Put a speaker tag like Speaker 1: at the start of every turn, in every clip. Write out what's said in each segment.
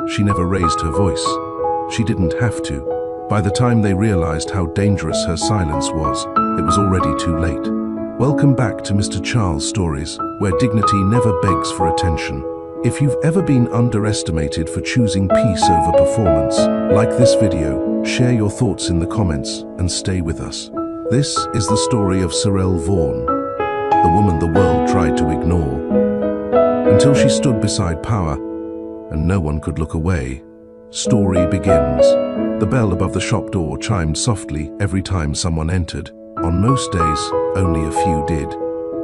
Speaker 1: She never raised her voice. She didn't have to. By the time they realized how dangerous her silence was, it was already too late. Welcome back to Mr. Charles Stories, where dignity never begs for attention. If you've ever been underestimated for choosing peace over performance, like this video, share your thoughts in the comments and stay with us. This is the story of Sorelle Vaughan, the woman the world tried to ignore, until she stood beside power and no one could look away. Story begins. The bell above the shop door chimed softly every time someone entered. On most days, only a few did.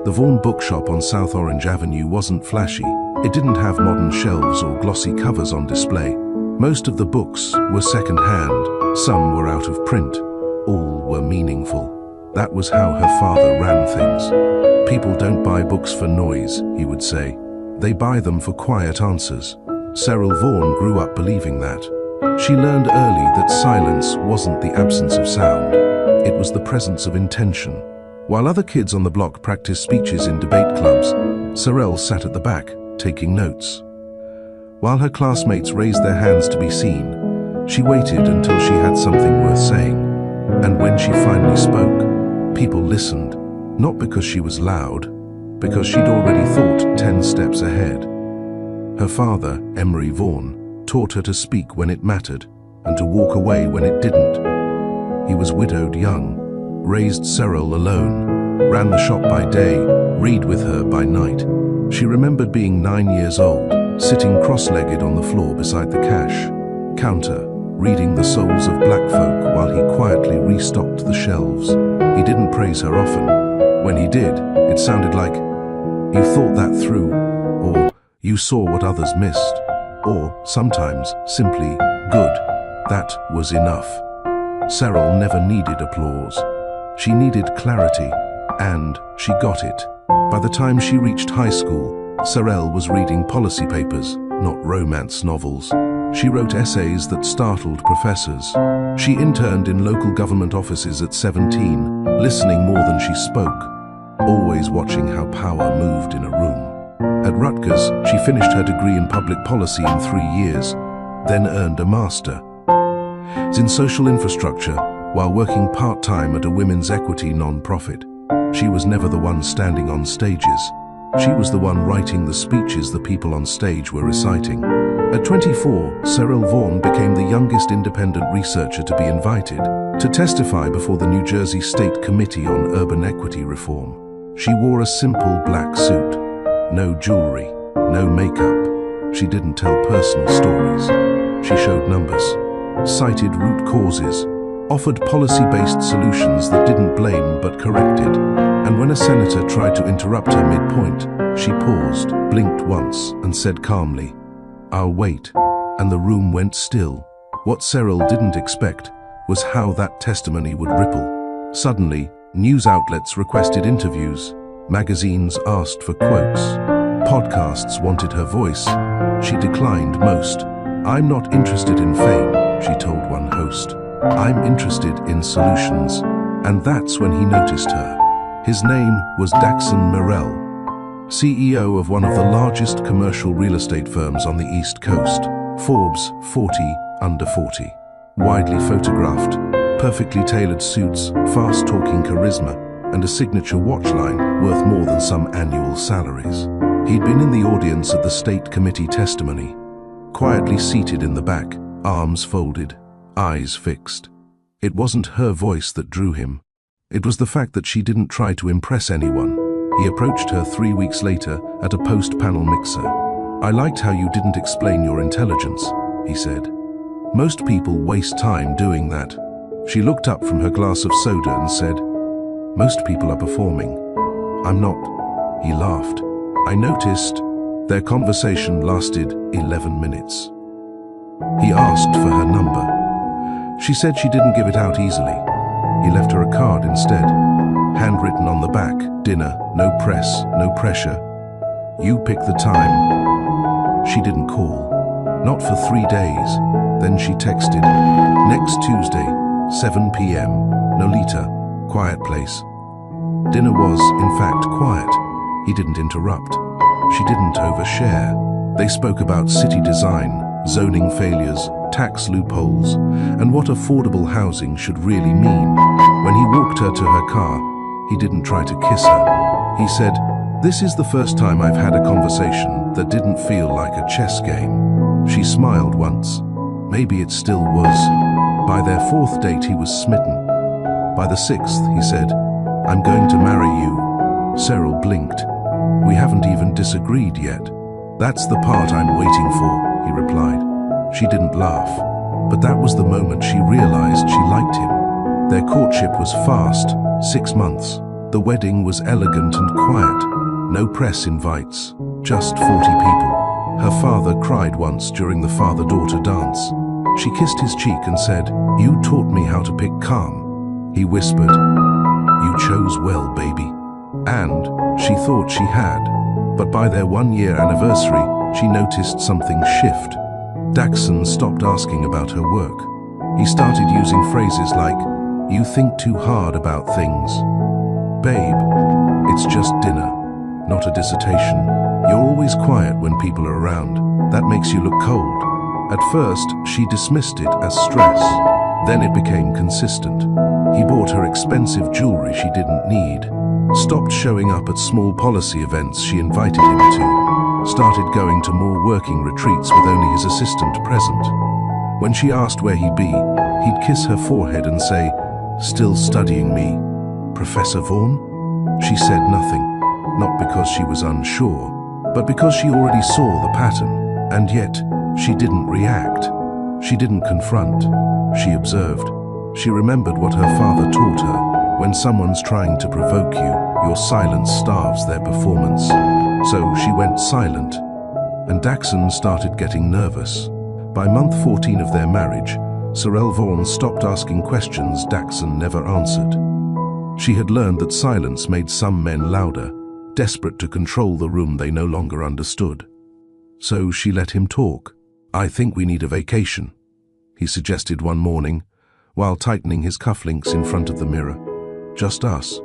Speaker 1: The Vaughan bookshop on South Orange Avenue wasn't flashy. It didn't have modern shelves or glossy covers on display. Most of the books were second-hand, some were out of print, all were meaningful. That was how her father ran things. People don't buy books for noise, he would say. They buy them for quiet answers. Sorelle Vaughan grew up believing that. She learned early that silence wasn't the absence of sound. It was the presence of intention. While other kids on the block practiced speeches in debate clubs, Sorelle sat at the back, taking notes. While her classmates raised their hands to be seen, she waited until she had something worth saying. And when she finally spoke, people listened, not because she was loud, because she'd already thought 10 steps ahead. Her father, Emery Vaughan, taught her to speak when it mattered and to walk away when it didn't. He was widowed young, raised Sorelle alone, ran the shop by day, read with her by night. She remembered being 9 years old, sitting cross-legged on the floor beside the cash counter, reading The Souls of Black Folk while he quietly restocked the shelves. He didn't praise her often. When he did, it sounded like, "You thought that through," or "You saw what others missed," or sometimes simply, "Good." That was enough. Sorelle never needed applause. She needed clarity, and she got it. By the time she reached high school, Sorelle was reading policy papers, not romance novels. She wrote essays that startled professors. She interned in local government offices at 17, listening more than she spoke, always watching how power moved in a room. At Rutgers, she finished her degree in public policy in 3 years, then earned a master in social infrastructure while working part-time at a women's equity non-profit. She was never the one standing on stages. She was the one writing the speeches the people on stage were reciting. At 24, Sorelle Vaughan became the youngest independent researcher to be invited to testify before the New Jersey State Committee on Urban Equity Reform. She wore a simple black suit, no jewelry, no makeup. She didn't tell personal stories. She showed numbers, cited root causes, offered policy-based solutions that didn't blame but corrected. And when a senator tried to interrupt her mid-point, she paused, blinked once, and said calmly, "I'll wait," and the room went still. What Sorelle didn't expect was how that testimony would ripple. Suddenly, news outlets requested interviews, magazines asked for quotes, podcasts wanted her voice. She declined most. "I'm not interested in fame," she told one host. "I'm interested in solutions." And that's when he noticed her. His name was Daxon Morell, CEO of one of the largest commercial real estate firms on the East Coast, Forbes 40 Under 40. Widely photographed, perfectly tailored suits, fast-talking charisma, and a signature watch line worth more than some annual salaries. He'd been in the audience at the state committee testimony, quietly seated in the back, arms folded, eyes fixed. It wasn't her voice that drew him. It was the fact that she didn't try to impress anyone. He approached her 3 weeks later at a post-panel mixer. "I liked how you didn't explain your intelligence," he said. "Most people waste time doing that." She looked up from her glass of soda and said, "Most people are performing. I'm not." He laughed. "I noticed." Their conversation lasted 11 minutes. He asked for her number. She said she didn't give it out easily. He left her a card instead, handwritten on the back, "Dinner, no press, no pressure. You pick the time." She didn't call. Not for 3 days. Then she texted, "Next Tuesday, 7 p.m, Nolita, quiet place." Dinner was, in fact, quiet. He didn't interrupt. She didn't overshare. They spoke about city design, zoning failures, tax loopholes, and what affordable housing should really mean. When he walked her to her car, he didn't try to kiss her. He said, "This is the first time I've had a conversation that didn't feel like a chess game." She smiled once. Maybe it still was. By their fourth date, he was smitten. By the sixth, he said, "I'm going to marry you." Cyril blinked. "We haven't even disagreed yet." "That's the part I'm waiting for," he replied. She didn't laugh, but that was the moment she realized she liked him. Their courtship was fast, 6 months. The wedding was elegant and quiet. No press invites, just 40 people. Her father cried once during the father-daughter dance. She kissed his cheek and said, "You taught me how to pick calm." He whispered, "You chose well, baby." And she thought she had. But by their 1-year anniversary, she noticed something shift. Daxon stopped asking about her work. He started using phrases like, "You think too hard about things." "Babe, it's just dinner, not a dissertation. You're always quiet when people are around. That makes you look cold." At first, she dismissed it as stress. Then it became consistent. He bought her expensive jewelry she didn't need, stopped showing up at small policy events she invited him to, started going to more working retreats with only his assistant present. When she asked where he'd be, he'd kiss her forehead and say, "Still studying me, Professor Vaughan?" She said nothing, not because she was unsure, but because she already saw the pattern. And yet, she didn't react. She didn't confront. She observed. She remembered what her father taught her. When someone's trying to provoke you, your silence starves their performance. So she went silent, and Daxon started getting nervous. By month 14 of their marriage, Cyril Vaughan stopped asking questions Daxon never answered. She had learned that silence made some men louder, desperate to control the room they no longer understood. So she let him talk. "I think we need a vacation," he suggested one morning, while tightening his cufflinks in front of the mirror. "Just us.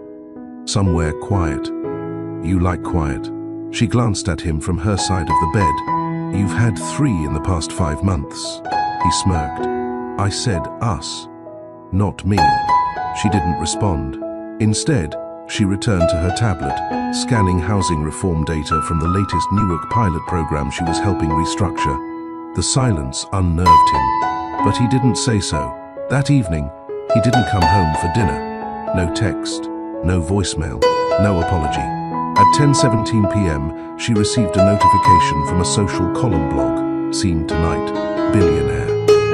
Speaker 1: Somewhere quiet. You like quiet." She glanced at him from her side of the bed. "You've had 3 in the past 5 months." He smirked. "I said us, not me." She didn't respond. Instead, she returned to her tablet, scanning housing reform data from the latest Newark pilot program she was helping restructure. The silence unnerved him, but he didn't say so. That evening, he didn't come home for dinner. No text, no voicemail, no apology. At 10:17 p.m., she received a notification from a social column blog. "Seen tonight. Billionaire.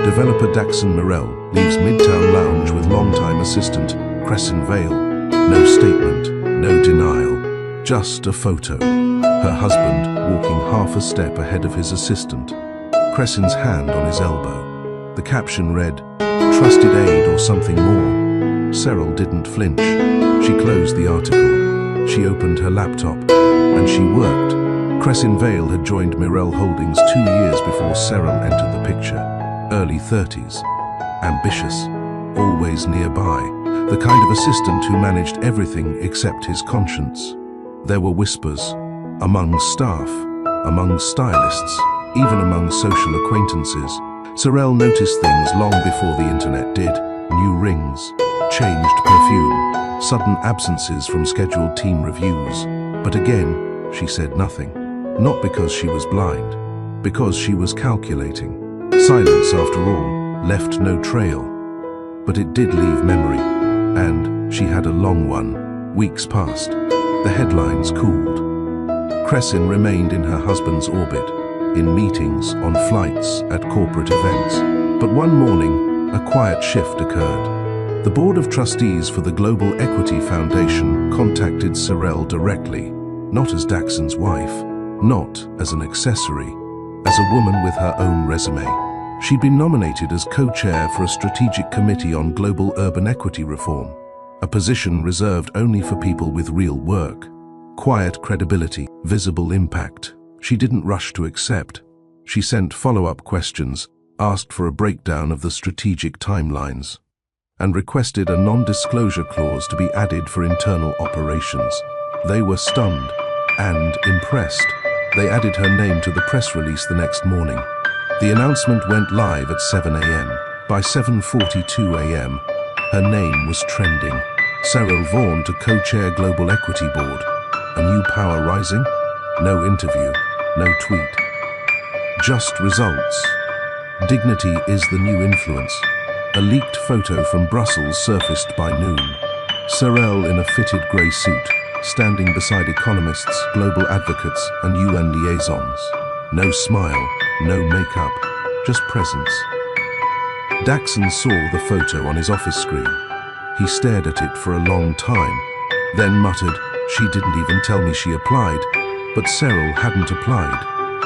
Speaker 1: Developer Daxon Morell leaves Midtown Lounge with longtime assistant Crescent Vale." No statement, no denial, just a photo. Her husband walking half a step ahead of his assistant, Crescent's hand on his elbow. The caption read, "Trusted aid or something more." Cyril didn't flinch. She closed the article. She opened her laptop, and she worked. Crescent Vale had joined Morell Holdings 2 years before Cyril entered the picture. Early 30s. Ambitious. Always nearby. The kind of assistant who managed everything except his conscience. There were whispers. Among staff. Among stylists. Even among social acquaintances. Cyril noticed things long before the internet did. New rings. Changed perfume. Sudden absences from scheduled team reviews. But again, she said nothing. Not because she was blind. Because she was calculating. Silence, after all, left no trail. But it did leave memory. And she had a long one. Weeks passed. The headlines cooled. Crescent remained in her husband's orbit, in meetings, on flights, at corporate events. But one morning, a quiet shift occurred. The board of trustees for the Global Equity Foundation contacted Cyril directly, not as Daxon's wife, not as an accessory, as a woman with her own resume. She'd been nominated as co-chair for a strategic committee on global urban equity reform, a position reserved only for people with real work. Quiet credibility, visible impact. She didn't rush to accept. She sent follow-up questions, asked for a breakdown of the strategic timelines, and requested a non-disclosure clause to be added for internal operations. They were stunned and impressed. They added her name to the press release the next morning. The announcement went live at 7 a.m. By 7:42 a.m., her name was trending. Cyril Vaughan to co-chair Global Equity Board. A new power rising? No interview, no tweet. Just results. Dignity is the new influence. A leaked photo from Brussels surfaced by noon. Cyril in a fitted grey suit, standing beside economists, global advocates, and UN liaisons. No smile, no makeup, just presence. Daxon saw the photo on his office screen. He stared at it for a long time, then muttered, "She didn't even tell me she applied." But Cyril hadn't applied.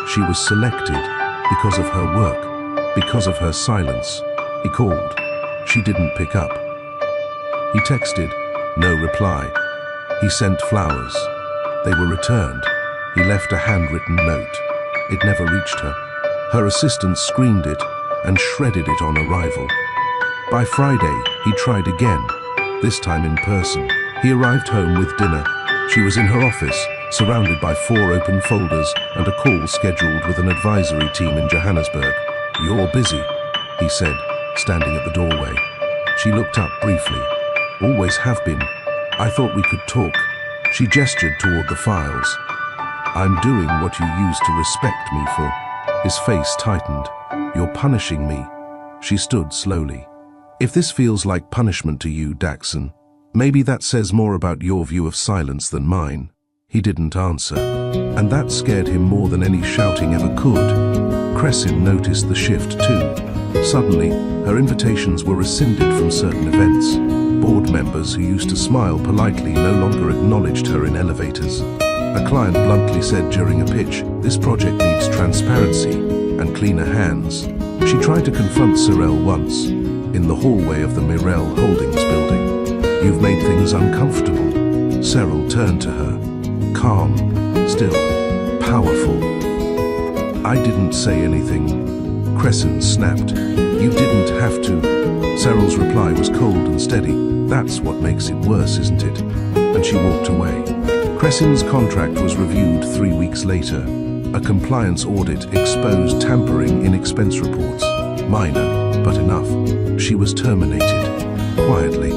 Speaker 1: She was selected because of her work, because of her silence. He called. She didn't pick up. He texted. No reply. He sent flowers. They were returned. He left a handwritten note. It never reached her. Her assistant screened it and shredded it on arrival. By Friday, he tried again, this time in person. He arrived home with dinner. She was in her office, surrounded by 4 open folders and a call scheduled with an advisory team in Johannesburg. "You're busy," he said, standing at the doorway. She looked up briefly. "Always have been. I thought we could talk." She gestured toward the files. "I'm doing what you used to respect me for." His face tightened. "You're punishing me." She stood slowly. "If this feels like punishment to you, Daxon, maybe that says more about your view of silence than mine." He didn't answer, and that scared him more than any shouting ever could. Cressin noticed the shift too. Suddenly, her invitations were rescinded from certain events. Board members who used to smile politely no longer acknowledged her in elevators. A client bluntly said during a pitch, "This project needs transparency and cleaner hands." She tried to confront Cyril once, in the hallway of the Mirel Holdings building. "You've made things uncomfortable." Cyril turned to her, calm, still, powerful. "I didn't say anything." Cressin snapped. "You didn't have to." Cyril's reply was cold and steady. "That's what makes it worse, isn't it?" And she walked away. Cressin's contract was reviewed 3 weeks later. A compliance audit exposed tampering in expense reports. Minor, but enough. She was terminated. Quietly,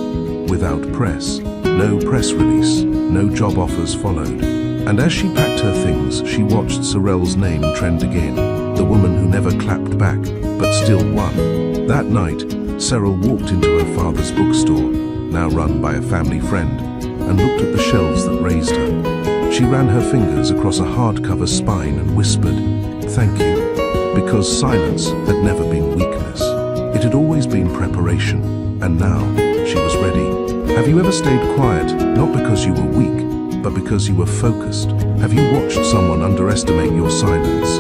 Speaker 1: without press. No press release, no job offers followed. And as she packed her things, she watched Cyril's name trend again. The woman who never clapped back, but still won. That night, Cyril walked into her father's bookstore, now run by a family friend, and looked at the shelves that raised her. She ran her fingers across a hardcover spine and whispered, "Thank you," because silence had never been weakness. It had always been preparation, and now she was ready. Have you ever stayed quiet, not because you were weak, but because you were focused? Have you watched someone underestimate your silence,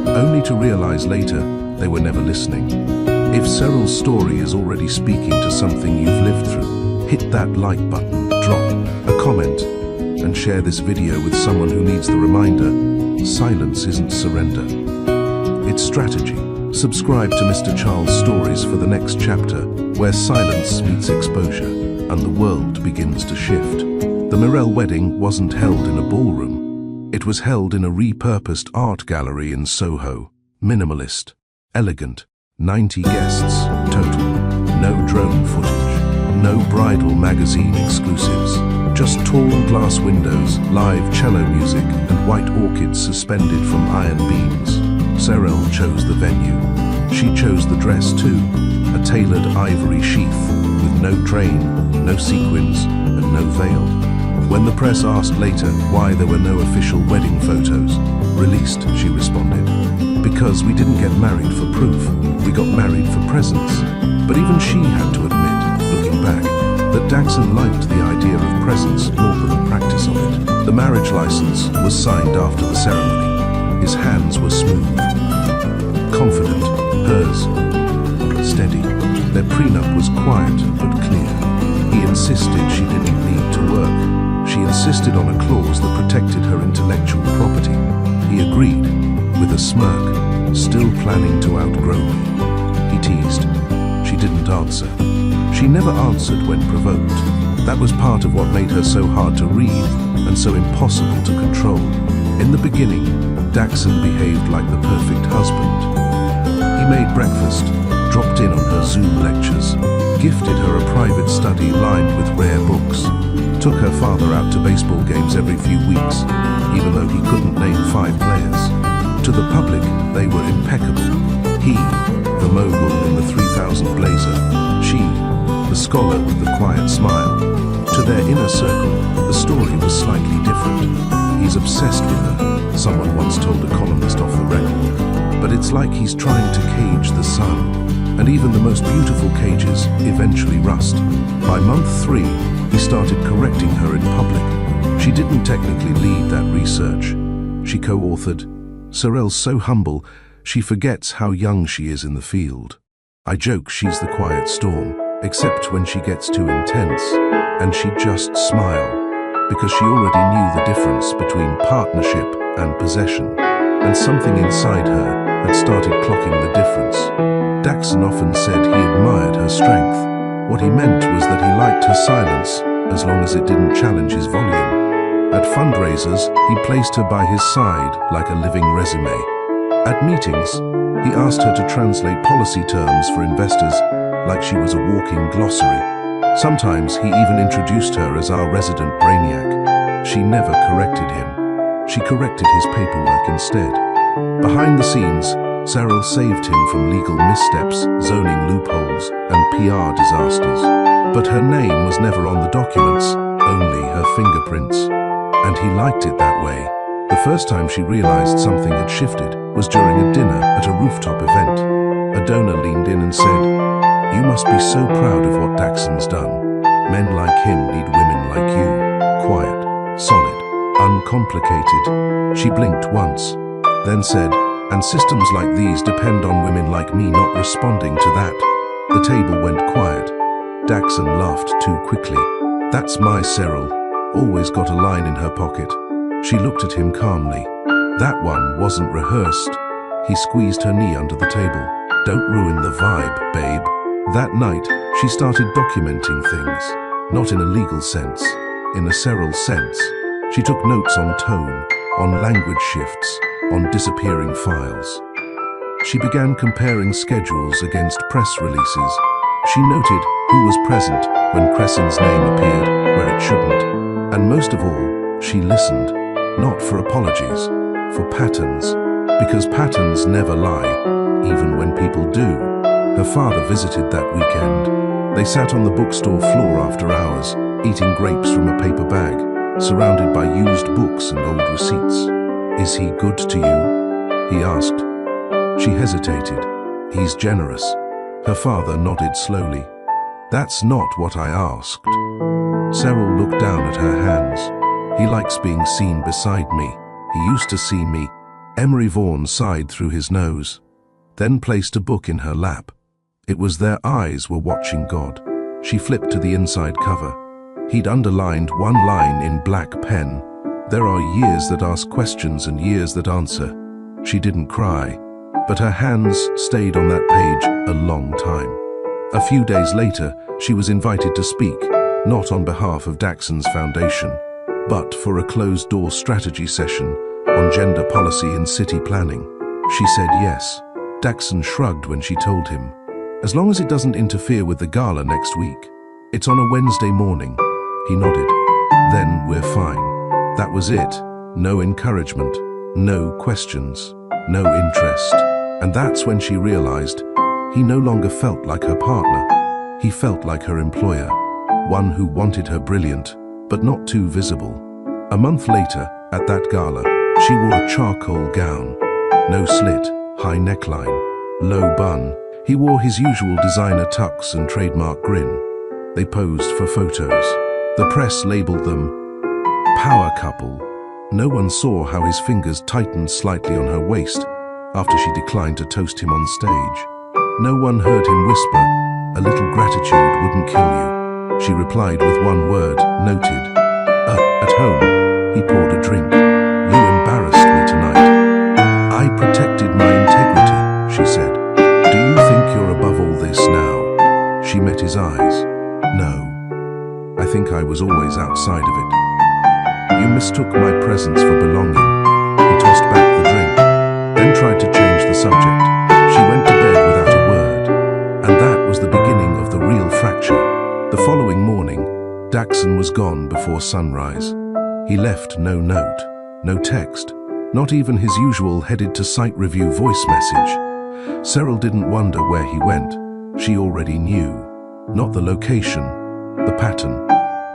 Speaker 1: only to realize later they were never listening? If Cyril's story is already speaking to something you've lived through, hit that like button, drop a comment, and share this video with someone who needs the reminder: silence isn't surrender. It's strategy. Subscribe to Mr. Charles Stories for the next chapter, where silence meets exposure, and the world begins to shift. The Mirel wedding wasn't held in a ballroom. It was held in a repurposed art gallery in Soho. Minimalist, elegant, 90 guests total. No drone footage, no bridal magazine exclusives. Just tall glass windows, live cello music, and white orchids suspended from iron beams. Cyril chose the venue. She chose the dress too, a tailored ivory sheath, with no train, no sequins, and no veil. When the press asked later why there were no official wedding photos released, she responded, "Because we didn't get married for proof, we got married for presents." But even she had to admit, looking back, that Daxon liked the idea of presence more than the practice of it. The marriage license was signed after the ceremony. His hands were smooth, confident, hers steady. Their prenup was quiet but clear. He insisted she didn't need to work. She insisted on a clause that protected her intellectual property. He agreed, with a smirk, still planning to outgrow me. He teased. She didn't answer. She never answered when provoked. That was part of what made her so hard to read and so impossible to control. In the beginning, Daxon behaved like the perfect husband. He made breakfast, dropped in on her Zoom lectures, gifted her a private study lined with rare books, took her father out to baseball games every few weeks, even though he couldn't name 5 players. To the public, they were impeccable. He, the mogul in the 3000 blazer, she, the scholar with the quiet smile. To their inner circle, the story was slightly different. He's obsessed with her, someone once told a columnist off the record. But it's like he's trying to cage the sun, and even the most beautiful cages eventually rust. By month 3, he started correcting her in public. She didn't technically lead that research. She co-authored. Sorel's so humble, she forgets how young she is in the field. I joke she's the quiet storm, except when she gets too intense, and she'd just smile, because she already knew the difference between partnership and possession, and something inside her had started clocking the difference. Daxon often said he admired her strength. What he meant was that he liked her silence, as long as it didn't challenge his volume. At fundraisers, he placed her by his side like a living resume. At meetings, he asked her to translate policy terms for investors like she was a walking glossary. Sometimes he even introduced her as our resident brainiac. She never corrected him. She corrected his paperwork instead. Behind the scenes, Cyril saved him from legal missteps, zoning loopholes, and PR disasters. But her name was never on the documents, only her fingerprints. And he liked it that way. The first time she realized something had shifted was during a dinner at a rooftop event. A donor leaned in and said, "You must be so proud of what Daxon's done. Men like him need women like you. Quiet, solid, uncomplicated." She blinked once, then said, "And systems like these depend on women like me not responding to that." The table went quiet. Daxon laughed too quickly. "That's my Cyril. Always got a line in her pocket." She looked at him calmly. That one wasn't rehearsed. He squeezed her knee under the table. "Don't ruin the vibe, babe." That night, she started documenting things. Not in a legal sense, in a Cyril sense. She took notes on tone, on language shifts, on disappearing files. She began comparing schedules against press releases. She noted who was present when Crescen's name appeared where it shouldn't. And most of all, she listened, not for apologies, for patterns, because patterns never lie, even when people do. Her father visited that weekend. They sat on the bookstore floor after hours, eating grapes from a paper bag, surrounded by used books and old receipts. "Is he good to you?" he asked. She hesitated. "He's generous." Her father nodded slowly. "That's not what I asked." Cyril looked down at her hands. "He likes being seen beside me. He used to see me." Emery Vaughan sighed through his nose, then placed a book in her lap. It was their eyes were watching God. She flipped to the inside cover. He'd underlined one line in black pen. "There are years that ask questions and years that answer." She didn't cry, but her hands stayed on that page a long time. A few days later, she was invited to speak, not on behalf of Daxon's foundation, but for a closed-door strategy session on gender policy in city planning. She said yes. Daxon shrugged when she told him, "As long as it doesn't interfere with the gala next week. It's on a Wednesday morning." He nodded. "Then we're fine." That was it. No encouragement, no questions, no interest. And that's when she realized he no longer felt like her partner. He felt like her employer, one who wanted her brilliant, but not too visible. A month later, at that gala, she wore a charcoal gown. No slit, high neckline, low bun. He wore his usual designer tux and trademark grin. They posed for photos. The press labeled them power couple. No one saw how his fingers tightened slightly on her waist after she declined to toast him on stage. No one heard him whisper, "A little gratitude wouldn't kill you." She replied with one word, noted. At home, he poured a drink. "You embarrassed me tonight." "I protected my integrity," she said. "Do you think you're above all this now?" She met his eyes. "No. I think I was always outside of it. You mistook my presence for belonging." He tossed back the drink, then tried to change the subject. "She went to bed The following morning, Daxon was gone before sunrise. He left no note, no text, not even his usual headed to site review voice message. Cyril didn't wonder where he went. She already knew. Not the location, the pattern.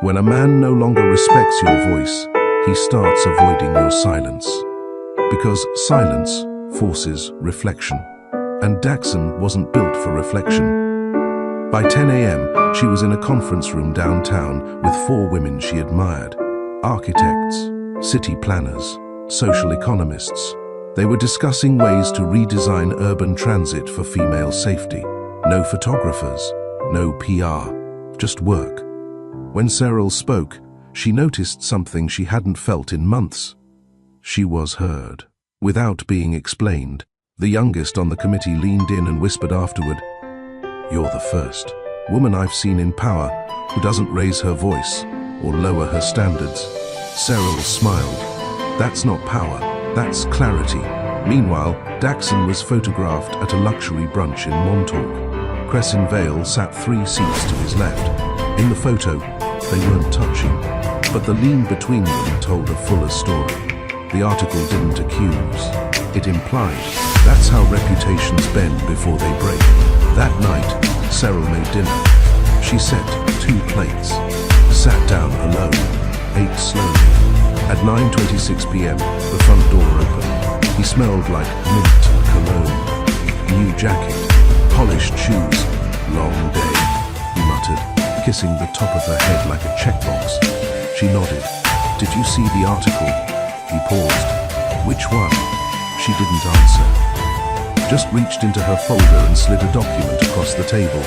Speaker 1: When a man no longer respects your voice, he starts avoiding your silence. Because silence forces reflection. And Daxon wasn't built for reflection. By 10 a.m., she was in a conference room downtown with 4 women she admired. Architects, city planners, social economists. They were discussing ways to redesign urban transit for female safety. No photographers, no PR, just work. When Cyril spoke, she noticed something she hadn't felt in months. She was heard. Without being explained, the youngest on the committee leaned in and whispered afterward, "You're the first woman I've seen in power who doesn't raise her voice or lower her standards." Cyril smiled. That's not power, that's clarity. Meanwhile, Daxon was photographed at a luxury brunch in Montauk. Crescent Vale sat 3 seats to his left. In the photo, they weren't touching, but the lean between them told a fuller story. The article didn't accuse, it implied. That's how reputations bend before they break. That night, Cyril made dinner. She set 2 plates, sat down alone, ate slowly. At 9:26 p.m., the front door opened. He smelled like mint and cologne. New jacket, polished shoes. "Long day," he muttered, kissing the top of her head like a checkbox. She nodded. "Did you see the article?" He paused. "Which one?" She didn't answer. Just reached into her folder and slid a document across the table.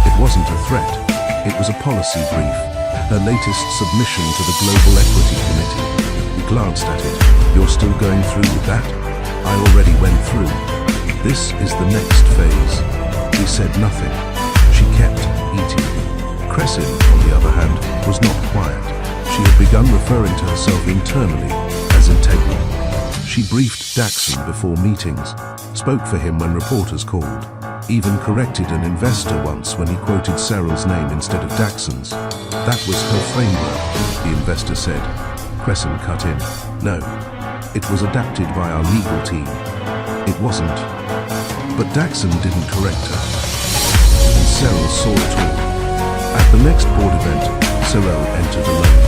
Speaker 1: It wasn't a threat. It was a policy brief. Her latest submission to the Global Equity Committee. He glanced at it. "You're still going through with that?" "I already went through. This is the next phase." He said nothing. She kept eating. Crescent, on the other hand, was not quiet. She had begun referring to herself internally as integral. She briefed Daxon before meetings, spoke for him when reporters called, even corrected an investor once when he quoted Cyril's name instead of Daxon's. That was her framework, the investor said. Crescent cut in. "No, it was adapted by our legal team. It wasn't." But Daxon didn't correct her. And Cyril saw it all. At the next board event, Cyril entered alone.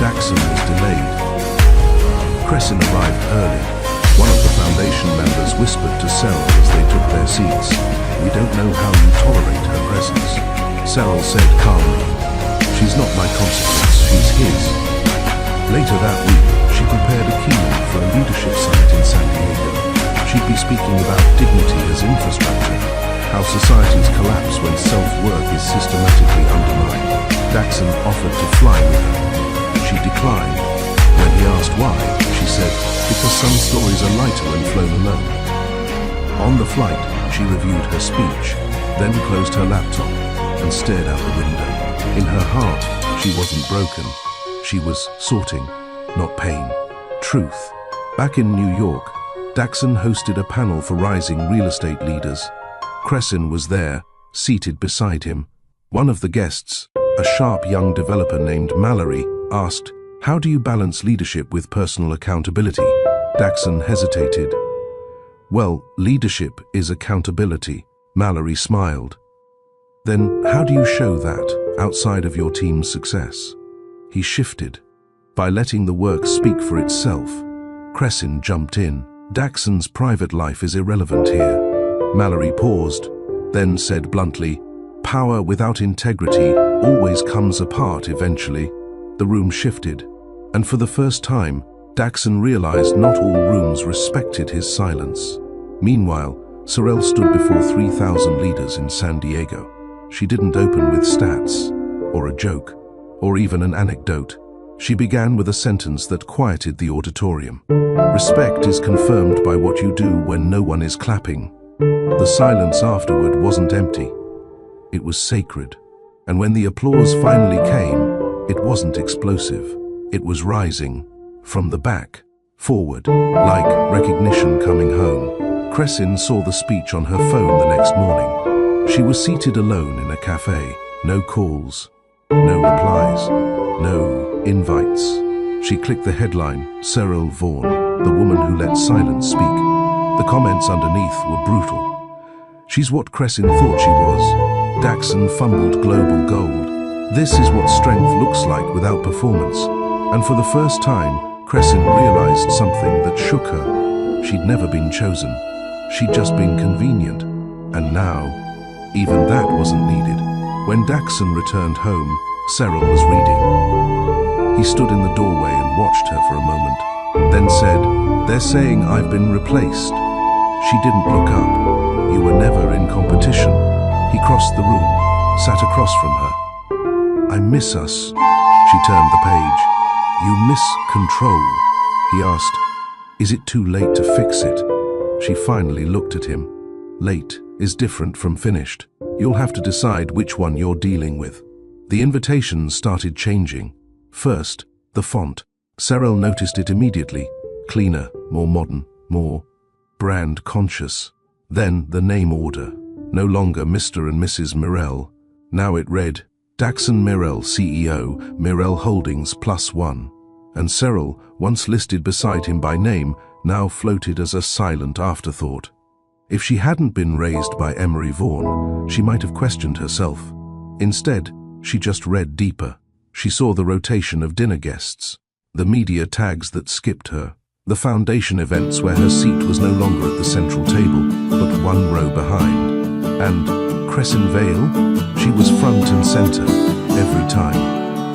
Speaker 1: Daxon was delayed. Crescent arrived early. One of the foundation members whispered to Cyril as they took their seats, "We don't know how you tolerate her presence." Cyril said calmly, "She's not my consequence, she's his." Later that week, she prepared a keynote for a leadership summit in San Diego. She'd be speaking about dignity as infrastructure, how societies collapse when self-worth is systematically undermined. Daxon offered to fly with her. She declined. When he asked why, she said, "Because some stories are lighter when flown alone." On the flight, she reviewed her speech, then closed her laptop and stared out the window. In her heart, she wasn't broken. She was sorting, not pain. Truth. Back in New York, Daxon hosted a panel for rising real estate leaders. Crescent was there, seated beside him. One of the guests, a sharp young developer named Mallory, asked, "How do you balance leadership with personal accountability?" Daxon hesitated. "Well, leadership is accountability," Mallory smiled. "Then how do you show that outside of your team's success?" He shifted. "By letting the work speak for itself." Crescent jumped in. "Daxon's private life is irrelevant here." Mallory paused, then said bluntly, "Power without integrity always comes apart eventually." The room shifted, and for the first time, Daxon realized not all rooms respected his silence. Meanwhile, Cyril stood before 3,000 leaders in San Diego. She didn't open with stats, or a joke, or even an anecdote. She began with a sentence that quieted the auditorium. "Respect is confirmed by what you do when no one is clapping." The silence afterward wasn't empty. It was sacred. And when the applause finally came, it wasn't explosive. It was rising, from the back, forward, like recognition coming home. Crescent saw the speech on her phone the next morning. She was seated alone in a cafe. No calls, No replies. No invites. She clicked the headline, Cyril Vaughan, the woman who let silence speak. The comments underneath were brutal. She's what Cressin thought she was. Daxon fumbled global gold. This is what strength looks like without performance. And for the first time, Cressin realized something that shook her. She'd never been chosen. She'd just been convenient. And now, even that wasn't needed. When Daxon returned home, Cyril was reading. He stood in the doorway and watched her for a moment, then said, "They're saying I've been replaced." She didn't look up. "You were never in competition." He crossed the room, sat across from her. "I miss us." She turned the page. "You miss control." He asked, "Is it too late to fix it?" She finally looked at him. Late is different from finished. You'll have to decide which one you're dealing with. The invitations started changing. First, the font. Cyril noticed it immediately. Cleaner, more modern, more brand conscious. Then the name order. No longer Mr. and Mrs. Mirel. Now it read, Daxon Mirel, CEO, Mirel Holdings +1. And Cyril, once listed beside him by name, now floated as a silent afterthought. If she hadn't been raised by Emery Vaughan, she might have questioned herself. Instead, she just read deeper. She saw the rotation of dinner guests, the media tags that skipped her, the foundation events where her seat was no longer at the central table, but one row behind. And Cressin Vale, she was front and center, every time.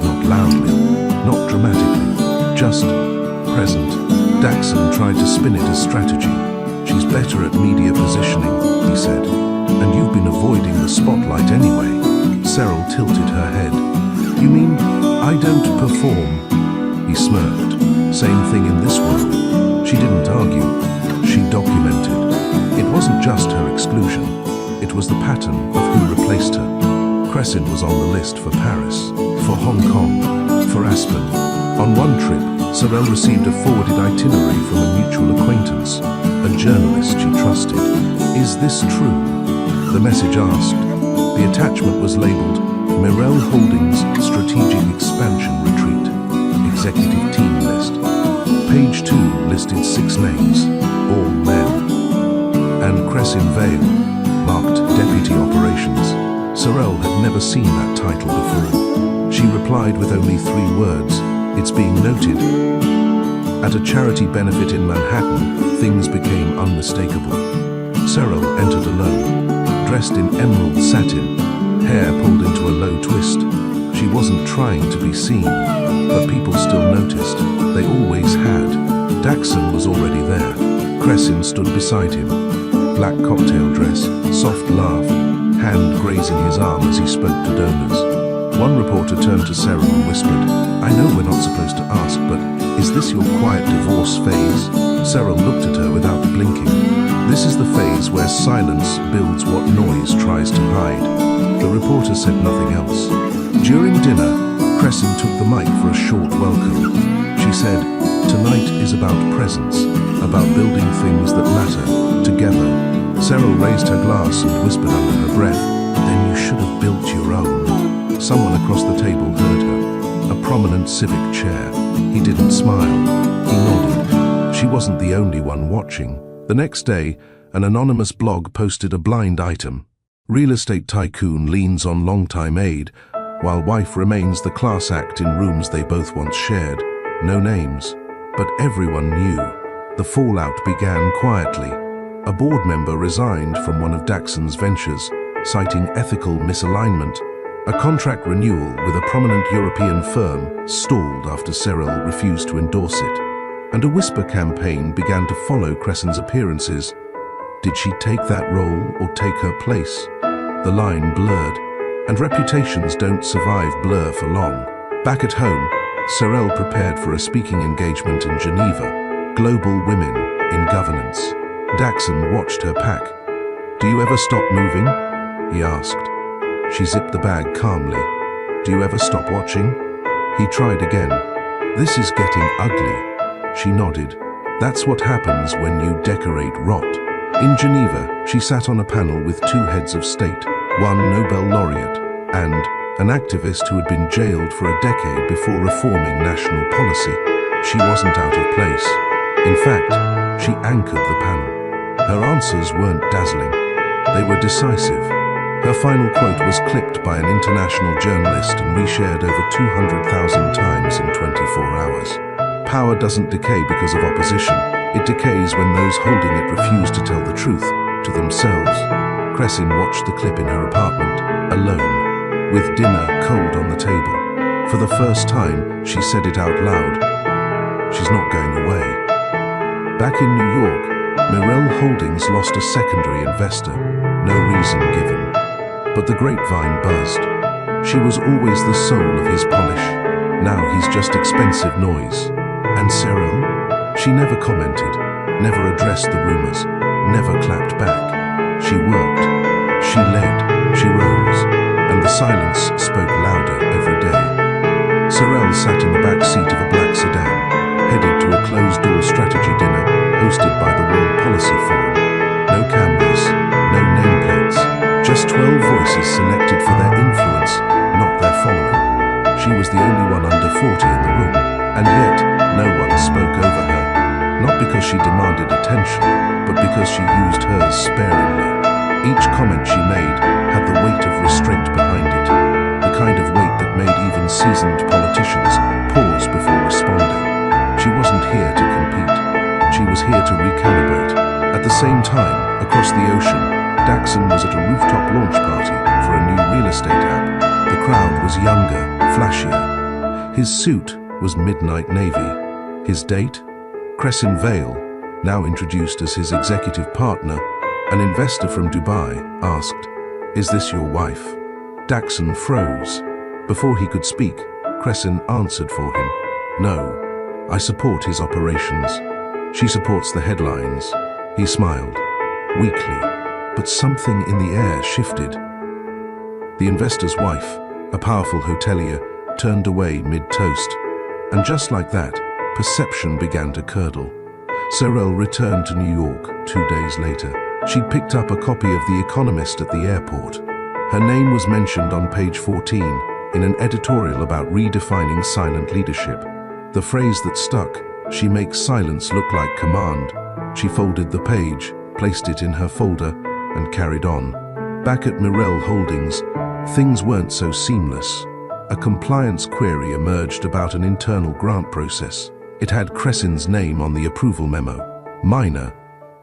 Speaker 1: Not loudly, not dramatically, just present. Daxon tried to spin it as strategy. "She's better at media positioning," he said. "And you've been avoiding the spotlight anyway." Cyril tilted her head. "You mean I don't perform?" He smirked. "Same thing in this world." She didn't argue. She documented. It wasn't just her exclusion. It was the pattern of who replaced her. Cressin was on the list for Paris, for Hong Kong, for Aspen. On one trip, Cyril received a forwarded itinerary from a mutual acquaintance, a journalist she trusted. "Is this true?" The message asked. The attachment was labeled Mirel Holdings Strategic Expansion Retreat, Executive Team List. Page 2 listed 6 names, all men. And Cressin Vale, marked Deputy Operations. Cyril had never seen that title before. She replied with only 3 words, "It's being noted." At a charity benefit in Manhattan, things became unmistakable. Cyril entered alone, dressed in emerald satin, hair pulled into a low twist. She wasn't trying to be seen, but people still noticed. They always had. Daxon was already there. Cressin stood beside him. Black cocktail dress, soft laugh, hand grazing his arm as he spoke to donors. One reporter turned to Cyril and whispered, "I know we're not supposed to ask, but is this your quiet divorce phase?" Cyril looked at her without blinking. "This is the phase where silence builds what noise tries to hide." The reporter said nothing else. During dinner, Cressin took the mic for a short welcome. She said, "Tonight is about presence, about building things that matter, together." Cyril raised her glass and whispered under her breath, "Then you should have built your own." Someone across the table heard her, a prominent civic chair. He didn't smile. He nodded. She wasn't the only one watching. The next day, an anonymous blog posted a blind item. Real estate tycoon leans on longtime aide, while wife remains the class act in rooms they both once shared. No names, but everyone knew. The fallout began quietly. A board member resigned from one of Daxon's ventures, citing ethical misalignment. A contract renewal with a prominent European firm stalled after Cyril refused to endorse it. And a whisper campaign began to follow Cressin's appearances. Did she take that role or take her place? The line blurred, and reputations don't survive blur for long. Back at home, Cyril prepared for a speaking engagement in Geneva, Global Women in Governance. Daxon watched her pack. "Do you ever stop moving?" he asked. She zipped the bag calmly. "Do you ever stop watching?" He tried again. "This is getting ugly." She nodded. "That's what happens when you decorate rot." In Geneva, she sat on a panel with 2 heads of state, one Nobel laureate and an activist who had been jailed for a decade before reforming national policy. She wasn't out of place. In fact, she anchored the panel. Her answers weren't dazzling. They were decisive. Her final quote was clipped by an international journalist and reshared over 200,000 times in 24 hours. Power doesn't decay because of opposition. It decays when those holding it refuse to tell the truth to themselves. Cressin watched the clip in her apartment, alone, with dinner cold on the table. For the first time, she said it out loud. She's not going away. Back in New York, Mirel Holdings lost a secondary investor, no reason given. But the grapevine buzzed. She was always the soul of his polish. Now he's just expensive noise. And Cyril? She never commented, never addressed the rumors, never clapped back. She worked, she led, she rose, and the silence spoke louder every day. Cyril sat in the back seat of a black sedan, headed to a closed-door strategy dinner hosted by the World Policy Forum. No cameras, no nameplates, just 12 voices selected for their influence, not their following. She was the only one under 40 in the room, and yet no one spoke over her. Not because she demanded attention, but because she used hers sparingly. Each comment she made had the weight of restraint behind it, the kind of weight that made even seasoned politicians pause before responding. She wasn't here to compete. She was here to recalibrate. At the same time, across the ocean, Daxon was at a rooftop launch party for a new real estate app. The crowd was younger, flashier. His suit was midnight navy. His date? Cressin Vale, now introduced as his executive partner, an investor from Dubai, asked, "Is this your wife?" Daxon froze. Before he could speak, Cressin answered for him. "No, I support his operations. She supports the headlines." He smiled, weakly, but something in the air shifted. The investor's wife, a powerful hotelier, turned away mid-toast, and just like that, perception began to curdle. Cyril returned to New York 2 days later. She'd picked up a copy of The Economist at the airport. Her name was mentioned on page 14 in an editorial about redefining silent leadership. The phrase that stuck, "She makes silence look like command." She folded the page, placed it in her folder, and carried on. Back at Mirel Holdings, things weren't so seamless. A compliance query emerged about an internal grant process. It had Cressin's name on the approval memo. Minor,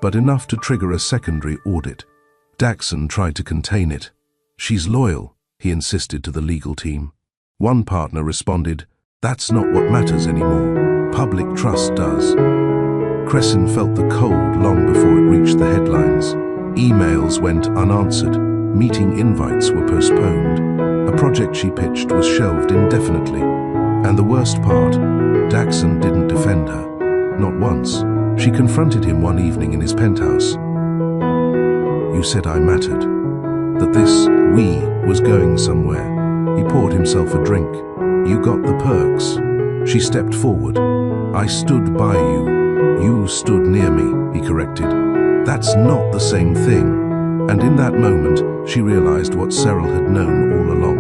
Speaker 1: but enough to trigger a secondary audit. Daxon tried to contain it. "She's loyal," he insisted to the legal team. One partner responded, "That's not what matters anymore. Public trust does." Cressin felt the cold long before it reached the headlines. Emails went unanswered. Meeting invites were postponed. A project she pitched was shelved indefinitely. And the worst part, Daxon didn't defend her. Not once. She confronted him one evening in his penthouse. "You said I mattered. That this we was going somewhere." He poured himself a drink. "You got the perks." She stepped forward. "I stood by you. You stood near me," he corrected. "That's not the same thing." And in that moment, she realized what Cyril had known all along.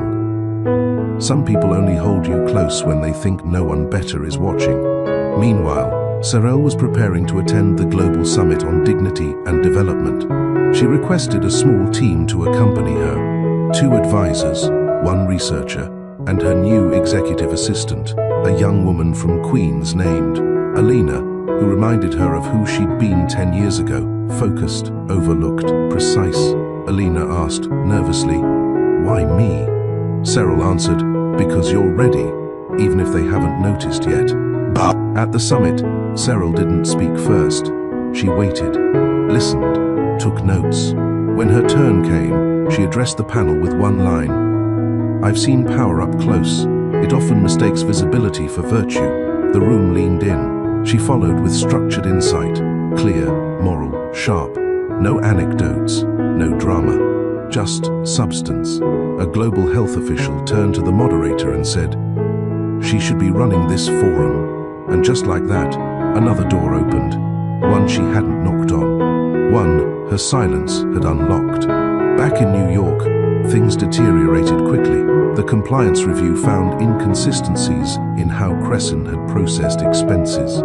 Speaker 1: Some people only hold you close when they think no one better is watching. Meanwhile, Cyril was preparing to attend the Global Summit on Dignity and Development. She requested a small team to accompany her. 2 advisors, 1 researcher, and her new executive assistant, a young woman from Queens named Alina, who reminded her of who she'd been 10 years ago. Focused, overlooked, precise. Alina asked, nervously, "Why me?" Cyril answered, "Because you're ready, even if they haven't noticed yet." At the summit, Cyril didn't speak first. She waited, listened, took notes. When her turn came, she addressed the panel with one line. "I've seen power up close. It often mistakes visibility for virtue." The room leaned in. She followed with structured insight, clear, moral, sharp. No anecdotes, no drama, just substance. A global health official turned to the moderator and said, "She should be running this forum." And just like that, another door opened. One she hadn't knocked on. One her silence had unlocked. Back in New York, things deteriorated quickly. The compliance review found inconsistencies in how Cresson had processed expenses.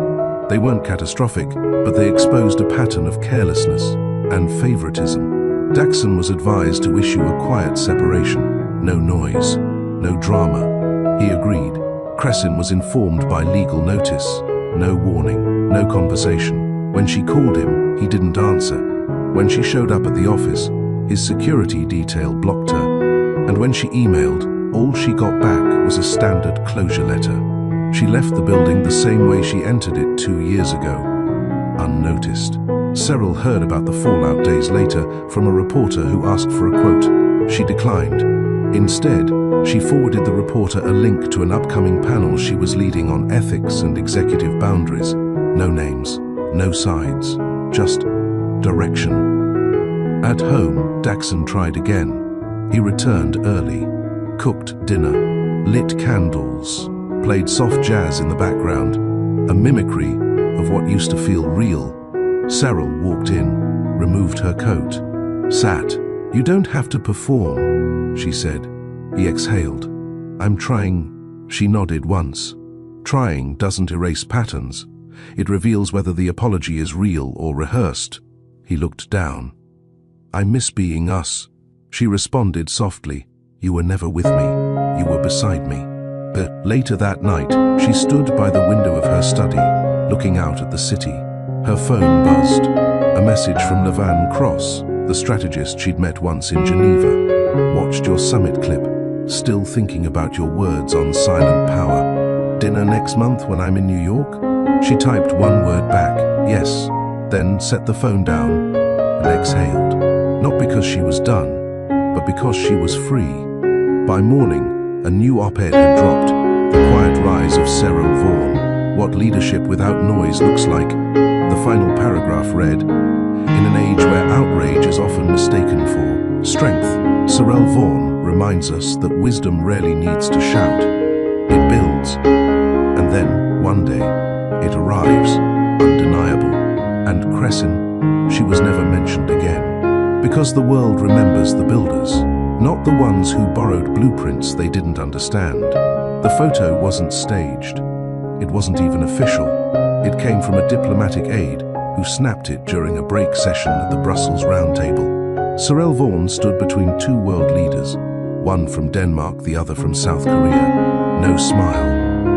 Speaker 1: They weren't catastrophic, but they exposed a pattern of carelessness and favoritism. Daxon was advised to issue a quiet separation. No noise, no drama. He agreed. Cresson was informed by legal notice. No warning, no conversation. When she called him, he didn't answer. When she showed up at the office, his security detail blocked her. And when she emailed, all she got back was a standard closure letter. She left the building the same way she entered it 2 years ago, unnoticed. Cyril heard about the fallout days later from a reporter who asked for a quote. She declined. Instead, she forwarded the reporter a link to an upcoming panel she was leading on ethics and executive boundaries. No names, no sides, just direction. At home, Daxon tried again. He returned early, cooked dinner, lit candles, played soft jazz in the background, a mimicry of what used to feel real. Cyril walked in, removed her coat, sat. "You don't have to perform," she said. He exhaled. "I'm trying." She nodded once. Trying doesn't erase patterns. It reveals whether the apology is real or rehearsed. He looked down. "I miss being us." She responded softly. "You were never with me. You were beside me." But later that night, she stood by the window of her study, looking out at the city. Her phone buzzed. A message from Levan Cross, the strategist she'd met once in Geneva. "Watched your summit clip. Still thinking about your words on silent power. Dinner next month when I'm in New York?" She typed one word back, "Yes," then set the phone down and exhaled. Not because she was done, but because she was free. By morning, a new op-ed had dropped, The Quiet Rise of Cyril Vaughan, What Leadership Without Noise Looks Like. The final paragraph read, "In an age where outrage is often mistaken for strength, Cyril Vaughan reminds us that wisdom rarely needs to shout. It builds, and then, one day, it arrives, undeniable." And Cresson, she was never mentioned again. Because the world remembers the builders, not the ones who borrowed blueprints they didn't understand. The photo wasn't staged. It wasn't even official. It came from a diplomatic aide who snapped it during a break session at the Brussels Roundtable. Cyril Vaughan stood between two world leaders, one from Denmark, the other from South Korea. No smile,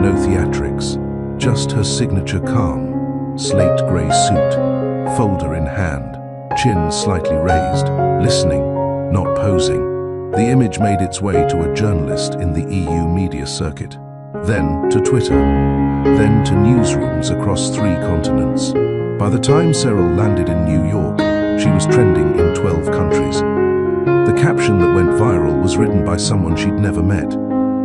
Speaker 1: no theatrics, just her signature calm, slate grey suit, folder in hand, chin slightly raised, listening, not posing. The image made its way to a journalist in the EU media circuit, then to Twitter, then to newsrooms across 3 continents. By the time Cyril landed in New York, she was trending in 12 countries. The caption that went viral was written by someone she'd never met.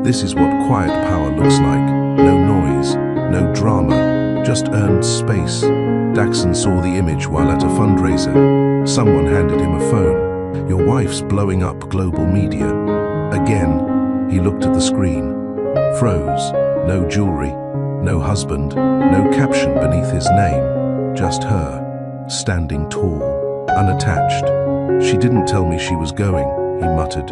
Speaker 1: "This is what quiet power looks like. No noise, no drama, just earned space." Daxon saw the image while at a fundraiser. Someone handed him a phone. "Your wife's blowing up global media." Again, he looked at the screen. Froze. No jewelry, no husband, no caption beneath his name. Just her, standing tall, unattached. "She didn't tell me she was going," he muttered.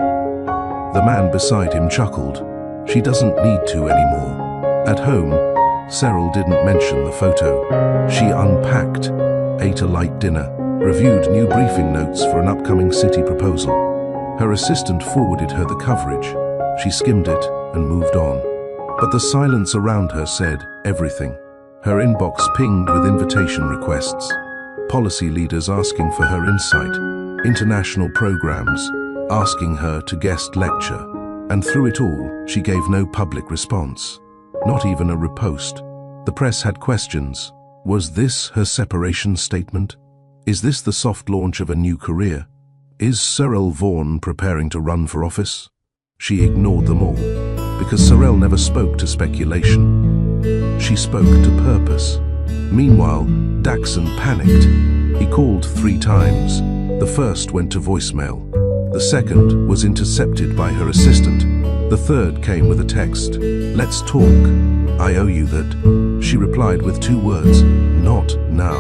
Speaker 1: The man beside him chuckled. "She doesn't need to anymore." At home, Cyril didn't mention the photo. She unpacked, ate a light dinner, reviewed new briefing notes for an upcoming city proposal. Her assistant forwarded her the coverage. She skimmed it and moved on. But the silence around her said everything. Her inbox pinged with invitation requests, policy leaders asking for her insight, international programs asking her to guest lecture. And through it all, she gave no public response, not even a repost. The press had questions. Was this her separation statement? Is this the soft launch of a new career? Is Cyril Vaughan preparing to run for office? She ignored them all, because Cyril never spoke to speculation. She spoke to purpose. Meanwhile, Daxon panicked. He called 3 times. The first went to voicemail. The second was intercepted by her assistant. The third came with a text. "Let's talk. I owe you that." She replied with 2 words, "Not now."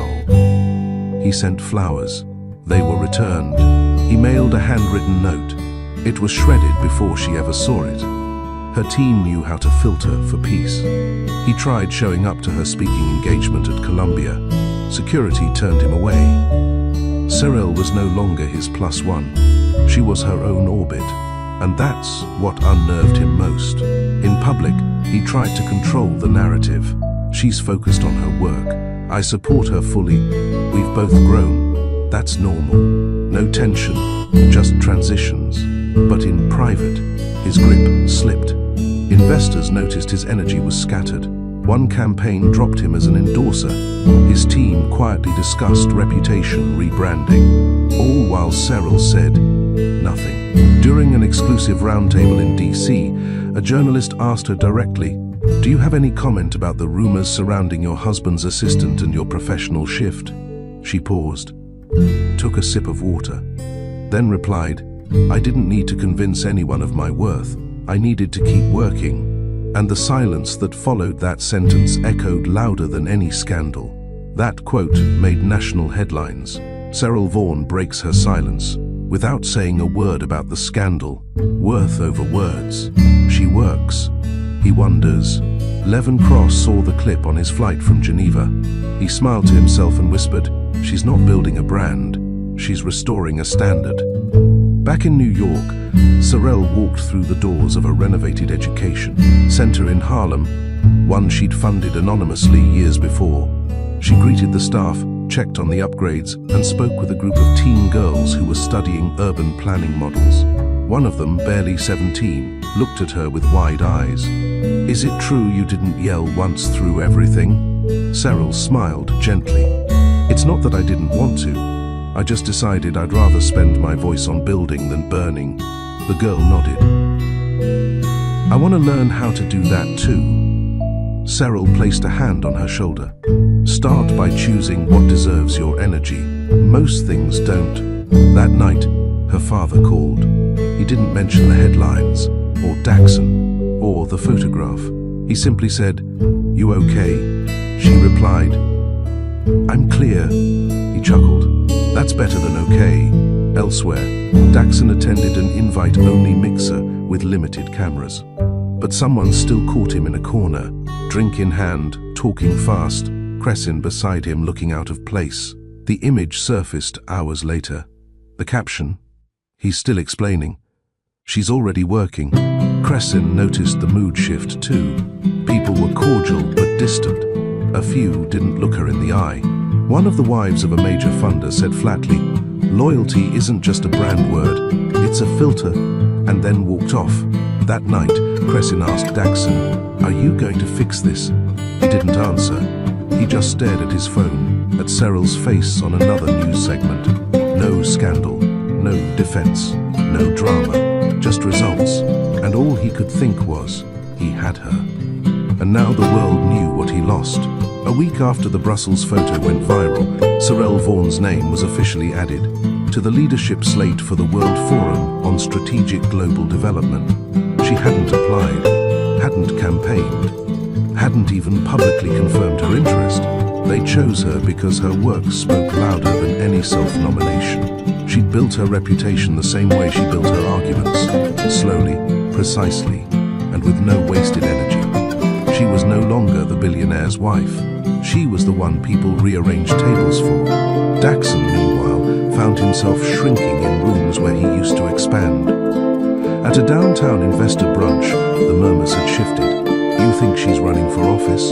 Speaker 1: He sent flowers. They were returned. He mailed a handwritten note. It was shredded before she ever saw it. Her team knew how to filter for peace. He tried showing up to her speaking engagement at Columbia. Security turned him away. Cyril was no longer his plus one. She was her own orbit, and that's what unnerved him most. In public, he tried to control the narrative. She's focused on her work. I support her fully. We've both grown. That's normal. No tension, just transitions. But in private, his grip slipped. Investors noticed his energy was scattered. One campaign dropped him as an endorser. His team quietly discussed reputation rebranding, all while Cyril said nothing. During an exclusive roundtable in DC, a journalist asked her directly, "Do you have any comment about the rumors surrounding your husband's assistant and your professional shift?" She paused, took a sip of water, then replied, "I didn't need to convince anyone of my worth. I needed to keep working." And the silence that followed that sentence echoed louder than any scandal. That quote made national headlines. Cyril Vaughan breaks her silence, without saying a word about the scandal. Worth over words. She works. He wonders. Levin Cross saw the clip on his flight from Geneva. He smiled to himself and whispered, "She's not building a brand. She's restoring a standard." Back in New York, Cyril walked through the doors of a renovated education center in Harlem, one she'd funded anonymously years before. She greeted the staff, checked on the upgrades, and spoke with a group of teen girls who were studying urban planning models. One of them, barely 17, looked at her with wide eyes. "Is it true you didn't yell once through everything?" Cyril smiled gently. "It's not that I didn't want to. I just decided I'd rather spend my voice on building than burning." The girl nodded. "I want to learn how to do that too." Cyril placed a hand on her shoulder. "Start by choosing what deserves your energy. Most things don't." That night, her father called. He didn't mention the headlines, or Daxon, or the photograph. He simply said, "You okay?" She replied, "I'm clear." He chuckled. "That's better than okay." Elsewhere, Daxon attended an invite-only mixer with limited cameras. But someone still caught him in a corner, drink in hand, talking fast, Cressin beside him looking out of place. The image surfaced hours later. The caption, "He's still explaining. She's already working." Cressin noticed the mood shift too. People were cordial but distant. A few didn't look her in the eye. One of the wives of a major funder said flatly, "Loyalty isn't just a brand word, it's a filter," and then walked off. That night, Cressin asked Daxon, "Are you going to fix this?" He didn't answer. He just stared at his phone, at Cyril's face on another news segment. No scandal, no defense, no drama, just results. And all he could think was, he had her. And now the world knew what he lost. A week after the Brussels photo went viral, Cyril Vaughan's name was officially added to the leadership slate for the World Forum on Strategic Global Development. She hadn't applied, hadn't campaigned, hadn't even publicly confirmed her interest. They chose her because her work spoke louder than any self-nomination. She'd built her reputation the same way she built her arguments, slowly, precisely, and with no wasted energy. She was no longer the billionaire's wife. She was the one people rearranged tables for. Daxon, meanwhile, found himself shrinking in rooms where he used to expand. At a downtown investor brunch, the murmurs had shifted. "You think she's running for office?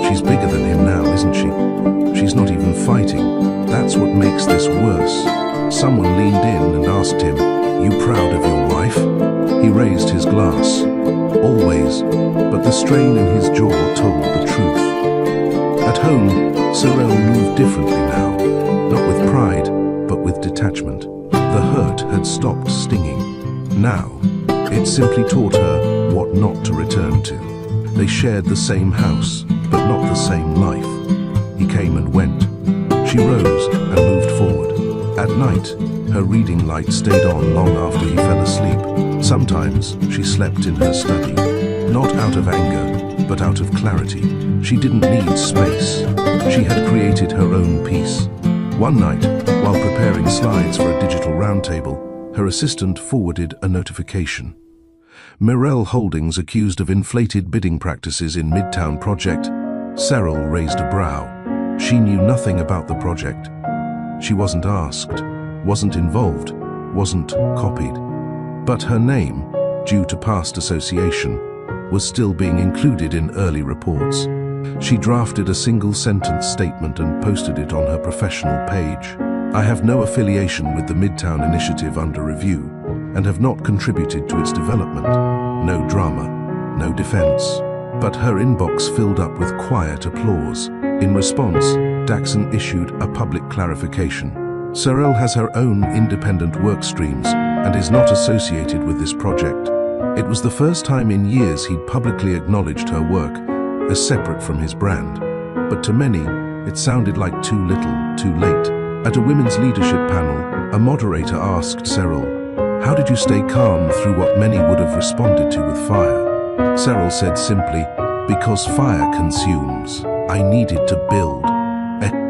Speaker 1: She's bigger than him now, isn't she? She's not even fighting. That's what makes this worse." Someone leaned in and asked him, "You proud of your wife?" He raised his glass. Always, but the strain in his jaw told the truth. At home, Cyril moved differently now, not with pride, but with detachment. The hurt had stopped stinging. Now, it simply taught her what not to return to. They shared the same house, but not the same life. He came and went. She rose and moved forward. At night, her reading light stayed on long after he fell asleep. Sometimes she slept in her study, not out of anger, but out of clarity. She didn't need space. She had created her own peace. One night, while preparing slides for a digital roundtable, her assistant forwarded a notification. Mirel Holdings accused of inflated bidding practices in Midtown project. Cyril raised a brow. She knew nothing about the project. She wasn't asked, wasn't involved, wasn't copied. But her name, due to past association, was still being included in early reports. She drafted a single-sentence statement and posted it on her professional page. I have no affiliation with the Midtown initiative under review and have not contributed to its development. No drama, no defense. But her inbox filled up with quiet applause. In response, Daxon issued a public clarification. Cyril has her own independent work streams and is not associated with this project. It was the first time in years he'd publicly acknowledged her work as separate from his brand. But to many, it sounded like too little, too late. At a women's leadership panel, a moderator asked Cyril, "How did you stay calm through what many would have responded to with fire?" Cyril said simply, "Because fire consumes. I needed to build."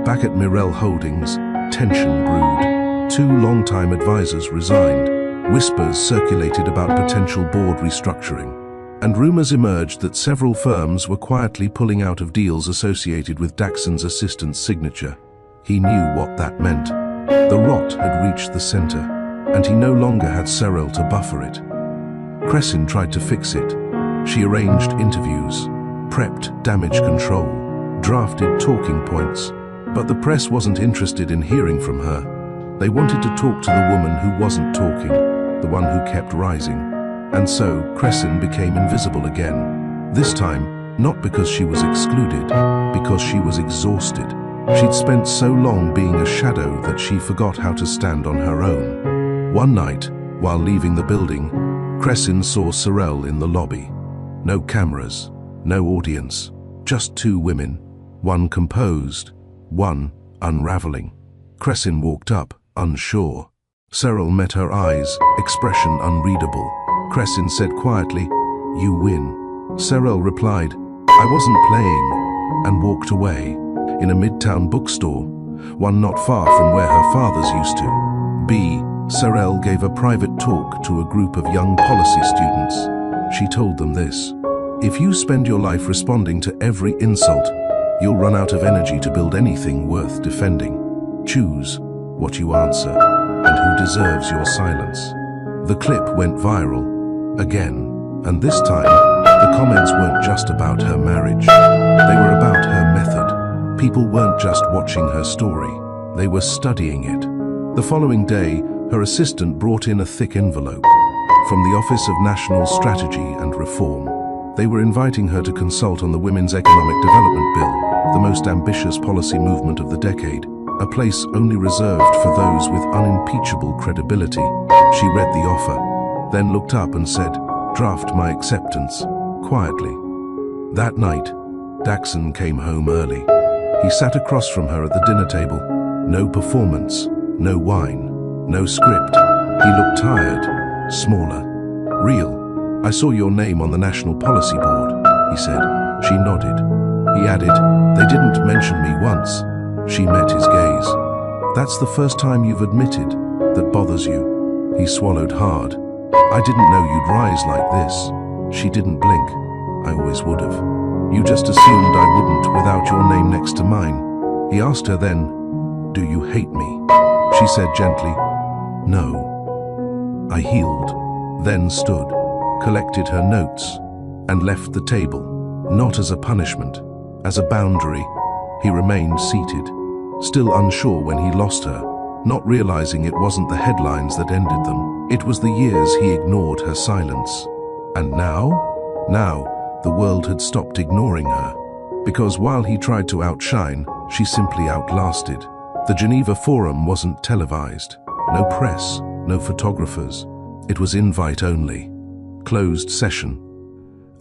Speaker 1: Back at Mirel Holdings, tension brewed. 2 longtime advisors resigned. Whispers circulated about potential board restructuring. And rumors emerged that several firms were quietly pulling out of deals associated with Daxon's assistant's signature. He knew what that meant. The rot had reached the center, and he no longer had Cyril to buffer it. Cressin tried to fix it. She arranged interviews, prepped damage control, drafted talking points, but the press wasn't interested in hearing from her. They wanted to talk to the woman who wasn't talking, the one who kept rising. And so, Cressin became invisible again. This time, not because she was excluded, because she was exhausted. She'd spent so long being a shadow that she forgot how to stand on her own. One night, while leaving the building, Cressin saw Cyril in the lobby. No cameras, no audience, just 2 women, one composed, one unraveling. Cressin walked up, unsure. Cyril met her eyes, expression unreadable. Cressin said quietly, "You win." Cyril replied, "I wasn't playing," and walked away. In a Midtown bookstore, one not far from where her fathers used to be, Cyril gave a private talk to a group of young policy students. She told them this: "If you spend your life responding to every insult, you'll run out of energy to build anything worth defending. Choose what you answer and who deserves your silence." The clip went viral again, and this time, the comments weren't just about her marriage. They were about her method. People weren't just watching her story, they were studying it. The following day, her assistant brought in a thick envelope from the Office of National Strategy and Reform. They were inviting her to consult on the Women's Economic Development Bill, the most ambitious policy movement of the decade, a place only reserved for those with unimpeachable credibility. She read the offer, then looked up and said, "Draft my acceptance," quietly. That night, Daxon came home early. He sat across from her at the dinner table. No performance, no wine, no script. He looked tired, smaller, real. "I saw your name on the National Policy Board," he said. She nodded. He added, "They didn't mention me once." She met his gaze. "That's the first time you've admitted that bothers you." He swallowed hard. "I didn't know you'd rise like this." She didn't blink. "I always would have. You just assumed I wouldn't without your name next to mine." He asked her then, "Do you hate me?" She said gently, "No." I healed, then stood, collected her notes, and left the table, not as a punishment, as a boundary. He remained seated, still unsure when he lost her, not realizing it wasn't the headlines that ended them. It was the years he ignored her silence. And now? Now, the world had stopped ignoring her. Because while he tried to outshine, she simply outlasted. The Geneva Forum wasn't televised. No press, no photographers. It was invite only. Closed session.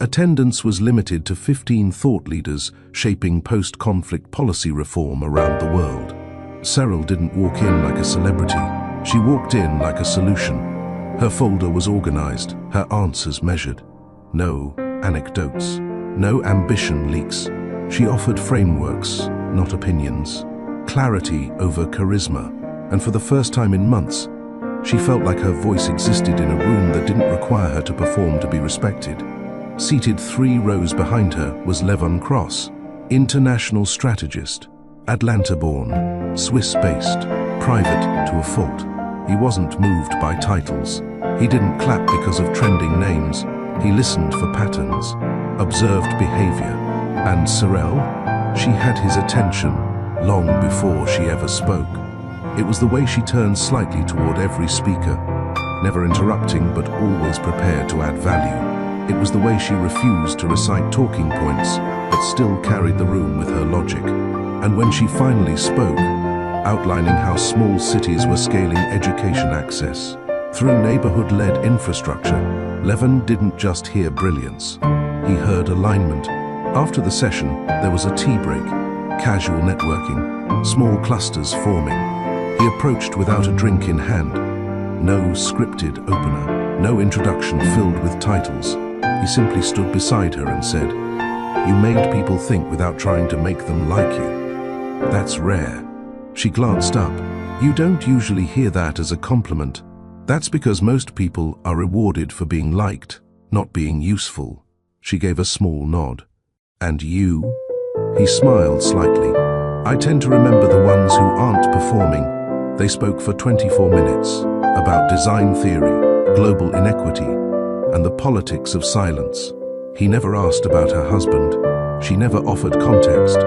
Speaker 1: Attendance was limited to 15 thought leaders shaping post-conflict policy reform around the world. Cyril didn't walk in like a celebrity. She walked in like a solution. Her folder was organized, her answers measured. No anecdotes, no ambition leaks. She offered frameworks, not opinions. Clarity over charisma. And for the first time in months, She felt like her voice existed in a room that didn't require her to perform to be respected. Seated 3 rows behind her was Levon Cross, international strategist, Atlanta-born, Swiss-based, private to a fault. He wasn't moved by titles. He didn't clap because of trending names. He listened for patterns, observed behavior. And Sorrel? She had his attention long before she ever spoke. It was the way she turned slightly toward every speaker, never interrupting but always prepared to add value. It was the way she refused to recite talking points, but still carried the room with her logic. And when she finally spoke, outlining how small cities were scaling education access through neighborhood-led infrastructure, Levon didn't just hear brilliance. He heard alignment. After the session, there was a tea break, casual networking, small clusters forming. He approached without a drink in hand. No scripted opener, no introduction filled with titles. He simply stood beside her and said, "You made people think without trying to make them like you. That's rare." She glanced up. "You don't usually hear that as a compliment. That's because most people are rewarded for being liked, not being useful." She gave a small nod. "And you?" He smiled slightly. "I tend to remember the ones who aren't performing." They spoke for 24 minutes about design theory, global inequity, and the politics of silence. He never asked about her husband. She never offered context.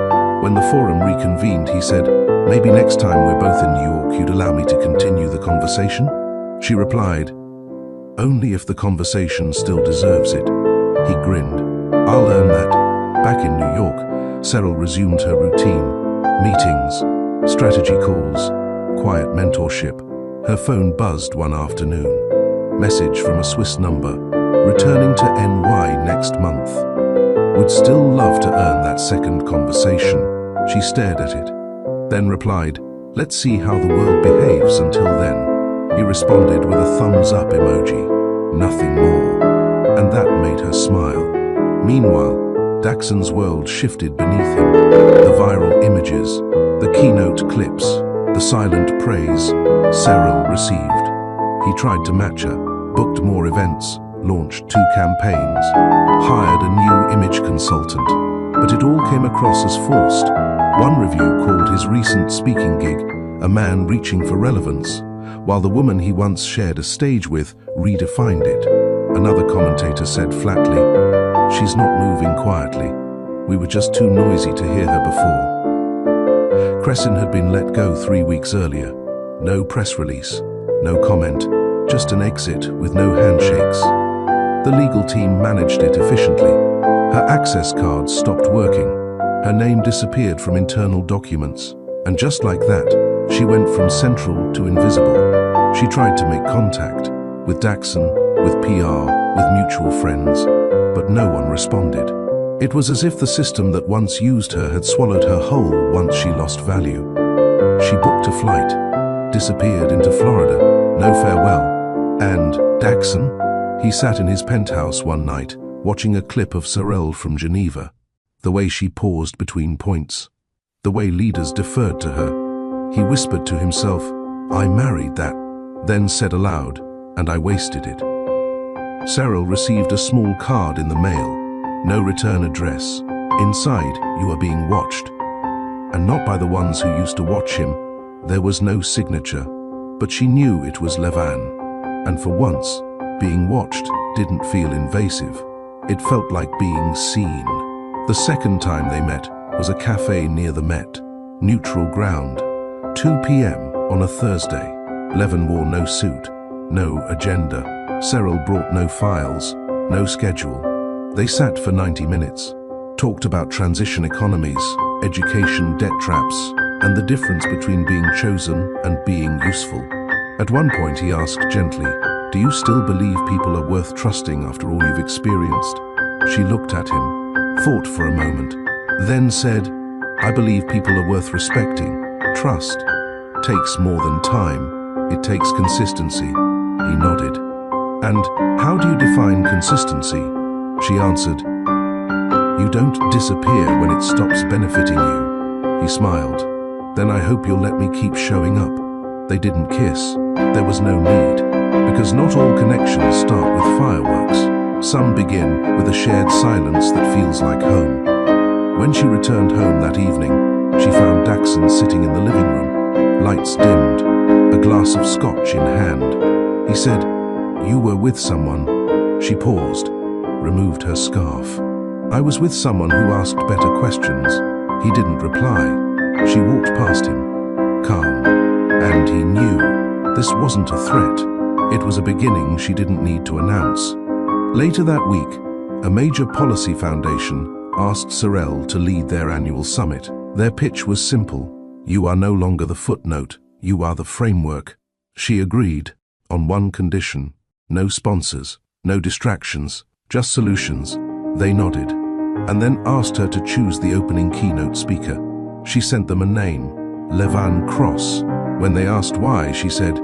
Speaker 1: When the forum reconvened, he said, "Maybe next time we're both in New York, you'd allow me to continue the conversation?" She replied, "Only if the conversation still deserves it." He grinned. "I'll earn that." Back in New York, Cyril resumed her routine. Meetings, strategy calls, quiet mentorship. Her phone buzzed one afternoon. Message from a Swiss number, returning to NY next month. Would still love to earn that second conversation. She stared at it, then replied, "Let's see how the world behaves until then." He responded with a thumbs up emoji, nothing more. And that made her smile. Meanwhile, Daxon's world shifted beneath him. The viral images, the keynote clips, the silent praise Cyril received. He tried to match her, booked more events, launched 2 campaigns, hired a new image consultant, but it all came across as forced. One review called his recent speaking gig a man reaching for relevance, while the woman he once shared a stage with redefined it. Another commentator said flatly, "She's not moving quietly. We were just too noisy to hear her before." Cresson had been let go 3 weeks earlier. No press release, no comment, just an exit with no handshakes. The legal team managed it efficiently. Her access cards stopped working. Her name disappeared from internal documents. And just like that, she went from central to invisible. She tried to make contact with Daxon, with PR, with mutual friends, but no one responded. It was as if the system that once used her had swallowed her whole once she lost value. She booked a flight, disappeared into Florida, no farewell. And Daxon? He sat in his penthouse one night, watching a clip of Sorrel from Geneva. The way she paused between points, the way leaders deferred to her. He whispered to himself, "I married that," then said aloud, "And I wasted it." Cyril received a small card in the mail. No return address. Inside, "You are being watched." And not by the ones who used to watch him. There was no signature, but she knew it was Levan. And for once, being watched didn't feel invasive. It felt like being seen. The second time they met was a cafe near the Met. Neutral ground. 2 p.m. on a Thursday. Levan wore no suit, no agenda. Cyril brought no files, no schedule. They sat for 90 minutes, talked about transition economies, education debt traps, and the difference between being chosen and being useful. At one point he asked gently, "Do you still believe people are worth trusting after all you've experienced?" She looked at him, thought for a moment, then said, "I believe people are worth respecting. Trust takes more than time. It takes consistency." He nodded. "And how do you define consistency?" She answered, "You don't disappear when it stops benefiting you." He smiled. "Then I hope you'll let me keep showing up." They didn't kiss. There was no need, because not all connections start with fireworks. Some begin with a shared silence that feels like home. When she returned home that evening, she found Daxon sitting in the living room, lights dimmed, a glass of scotch in hand. He said, "You were with someone." She paused, removed her scarf. "I was with someone who asked better questions." He didn't reply. She walked past him, calm, and he knew this wasn't a threat. It was a beginning she didn't need to announce. Later that week, a major policy foundation asked Sorel to lead their annual summit. Their pitch was simple. "You are no longer the footnote, you are the framework." She agreed, on one condition: no sponsors, no distractions, just solutions. They nodded, and then asked her to choose the opening keynote speaker. She sent them a name, Levan Cross. When they asked why, she said,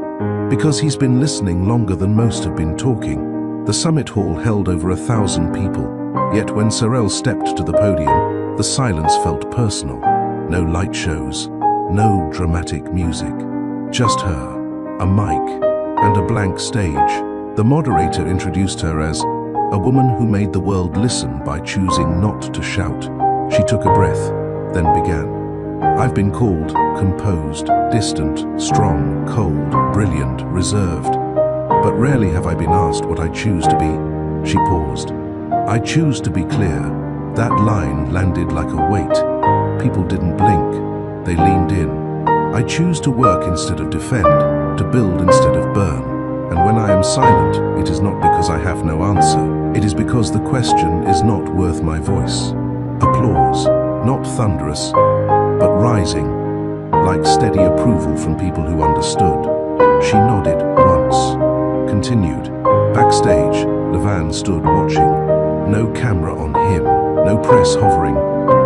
Speaker 1: "Because he's been listening longer than most have been talking." The summit hall held over 1,000 people, yet when Sorel stepped to the podium, the silence felt personal. No light shows, no dramatic music, just her, a mic, and a blank stage. The moderator introduced her as a woman who made the world listen by choosing not to shout. She took a breath, then began. "I've been called composed, distant, strong, cold, brilliant, reserved. But rarely have I been asked what I choose to be." She paused. "I choose to be clear." That line landed like a weight. People didn't blink. They leaned in. "I choose to work instead of defend, to build instead of burn. And when I am silent, it is not because I have no answer. It is because the question is not worth my voice." Applause, not thunderous, but rising, like steady approval from people who understood. She nodded once, continued. Backstage, Levan stood watching. No camera on him, no press hovering,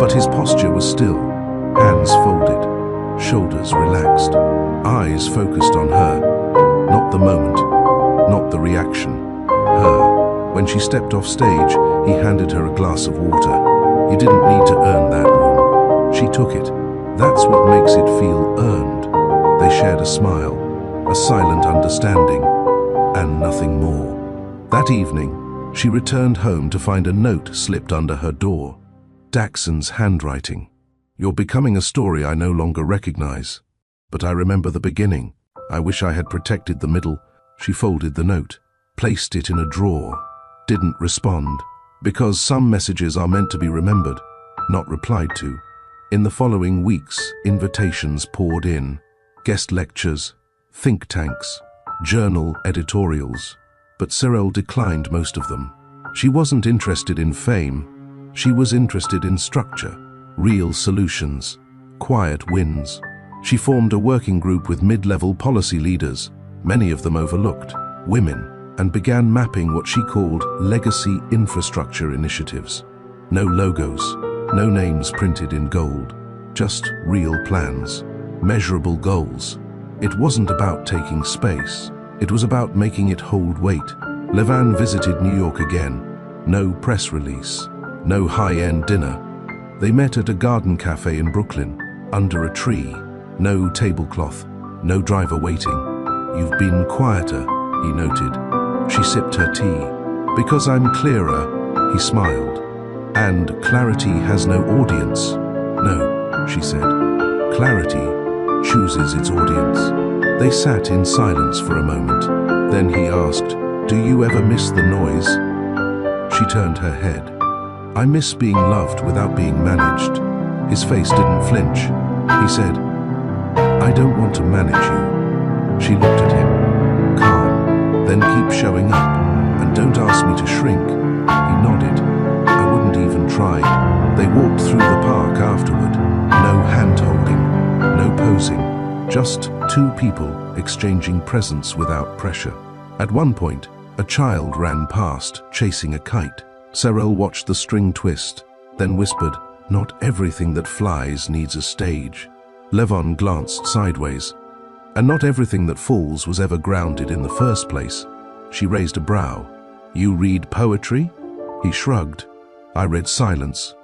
Speaker 1: but his posture was still, hands folded, shoulders relaxed, eyes focused on her. Not the moment, not the reaction, her. When she stepped off stage, he handed her a glass of water. You didn't need to earn that room. She took it. That's what makes it feel earned. They shared a smile, a silent understanding, and nothing more. That evening, she returned home to find a note slipped under her door. Daxon's handwriting. "You're becoming a story I no longer recognize. But I remember the beginning. I wish I had protected the middle." She folded the note, placed it in a drawer, didn't respond, because some messages are meant to be remembered, not replied to. In the following weeks, invitations poured in. Guest lectures, think tanks, journal editorials. But Sorel declined most of them. She wasn't interested in fame. She was interested in structure, real solutions, quiet wins. She formed a working group with mid-level policy leaders, many of them overlooked, women, and began mapping what she called legacy infrastructure initiatives. No logos, no names printed in gold, just real plans, measurable goals. It wasn't about taking space. It was about making it hold weight. Levan visited New York again. No press release, no high-end dinner. They met at a garden cafe in Brooklyn, under a tree. No tablecloth, no driver waiting. "You've been quieter," he noted. She sipped her tea. "Because I'm clearer," he smiled. "And clarity has no audience." "No," she said. "Clarity chooses its audience." They sat in silence for a moment. Then he asked, "Do you ever miss the noise?" She turned her head. "I miss being loved without being managed." His face didn't flinch. He said, "I don't want to manage you." She looked at him, calm. "Then keep showing up, and don't ask me to shrink." He nodded. "I wouldn't even try." They walked through the park afterward. No hand-holding, no posing. Just two people exchanging presents without pressure. At one point, a child ran past, chasing a kite. Sorel watched the string twist, then whispered, "Not everything that flies needs a stage." Levan glanced sideways. "And not everything that falls was ever grounded in the first place." She raised a brow. "You read poetry?" He shrugged. "I read silence."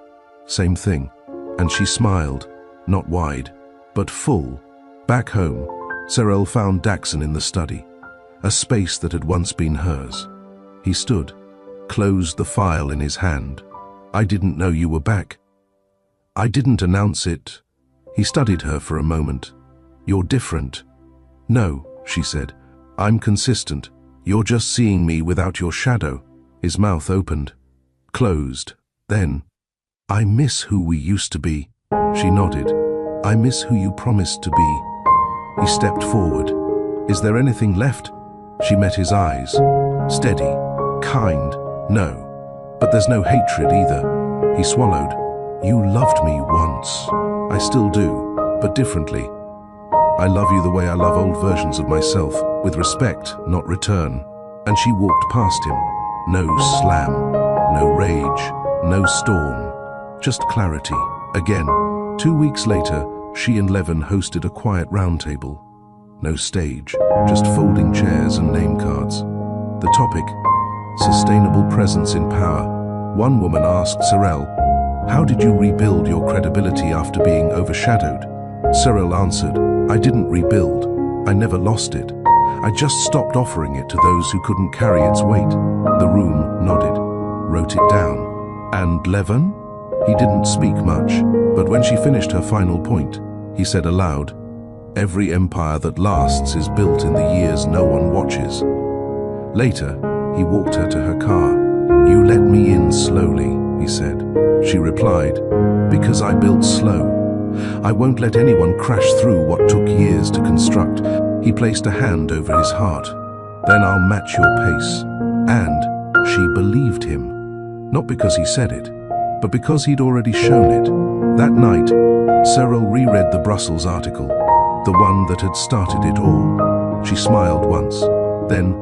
Speaker 1: Same thing. And she smiled, not wide, but full. Back home, Cyril found Daxon in the study, a space that had once been hers. He stood, closed the file in his hand. "I didn't know you were back." "I didn't announce it." He studied her for a moment. "You're different." "No," she said. "I'm consistent. You're just seeing me without your shadow." His mouth opened, closed. Then, "I miss who we used to be." She nodded. "I miss who you promised to be." He stepped forward. "Is there anything left?" She met his eyes. Steady, kind, no. "But there's no hatred either." He swallowed. "You loved me once. I still do, but differently. I love you the way I love old versions of myself, with respect, not return." And she walked past him. No slam, no rage, no storm, just clarity. Again, 2 weeks later, she and Levin hosted a quiet roundtable. No stage, just folding chairs and name cards. The topic, sustainable presence in power. One woman asked Cyril, "How did you rebuild your credibility after being overshadowed?" Cyril answered, "I didn't rebuild. I never lost it. I just stopped offering it to those who couldn't carry its weight." The room nodded, wrote it down. "And Levin?" He didn't speak much, but when she finished her final point, he said aloud, "Every empire that lasts is built in the years no one watches." Later, he walked her to her car. "You let me in slowly," he said. She replied, "Because I built slow. I won't let anyone crash through what took years to construct." He placed a hand over his heart. "Then I'll match your pace." And she believed him. Not because he said it, but because he'd already shown it. That night, Cyril reread the Brussels article, the one that had started it all. She smiled once, then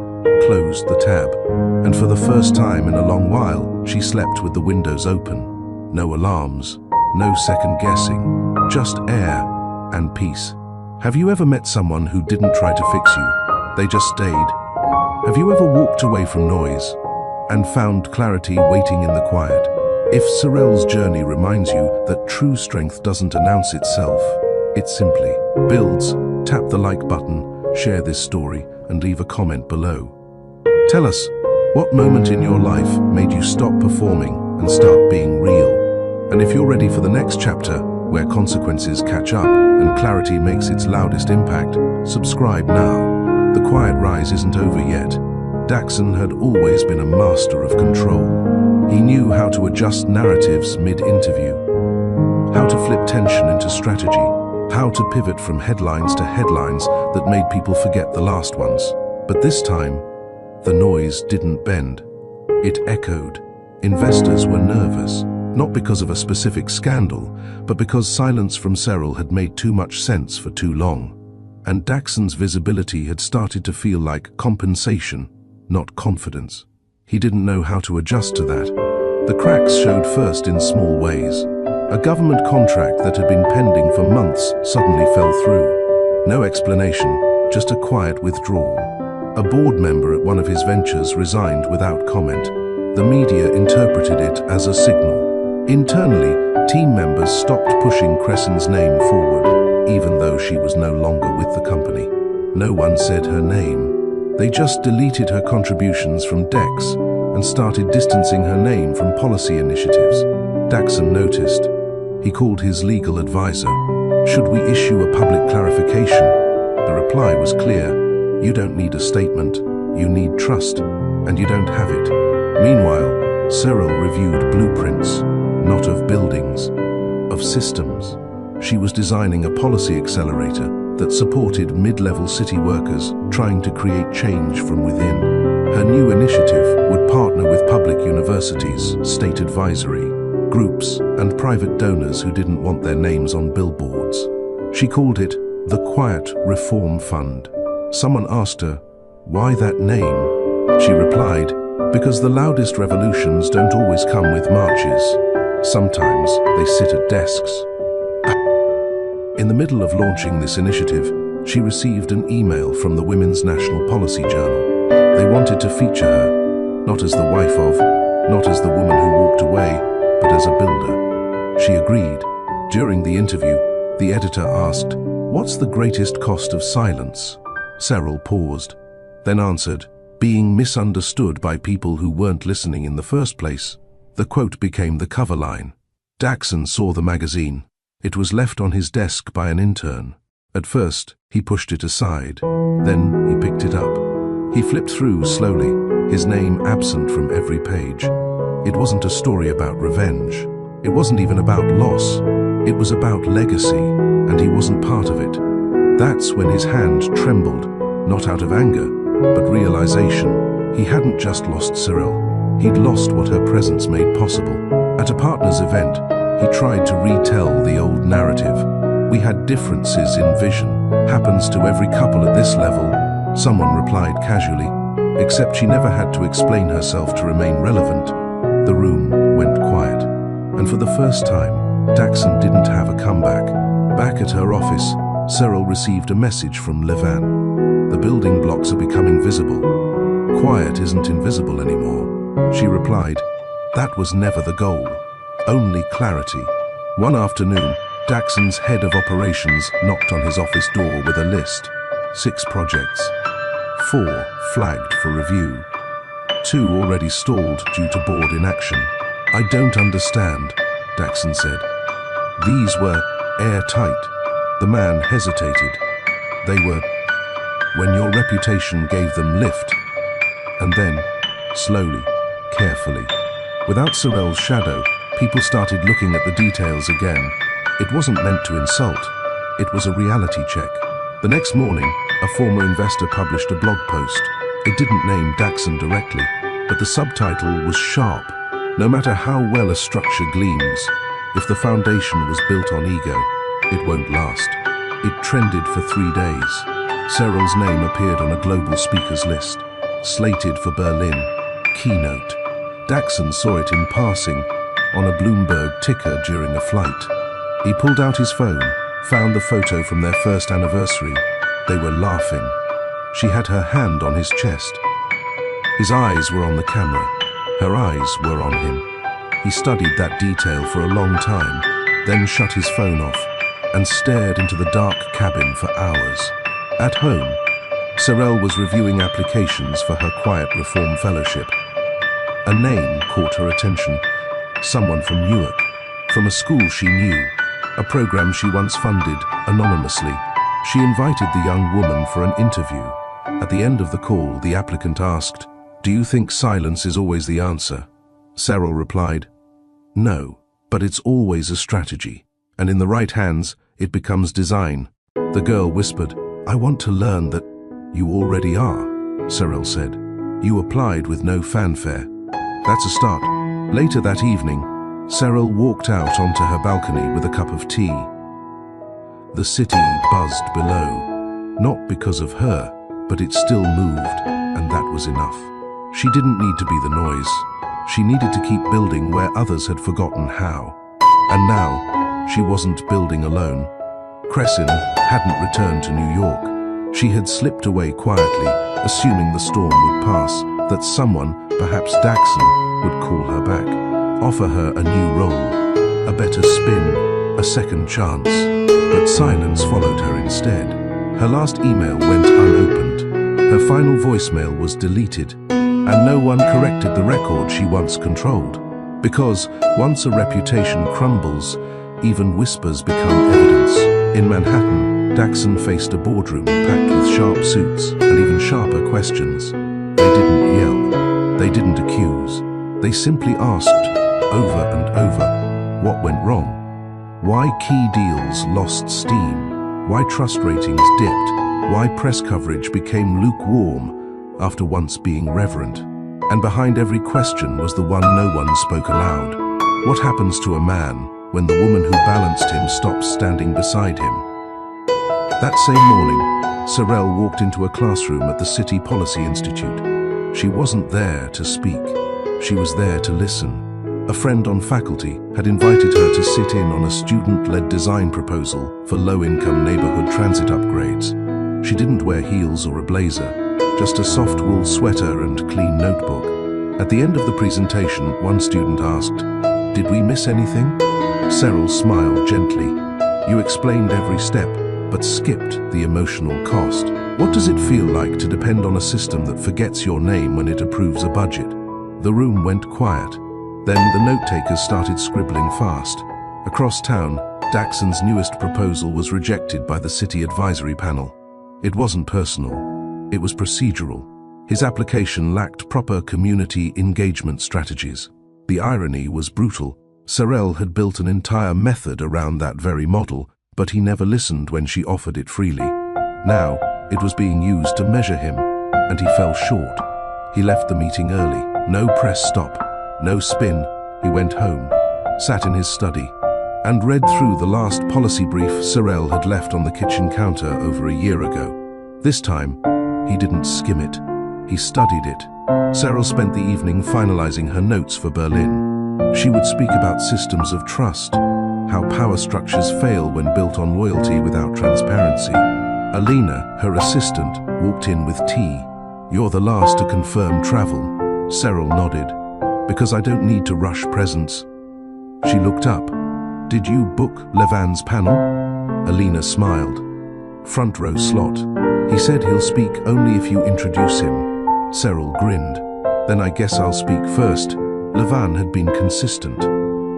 Speaker 1: closed the tab. And for the first time in a long while, she slept with the windows open. No alarms, no second guessing, just air and peace. Have you ever met someone who didn't try to fix you? They just stayed. Have you ever walked away from noise and found clarity waiting in the quiet? If Cyril's journey reminds you that true strength doesn't announce itself, it simply builds. Tap the like button, share this story, and leave a comment below. Tell us, what moment in your life made you stop performing and start being real? And if you're ready for the next chapter, where consequences catch up and clarity makes its loudest impact, subscribe now. The quiet rise isn't over yet. Daxon had always been a master of control. He knew how to adjust narratives mid-interview, how to flip tension into strategy, how to pivot from headlines to headlines that made people forget the last ones. But this time, the noise didn't bend. It echoed. Investors were nervous. Not because of a specific scandal, but because silence from Cyril had made too much sense for too long. And Daxon's visibility had started to feel like compensation, not confidence. He didn't know how to adjust to that. The cracks showed first in small ways. A government contract that had been pending for months suddenly fell through. No explanation, just a quiet withdrawal. A board member at one of his ventures resigned without comment. The media interpreted it as a signal. Internally, team members stopped pushing Crescen's name forward, even though she was no longer with the company. No one said her name. They just deleted her contributions from decks and started distancing her name from policy initiatives. Daxon noticed. He called his legal advisor. "Should we issue a public clarification?" The reply was clear. "You don't need a statement. You need trust, and you don't have it." Meanwhile, Cyril reviewed blueprints. Not of buildings, of systems. She was designing a policy accelerator that supported mid-level city workers trying to create change from within. Her new initiative would partner with public universities, state advisory, groups, and private donors who didn't want their names on billboards. She called it the Quiet Reform Fund. Someone asked her, "Why that name?" She replied, "Because the loudest revolutions don't always come with marches. Sometimes they sit at desks." In the middle of launching this initiative, she received an email from the Women's National Policy Journal. They wanted to feature her, not as the wife of, not as the woman who walked away, but as a builder. She agreed. During the interview, the editor asked, "What's the greatest cost of silence?" Cyril paused, then answered, "Being misunderstood by people who weren't listening in the first place." The quote became the cover line. Daxon saw the magazine. It was left on his desk by an intern. At first, he pushed it aside. Then he picked it up. He flipped through slowly, his name absent from every page. It wasn't a story about revenge. It wasn't even about loss. It was about legacy, and he wasn't part of it. That's when his hand trembled, not out of anger, but realization. He hadn't just lost Cyril. He'd lost what her presence made possible. At a partner's event, he tried to retell the old narrative. "We had differences in vision. Happens to every couple at this level," someone replied casually, except she never had to explain herself to remain relevant. The room went quiet, and for the first time, Daxon didn't have a comeback. Back at her office, Cyril received a message from Levan. "The building blocks are becoming visible. Quiet isn't invisible anymore." She replied, "That was never the goal, only clarity." One afternoon, Daxon's head of operations knocked on his office door with a list. 6 projects. 4 flagged for review. 2 already stalled due to board inaction. "I don't understand," Daxon said. "These were airtight." The man hesitated. "They were when your reputation gave them lift." And then, slowly, carefully, without Cyril's shadow, people started looking at the details again. It wasn't meant to insult. It was a reality check. The next morning, a former investor published a blog post. It didn't name Daxon directly, but the subtitle was sharp. No matter how well a structure gleams, if the foundation was built on ego, it won't last. It trended for 3 days. Cyril's name appeared on a global speakers list, slated for Berlin. Keynote. Daxon saw it in passing on a Bloomberg ticker during a flight. He pulled out his phone, found the photo from their first anniversary. They were laughing. She had her hand on his chest. His eyes were on the camera. Her eyes were on him. He studied that detail for a long time, then shut his phone off and stared into the dark cabin for hours. At home, Cyril was reviewing applications for her Quiet Reform Fellowship. A name caught her attention. Someone from Newark, from a school she knew, a program she once funded anonymously. She invited the young woman for an interview. At the end of the call, the applicant asked, "Do you think silence is always the answer?" Cyril replied, "No, but it's always a strategy, and in the right hands, it becomes design." The girl whispered, "I want to learn that." "You already are," Cyril said. "You applied with no fanfare." That's a start. Later that evening, Cyril walked out onto her balcony with a cup of tea. The city buzzed below, not because of her, but it still moved, and that was enough. She didn't need to be the noise. She needed to keep building where others had forgotten how. And now, she wasn't building alone. Cressin hadn't returned to New York. She had slipped away quietly, assuming the storm would pass, that someone, perhaps Daxon, would call her back, offer her a new role, a better spin, a second chance. But silence followed her instead. Her last email went unopened. Her final voicemail was deleted, and no one corrected the record she once controlled. Because once a reputation crumbles, even whispers become evidence. In Manhattan, Daxon faced a boardroom packed with sharp suits and even sharper questions. They didn't yell. They didn't accuse. They simply asked, over and over, what went wrong? Why key deals lost steam? Why trust ratings dipped? Why press coverage became lukewarm after once being reverent? And behind every question was the one no one spoke aloud. What happens to a man when the woman who balanced him stops standing beside him? That same morning, Cyril walked into a classroom at the City Policy Institute. She wasn't there to speak. She was there to listen. A friend on faculty had invited her to sit in on a student-led design proposal for low-income neighborhood transit upgrades. She didn't wear heels or a blazer, just a soft wool sweater and clean notebook. At the end of the presentation, one student asked, "Did we miss anything?" Cyril smiled gently. "You explained every step. but skipped the emotional cost. What does it feel like to depend on a system that forgets your name when it approves a budget? The room went quiet. Then the note-takers started scribbling fast. Across town, Daxon's newest proposal was rejected by the city advisory panel. It wasn't personal. It was procedural. His application lacked proper community engagement strategies. The irony was brutal. Sorel had built an entire method around that very model, but he never listened when she offered it freely. Now, it was being used to measure him, and he fell short. He left the meeting early. No press stop, no spin. He went home, sat in his study, and read through the last policy brief Sorel had left on the kitchen counter over a year ago. This time, he didn't skim it. He studied it. Sorel spent the evening finalizing her notes for Berlin. She would speak about systems of trust, how power structures fail when built on loyalty without transparency. Alina, her assistant, walked in with tea. "You're the last to confirm travel." Sorel nodded. "Because I don't need to rush presents." She looked up. "Did you book Levan's panel?" Alina smiled. "Front row slot. He said he'll speak only if you introduce him." Sorel grinned. "Then I guess I'll speak first." Levan had been consistent.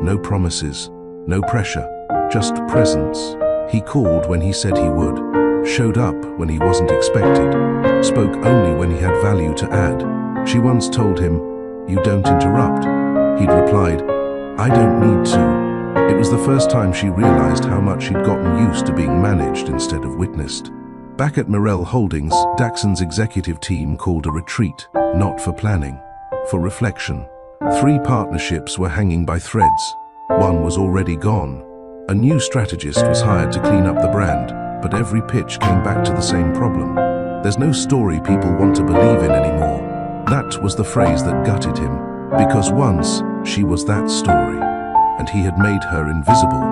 Speaker 1: No promises, no pressure, just presence. He called when he said he would, showed up when he wasn't expected, spoke only when he had value to add. She once told him, "You don't interrupt." He'd replied, "I don't need to." It was the first time she realized how much she'd gotten used to being managed instead of witnessed. Back at Morel Holdings, Daxon's executive team called a retreat, not for planning, for reflection. 3 partnerships were hanging by threads. One was already gone. A new strategist was hired to clean up the brand, but every pitch came back to the same problem. There's no story people want to believe in anymore. That was the phrase that gutted him, because once she was that story, and he had made her invisible.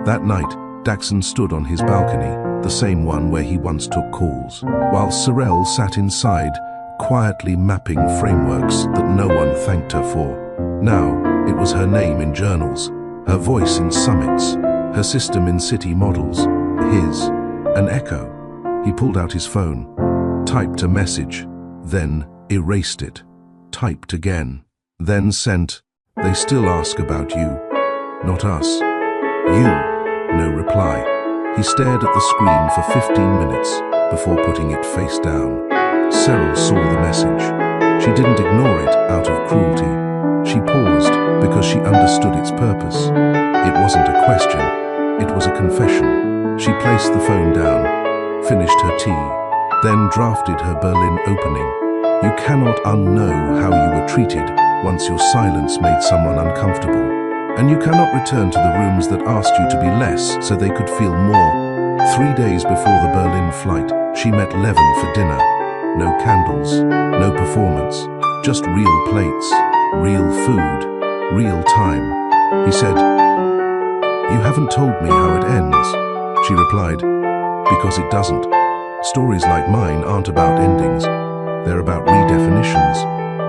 Speaker 1: That night, Daxon stood on his balcony, the same one where he once took calls, while Sorel sat inside, quietly mapping frameworks that no one thanked her for. Now, it was her name in journals, her voice in summits, her system in city models, his, an echo. He pulled out his phone, typed a message, then erased it, typed again, then sent, "They still ask about you, not us." "You." No reply. He stared at the screen for 15 minutes before putting it face down. Sorel saw the message. She didn't ignore it out of cruelty. She paused because she understood its purpose. It wasn't a question, it was a confession. She placed the phone down, finished her tea, then drafted her Berlin opening. You cannot unknow how you were treated once your silence made someone uncomfortable. And you cannot return to the rooms that asked you to be less so they could feel more. 3 days before the Berlin flight, she met Levin for dinner. No candles, no performance, just real plates, real food, real time. He said, "You haven't told me how it ends." She replied, "Because it doesn't. Stories like mine aren't about endings. They're about redefinitions."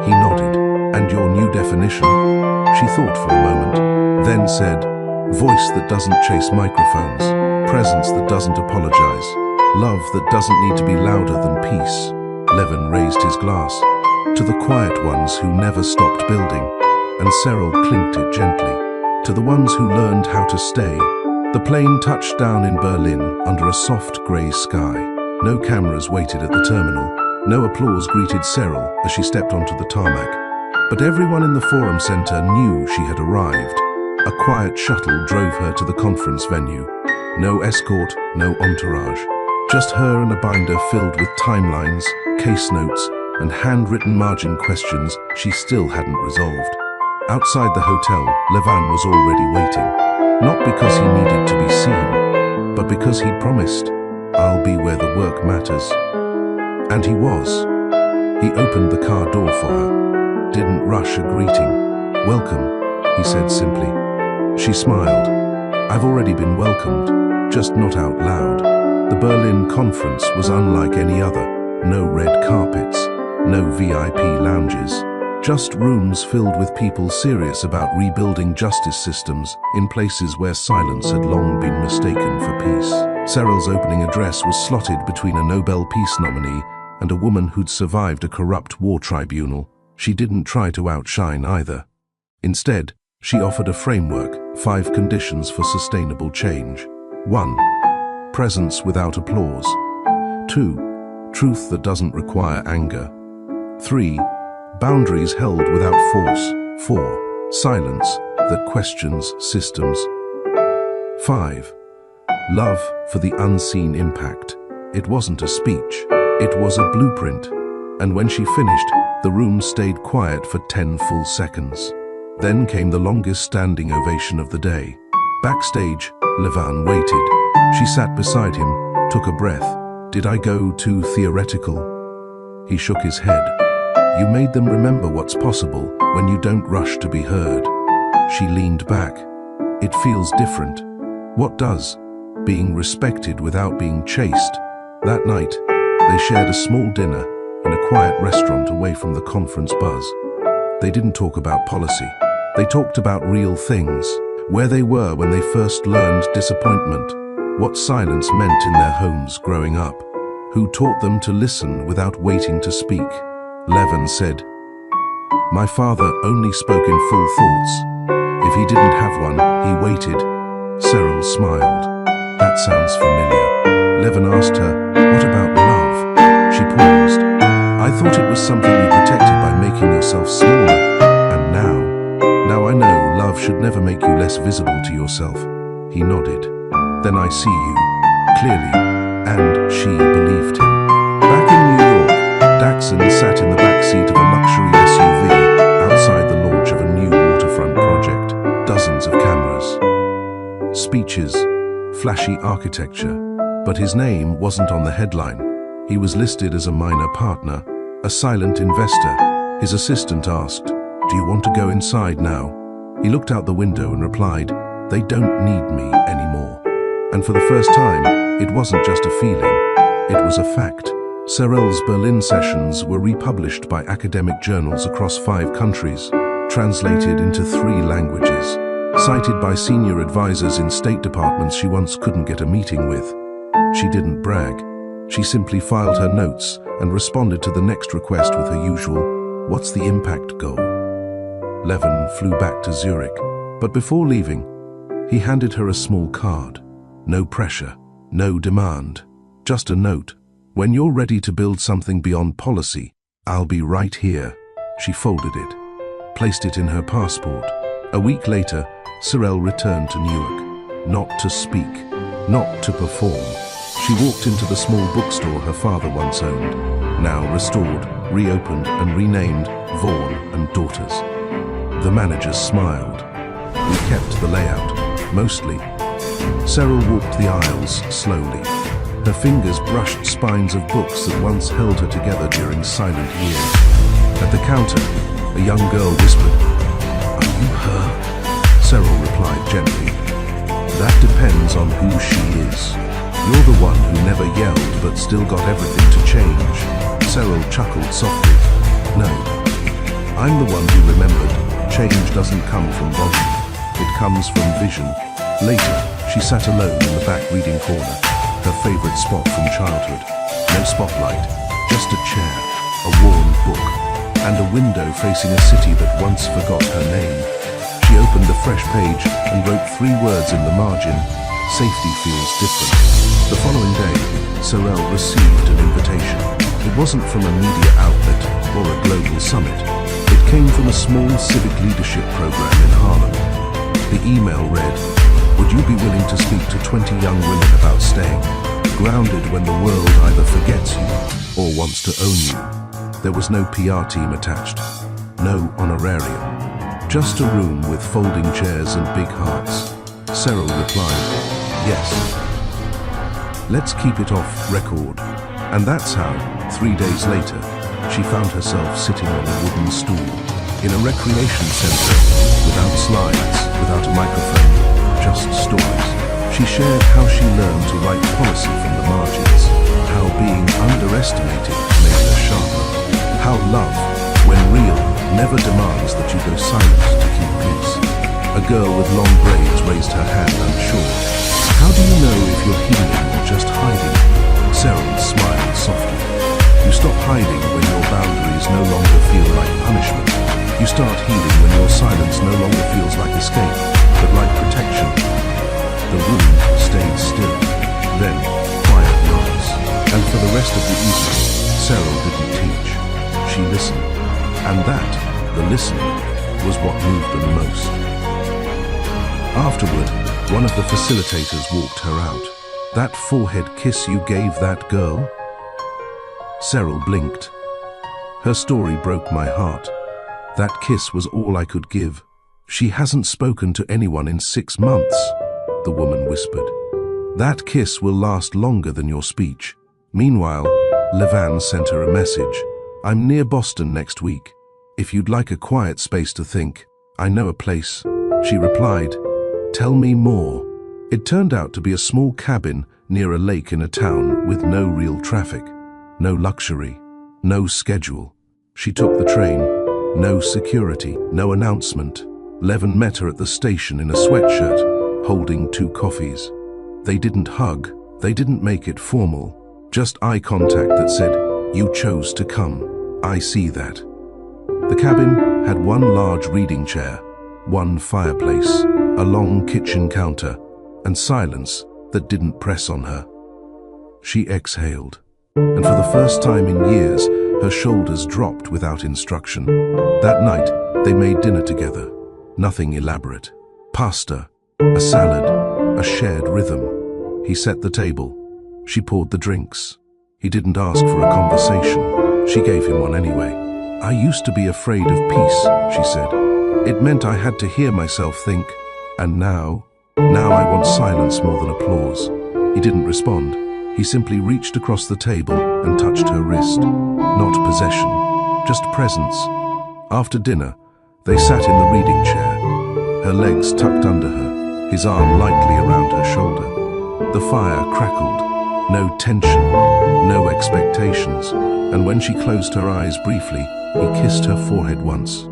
Speaker 1: He nodded. "And your new definition?" She thought for a moment, then said, "Voice that doesn't chase microphones, presence that doesn't apologize, love that doesn't need to be louder than peace." Levin raised his glass. "To the quiet ones who never stopped building," and Sorel clinked it gently. "To the ones who learned how to stay." The plane touched down in Berlin under a soft grey sky. No cameras waited at the terminal. No applause greeted Sorel as she stepped onto the tarmac. But everyone in the Forum Center knew she had arrived. A quiet shuttle drove her to the conference venue. No escort, no entourage. Just her and a binder filled with timelines, case notes, and handwritten margin questions she still hadn't resolved. Outside the hotel, Levan was already waiting. Not because he needed to be seen, but because he'd promised, "I'll be where the work matters." And he was. He opened the car door for her, didn't rush a greeting. "Welcome," he said simply. She smiled. "I've already been welcomed, just not out loud." The Berlin conference was unlike any other. No red carpets, no VIP lounges, Just rooms filled with people serious about rebuilding justice systems in places where silence had long been mistaken for peace. Cyril's opening address was slotted between a Nobel Peace nominee and a woman who'd survived a corrupt war tribunal. She didn't try to outshine either. Instead, she offered a framework, 5 conditions for sustainable change. 1. Presence without applause. 2. Truth that doesn't require anger. 3. Boundaries held without force. 4. Silence that questions systems. 5. Love for the unseen impact. It wasn't a speech, it was a blueprint. And when she finished, the room stayed quiet for 10 full seconds. Then came the longest standing ovation of the day. Backstage, Levan waited. She sat beside him, took a breath. Did I go too theoretical? He shook his head. You made them remember what's possible when you don't rush to be heard. She leaned back. It feels different. What does? Being respected without being chased. That night, they shared a small dinner in a quiet restaurant away from the conference buzz. They didn't talk about policy. They talked about real things, where they were when they first learned disappointment, what silence meant in their homes growing up, who taught them to listen without waiting to speak. Levan said, "My father only spoke in full thoughts. If he didn't have one, he waited." Cyril smiled. "That sounds familiar." Levan asked her, "What about love?" She paused. "I thought it was something you protected by making yourself smaller. And now I know love should never make you less visible to yourself." He nodded. "Then I see you, clearly." And she believed him. Back in New York, Daxon sat in the backseat of a luxury SUV outside the launch of a new waterfront project. Dozens of cameras. Speeches, flashy architecture. But his name wasn't on the headline. He was listed as a minor partner, a silent investor. His assistant asked, "Do you want to go inside now?" He looked out the window and replied, "They don't need me anymore." And for the first time, it wasn't just a feeling, it was a fact. Cyril's Berlin sessions were republished by academic journals across 5 countries, translated into 3 languages, cited by senior advisors in state departments she once couldn't get a meeting with. She didn't brag. She simply filed her notes and responded to the next request with her usual, "What's the impact goal?" Levan flew back to Zurich, but before leaving, he handed her a small card. No pressure, no demand, just a note. "When you're ready to build something beyond policy, I'll be right here." She folded it, placed it in her passport. A week later, Cyril returned to Newark, not to speak, not to perform. She walked into the small bookstore her father once owned, now restored, reopened and renamed Vaughan and Daughters. The manager smiled. "We kept the layout, mostly." Cyril walked the aisles slowly. Her fingers brushed spines of books that once held her together during silent years. At the counter, a young girl whispered, "Are you her?" Cyril replied gently, "That depends on who she is. You're the one who never yelled but still got everything to change." Cyril chuckled softly. "No, I'm the one who remembered. Change doesn't come from volume. It comes from vision." Later, she sat alone in the back reading corner, her favorite spot from childhood. No spotlight, just a chair, a worn book, and a window facing a city that once forgot her name. She opened the fresh page and wrote 3 words in the margin: "Safety feels different." The following day, Cyril received an invitation. It wasn't from a media outlet or a global summit. It came from a small civic leadership program in Harlem. The email read, "Would you be willing to speak to 20 young women about staying grounded when the world either forgets you or wants to own you?" There was no PR team attached, no honorarium, just a room with folding chairs and big hearts. Cyril replied, "Yes. Let's keep it off record." And that's how, 3 days later, she found herself sitting on a wooden stool in a recreation center, without slides, without a microphone, just stories. She shared how she learned to write policy from the margins, how being underestimated made her sharper, how love, when real, never demands that you go silent to keep peace. A girl with long braids raised her hand, unsure. How do you know if you're healing or just hiding? Cyril smiled softly. You stop hiding when your boundaries no longer feel like punishment. You start healing when your silence no longer feels like escape, but like protection. The room stayed still. Then, quiet rose. And for the rest of the evening, Cyril didn't teach. She listened. And that, the listening, was what moved them most. Afterward, one of the facilitators walked her out. That forehead kiss you gave that girl? Cyril blinked. Her story broke my heart. That kiss was all I could give. She hasn't spoken to anyone in 6 months, the woman whispered. That kiss will last longer than your speech. Meanwhile, Levan sent her a message. I'm near Boston next week. If you'd like a quiet space to think, I know a place. She replied, tell me more. It turned out to be a small cabin near a lake in a town with no real traffic, no luxury, no schedule. She took the train, no security, no announcement. Levan met her at the station in a sweatshirt, holding 2 coffees. They didn't hug, they didn't make it formal, just eye contact that said, you chose to come, I see that. The cabin had 1 large reading chair, 1 fireplace, a long kitchen counter, and silence that didn't press on her. She exhaled, and for the first time in years, her shoulders dropped without instruction. That night, they made dinner together. Nothing elaborate. Pasta, a salad, a shared rhythm. He set the table. She poured the drinks. He didn't ask for a conversation. She gave him one anyway. I used to be afraid of peace, she said. It meant I had to hear myself think. And now I want silence more than applause. He didn't respond. He simply reached across the table and touched her wrist. Not possession, just presence. After dinner, they sat in the reading chair, her legs tucked under her, his arm lightly around her shoulder. The fire crackled. No tension, no expectations. And when she closed her eyes briefly, he kissed her forehead once.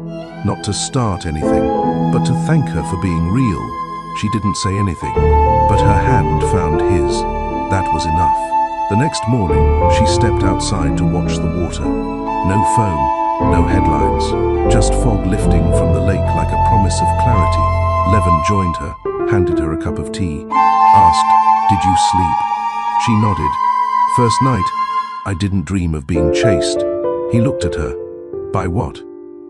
Speaker 1: Not to start anything, but to thank her for being real. She didn't say anything, but her hand found his. That was enough. The next morning, she stepped outside to watch the water. No foam, no headlines, just fog lifting from the lake like a promise of clarity. Levan joined her, handed her a cup of tea, asked, did you sleep? She nodded. First night, I didn't dream of being chased. He looked at her. By what?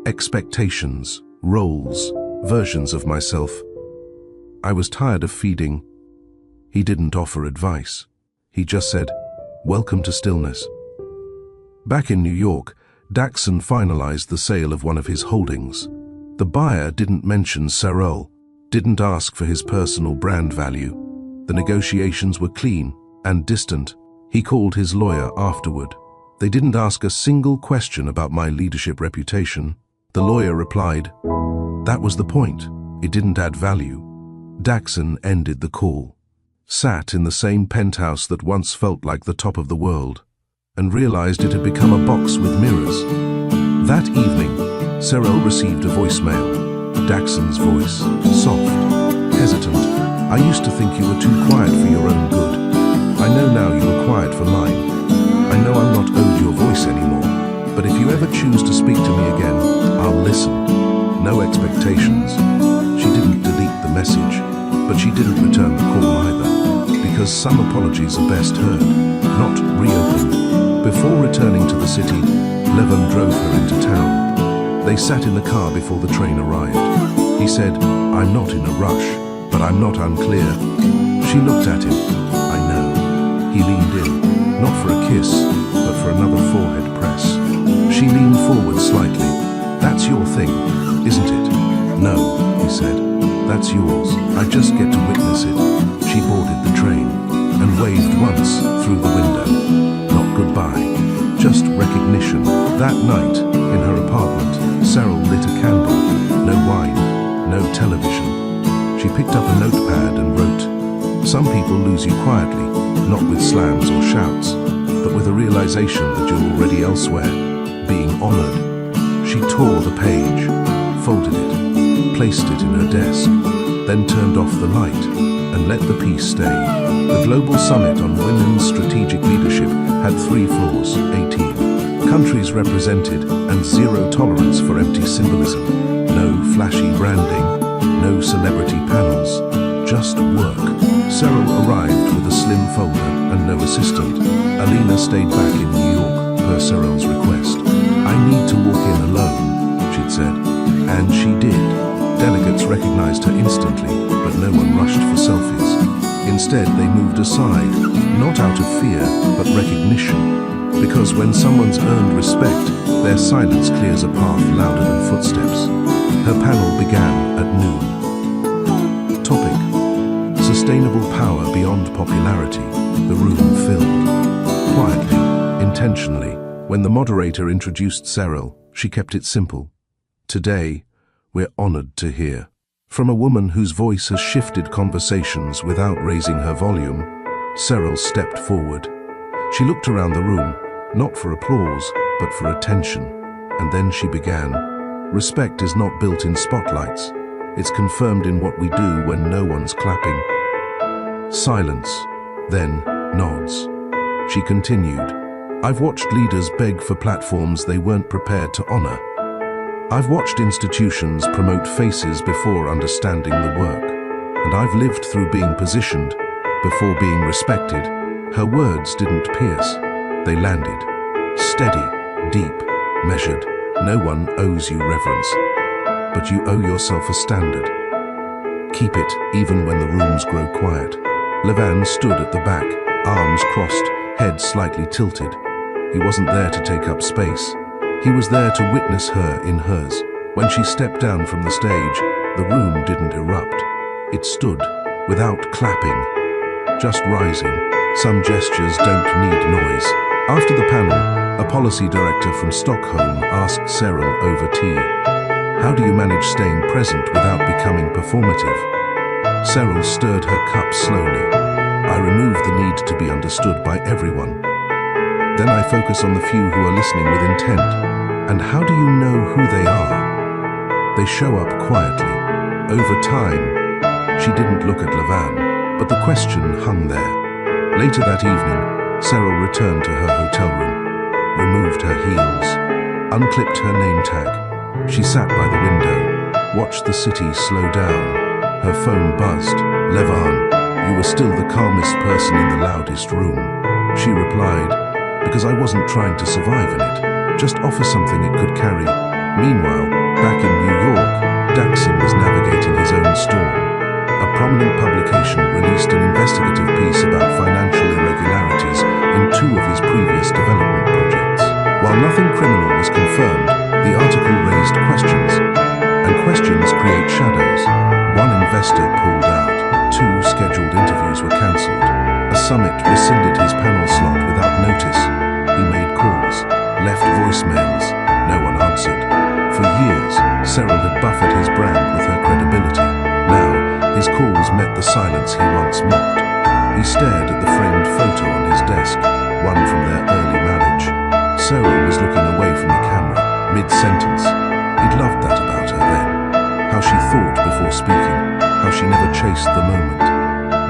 Speaker 1: Expectations, roles, versions of myself. I was tired of feeding. He didn't offer advice. He just said, welcome to stillness. Back in New York, Daxon finalized the sale of one of his holdings. The buyer didn't mention Cyril, didn't ask for his personal brand value. The negotiations were clean and distant. He called his lawyer afterward. They didn't ask a single question about my leadership reputation. The lawyer replied, that was the point. It didn't add value. Daxon ended the call, sat in the same penthouse that once felt like the top of the world, and realized it had become a box with mirrors. That evening, Cyril received a voicemail. Daxon's voice, soft, hesitant. I used to think you were too quiet for your own good. I know now you were quiet for mine. I know I'm not owed your voice anymore, but if you ever choose to speak to me again, I'll listen. No expectations. She didn't delete the message, but she didn't return the call either, because some apologies are best heard, not reopened. Before returning to the city, Levan drove her into town. They sat in the car before the train arrived. He said, I'm not in a rush, but I'm not unclear. She looked at him. I know. He leaned in, not for a kiss, but for another forehead press. She leaned forward slightly. That's your thing, isn't it? No, he said. That's yours. I just get to witness it. She boarded the train and waved once through the window. Not goodbye, just recognition. That night, in her apartment, Cyril lit a candle. No wine, no television. She picked up a notepad and wrote, some people lose you quietly, not with slams or shouts, but with a realization that you're already elsewhere, being honored. She tore the page, folded it, placed it in her desk, then turned off the light and let the peace stay. The Global Summit on Women's Strategic Leadership had 3 floors, 18 countries represented, and zero tolerance for empty symbolism. No flashy branding, no celebrity panels, just work. Cyril arrived with a slim folder and no assistant. Alina stayed back in New York, per Cyril's request. "I need to walk in alone," she'd said. And she did. Delegates recognized her instantly, but no one rushed for selfies. Instead, they moved aside, not out of fear, but recognition. Because when someone's earned respect, their silence clears a path louder than footsteps. Her panel began at noon. Topic: Sustainable Power Beyond Popularity. The room filled. Quietly, intentionally, when the moderator introduced Cyril, she kept it simple. "Today, we're honored to hear from a woman whose voice has shifted conversations without raising her volume." Cyril stepped forward. She looked around the room, not for applause, but for attention. And then she began. "Respect is not built in spotlights. It's confirmed in what we do when no one's clapping." Silence, then nods. She continued. "I've watched leaders beg for platforms they weren't prepared to honor. I've watched institutions promote faces before understanding the work. And I've lived through being positioned before being respected." Her words didn't pierce. They landed. Steady, deep, measured. No one owes you reverence, but you owe yourself a standard. Keep it even when the rooms grow quiet. Levan stood at the back, arms crossed, head slightly tilted. He wasn't there to take up space. He was there to witness her in hers. When she stepped down from the stage, the room didn't erupt. It stood, without clapping, just rising. Some gestures don't need noise. After the panel, a policy director from Stockholm asked Cyril over tea, "How do you manage staying present without becoming performative?" Cyril stirred her cup slowly. "I remove the need to be understood by everyone. Then I focus on the few who are listening with intent. And how do you know who they are? They show up quietly. Over time." She didn't look at Levan, but the question hung there. Later that evening, Cyril returned to her hotel room, removed her heels, unclipped her name tag. She sat by the window, watched the city slow down. Her phone buzzed. "Levan, you were still the calmest person in the loudest room." She replied, "Because I wasn't trying to survive in it, just offer something it could carry." Meanwhile, back in New York, Daxon was navigating his own storm. A prominent publication released an investigative piece about financial irregularities in 2 of his previous development projects. While nothing criminal was confirmed, the article raised questions, and questions create shadows. One investor pulled out, 2 scheduled interviews were cancelled. A summit rescinded his panel slot without notice. He made calls, left voicemails, no one answered. For years, Cyril had buffered his brand with her credibility. Now, his calls met the silence he once mocked. He stared at the framed photo on his desk, one from their early marriage. Cyril was looking away from the camera, mid-sentence. He'd loved that about her then. How she thought before speaking, how she never chased the moment.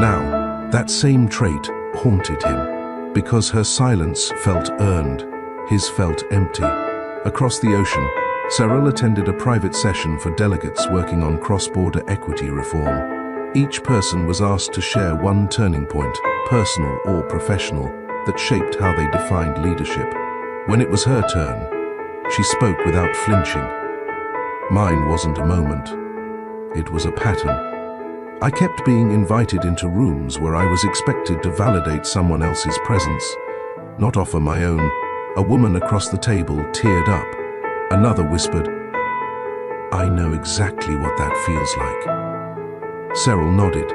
Speaker 1: Now, that same trait haunted him, because her silence felt earned, his felt empty. Across the ocean, Cyril attended a private session for delegates working on cross-border equity reform. Each person was asked to share one turning point, personal or professional, that shaped how they defined leadership. When it was her turn, she spoke without flinching. Mine wasn't a moment. It was a pattern. I kept being invited into rooms where I was expected to validate someone else's presence, not offer my own. A woman across the table teared up. Another whispered, "I know exactly what that feels like." Cyril nodded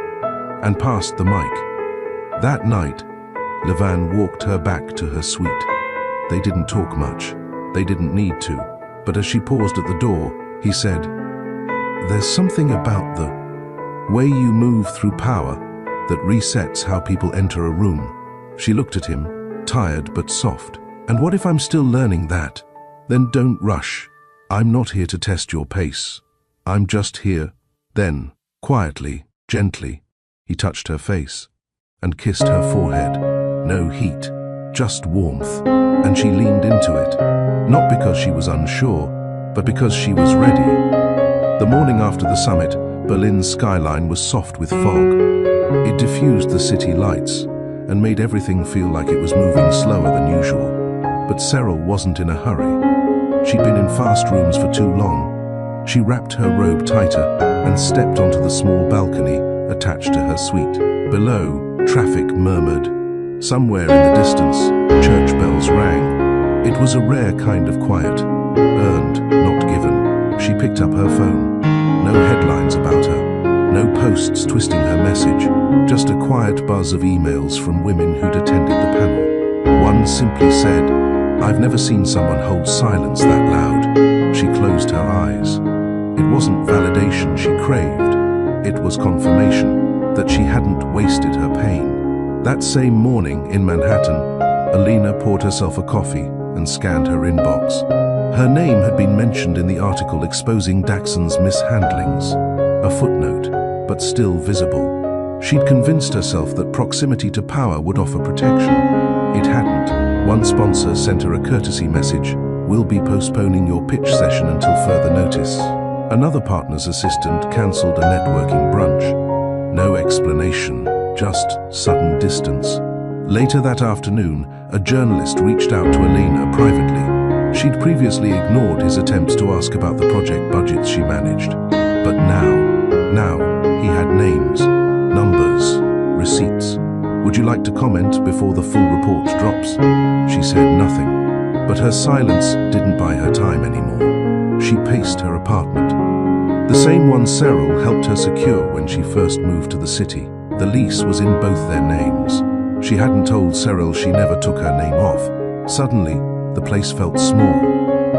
Speaker 1: and passed the mic. That night, Levan walked her back to her suite. They didn't talk much. They didn't need to. But as she paused at the door, he said, "There's something about the way you move through power that resets how people enter a room." She looked at him, tired but soft. "And what if I'm still learning that? Then don't rush. I'm not here to test your pace. I'm just here. Then, quietly, gently, he touched her face and kissed her forehead. No heat, just warmth, and she leaned into it, not because she was unsure, but because she was ready. The morning after the summit, Berlin's skyline was soft with fog. It diffused the city lights and made everything feel like it was moving slower than usual. But Cyril wasn't in a hurry. She'd been in fast rooms for too long. She wrapped her robe tighter and stepped onto the small balcony attached to her suite. Below, traffic murmured. Somewhere in the distance, church bells rang. It was a rare kind of quiet, earned, not given. She picked up her phone. No headlines about her, no posts twisting her message, just a quiet buzz of emails from women who'd attended the panel. One simply said, "I've never seen someone hold silence that loud." She closed her eyes. It wasn't validation she craved. It was confirmation that she hadn't wasted her pain. That same morning in Manhattan, Alina poured herself a coffee and scanned her inbox. Her name had been mentioned in the article exposing Daxon's mishandlings. A footnote, but still visible. She'd convinced herself that proximity to power would offer protection. It hadn't. One sponsor sent her a courtesy message, "We'll be postponing your pitch session until further notice." Another partner's assistant cancelled a networking brunch. No explanation, just sudden distance. Later that afternoon, a journalist reached out to Alina privately. She'd previously ignored his attempts to ask about the project budgets she managed. But now, he had names, numbers, receipts. "Would you like to comment before the full report drops?" She said nothing, but her silence didn't buy her time anymore. She paced her apartment. The same one Cyril helped her secure when she first moved to the city. The lease was in both their names. She hadn't told Cyril she never took her name off. Suddenly, the place felt small,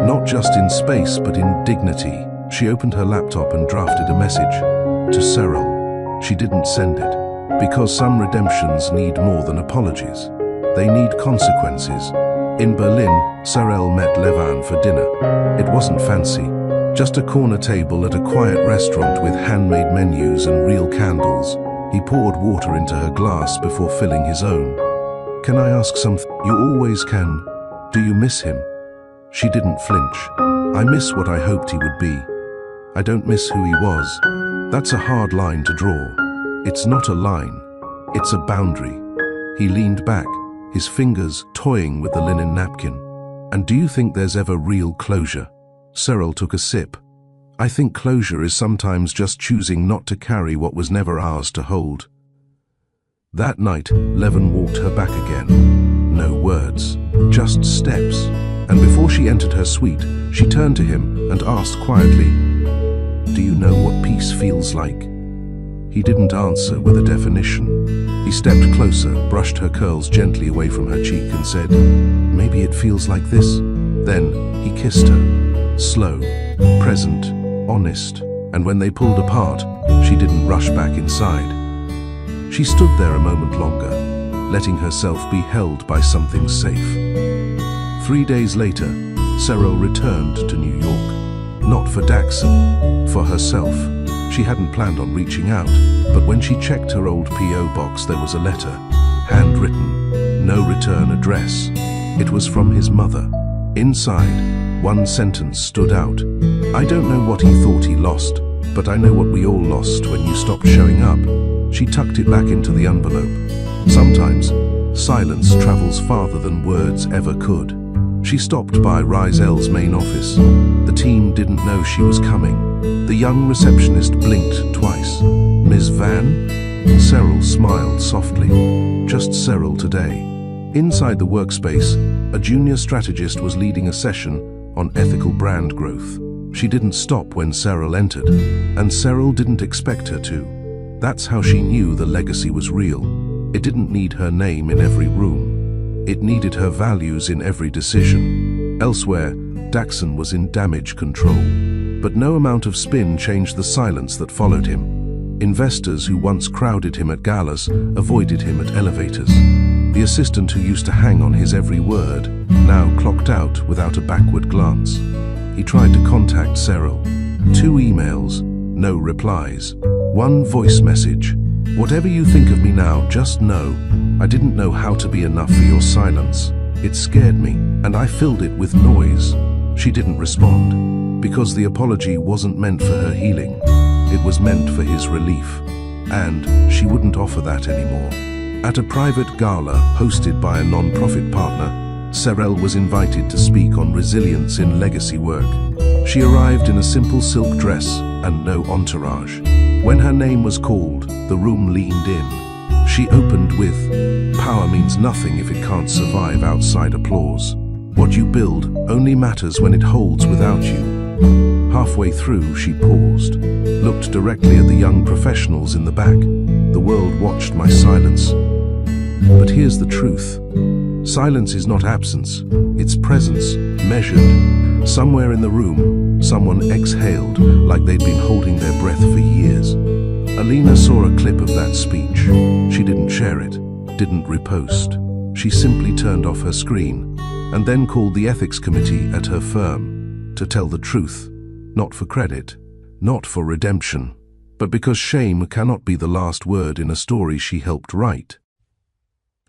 Speaker 1: not just in space but in dignity. She opened her laptop and drafted a message to Cyril. She didn't send it, because some redemptions need more than apologies. They need consequences. In Berlin, Cyril met Levan for dinner. It wasn't fancy, just a corner table at a quiet restaurant with handmade menus and real candles. He poured water into her glass before filling his own. "Can I ask something?" "You always can. Do you miss him?" She didn't flinch. "I miss what I hoped he would be. I don't miss who he was." That's a hard line to draw. It's not a line, it's a boundary. He leaned back, his fingers toying with the linen napkin. "And do you think there's ever real closure?" Cyril took a sip. "I think closure is sometimes just choosing not to carry what was never ours to hold." That night, Levan walked her back again. No words, just steps. And before she entered her suite, she turned to him and asked quietly, "Do you know what peace feels like?" He didn't answer with a definition. He stepped closer, brushed her curls gently away from her cheek and said, "Maybe it feels like this." Then he kissed her, slow, present, honest, and when they pulled apart, she didn't rush back inside. She stood there a moment longer, letting herself be held by something safe. 3 days later, Cyril returned to New York. Not for Daxon, for herself. She hadn't planned on reaching out, but when she checked her old P.O. box, there was a letter, handwritten, no return address. It was from his mother. Inside, one sentence stood out. "I don't know what he thought he lost, but I know what we all lost when you stopped showing up." She tucked it back into the envelope. Sometimes, silence travels farther than words ever could. She stopped by Rizel's main office. The team didn't know she was coming. The young receptionist blinked twice. "Ms. Van?" Cyril smiled softly. "Just Cyril today." Inside the workspace, a junior strategist was leading a session on ethical brand growth. She didn't stop when Cyril entered, and Cyril didn't expect her to. That's how she knew the legacy was real. It didn't need her name in every room. It needed her values in every decision. Elsewhere, Daxon was in damage control. But no amount of spin changed the silence that followed him. Investors who once crowded him at galas avoided him at elevators. The assistant who used to hang on his every word now clocked out without a backward glance. He tried to contact Cyril. 2 emails, no replies. 1 voice message. Whatever you think of me now, just know, I didn't know how to be enough for your silence. It scared me, and I filled it with noise. She didn't respond, because the apology wasn't meant for her healing. It was meant for his relief. And she wouldn't offer that anymore. At a private gala hosted by a non-profit partner, Cyril was invited to speak on resilience in legacy work. She arrived in a simple silk dress and no entourage. When her name was called, the room leaned in. She opened with, "Power means nothing if it can't survive outside applause. What you build only matters when it holds without you." Halfway through, she paused, looked directly at the young professionals in the back. The world watched my silence. But here's the truth. Silence is not absence, it's presence, measured. Somewhere in the room, someone exhaled like they'd been holding their breath for years. Alina saw a clip of that speech. She didn't share it, didn't repost. She simply turned off her screen and then called the ethics committee at her firm to tell the truth, not for credit, not for redemption, but because shame cannot be the last word in a story she helped write.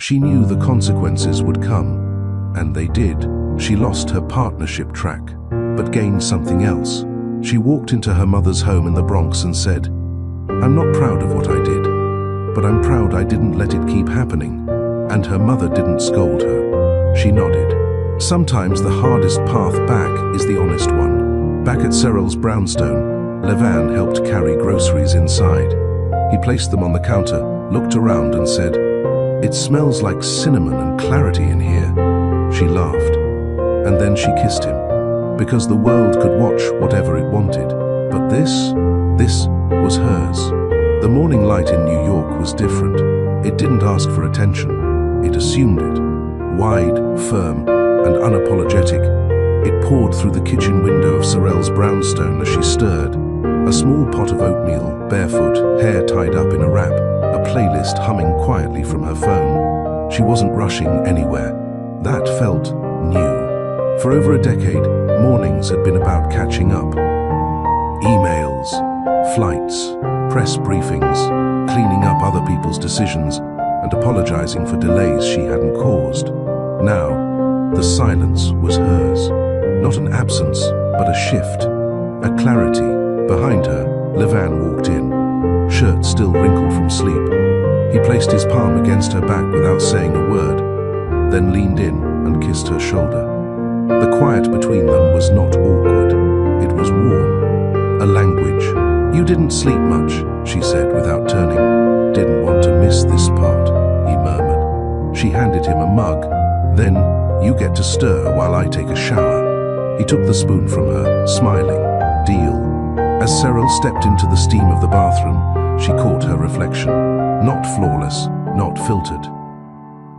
Speaker 1: She knew the consequences would come, and they did. She lost her partnership track, but gained something else. She walked into her mother's home in the Bronx and said, "I'm not proud of what I did, but I'm proud I didn't let it keep happening." And her mother didn't scold her. She nodded. Sometimes the hardest path back is the honest one. Back at Cyril's brownstone, Levan helped carry groceries inside. He placed them on the counter, looked around and said, "It smells like cinnamon and clarity in here." She laughed, and then she kissed him, because the world could watch whatever it wanted. But this was hers. The morning light in New York was different. It didn't ask for attention. It assumed it. Wide, firm, and unapologetic, it poured through the kitchen window of Cyril's brownstone as she stirred. A small pot of oatmeal, barefoot, hair tied up in a wrap, a playlist humming quietly from her phone. She wasn't rushing anywhere. That felt new. For over a decade, mornings had been about catching up. Emails, flights, press briefings, cleaning up other people's decisions, and apologizing for delays she hadn't caused. Now, the silence was hers. Not an absence, but a shift, a clarity. Behind her, Levan walked in, shirt still wrinkled from sleep. He placed his palm against her back without saying a word, then leaned in and kissed her shoulder. The quiet between them was not awkward. It was warm. A language. "You didn't sleep much," she said without turning. "Didn't want to miss this part," he murmured. She handed him a mug. "Then, you get to stir while I take a shower." He took the spoon from her, smiling. "Deal." As Cyril stepped into the steam of the bathroom, she caught her reflection. Not flawless, not filtered,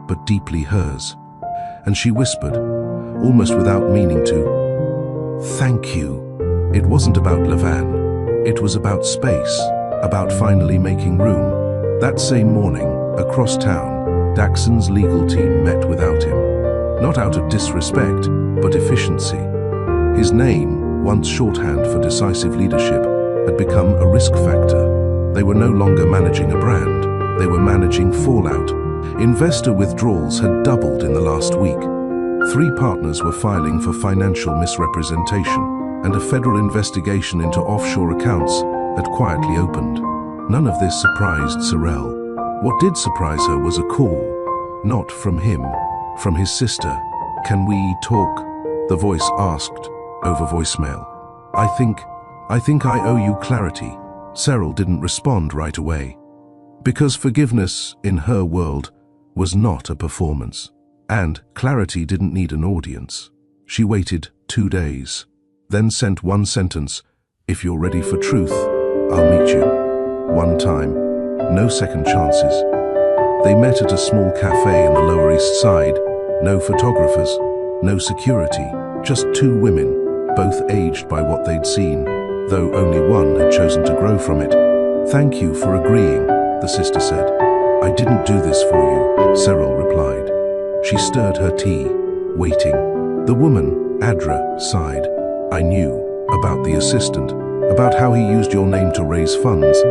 Speaker 1: but deeply hers. And she whispered, almost without meaning to, "Thank you." It wasn't about Levan. It was about space, about finally making room. That same morning, across town, Daxon's legal team met without him. Not out of disrespect, but efficiency. His name, once shorthand for decisive leadership, had become a risk factor. They were no longer managing a brand. They were managing fallout. Investor withdrawals had doubled in the last week. 3 partners were filing for financial misrepresentation, and a federal investigation into offshore accounts had quietly opened. None of this surprised Cyril. What did surprise her was a call, not from him, from his sister. "Can we talk?" the voice asked over voicemail. I think I owe you clarity." Cyril didn't respond right away, because forgiveness in her world was not a performance, and clarity didn't need an audience. She waited 2 days, then sent one sentence, "If you're ready for truth, I'll meet you." One time, no second chances. They met at a small cafe in the Lower East Side. No photographers, no security, just 2 women, both aged by what they'd seen, though only one had chosen to grow from it. "Thank you for agreeing," the sister said. "I didn't do this for you," Cyril replied. She stirred her tea, waiting. The woman, Adra, sighed. I knew about the assistant, about how he used your name to raise funds.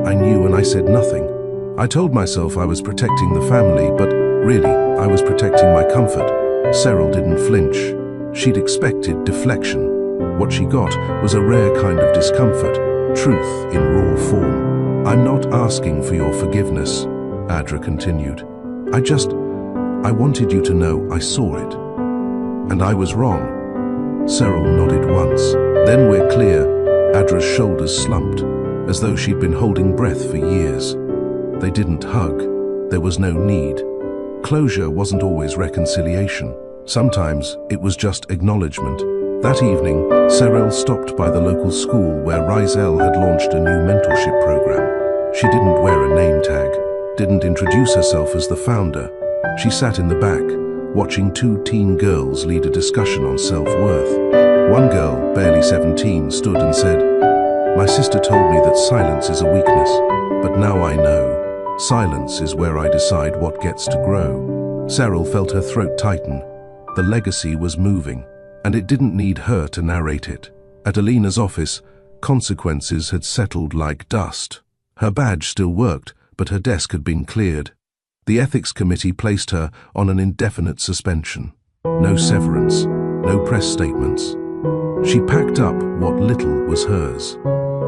Speaker 1: I knew and I said nothing. I told myself I was protecting the family, but really, I was protecting my comfort. Cyril didn't flinch. She'd expected deflection. What she got was a rare kind of discomfort, truth in raw form. I'm not asking for your forgiveness, Adra continued. I wanted you to know I saw it. And I was wrong. Cyril nodded once. Then we're clear. Adra's shoulders slumped, as though she'd been holding breath for years. They didn't hug. There was no need. Closure wasn't always reconciliation. Sometimes it was just acknowledgement. That evening, Cyril stopped by the local school where Rizel had launched a new mentorship program. She didn't wear a name tag, didn't introduce herself as the founder. She sat in the back, watching two teen girls lead a discussion on self-worth. One girl, barely 17, stood and said, "My sister told me that silence is a weakness, but now I know. Silence is where I decide what gets to grow." Cyril felt her throat tighten. The legacy was moving, and it didn't need her to narrate it. At Alina's office, consequences had settled like dust. Her badge still worked, but her desk had been cleared. The ethics committee placed her on an indefinite suspension. No severance, no press statements. She packed up what little was hers.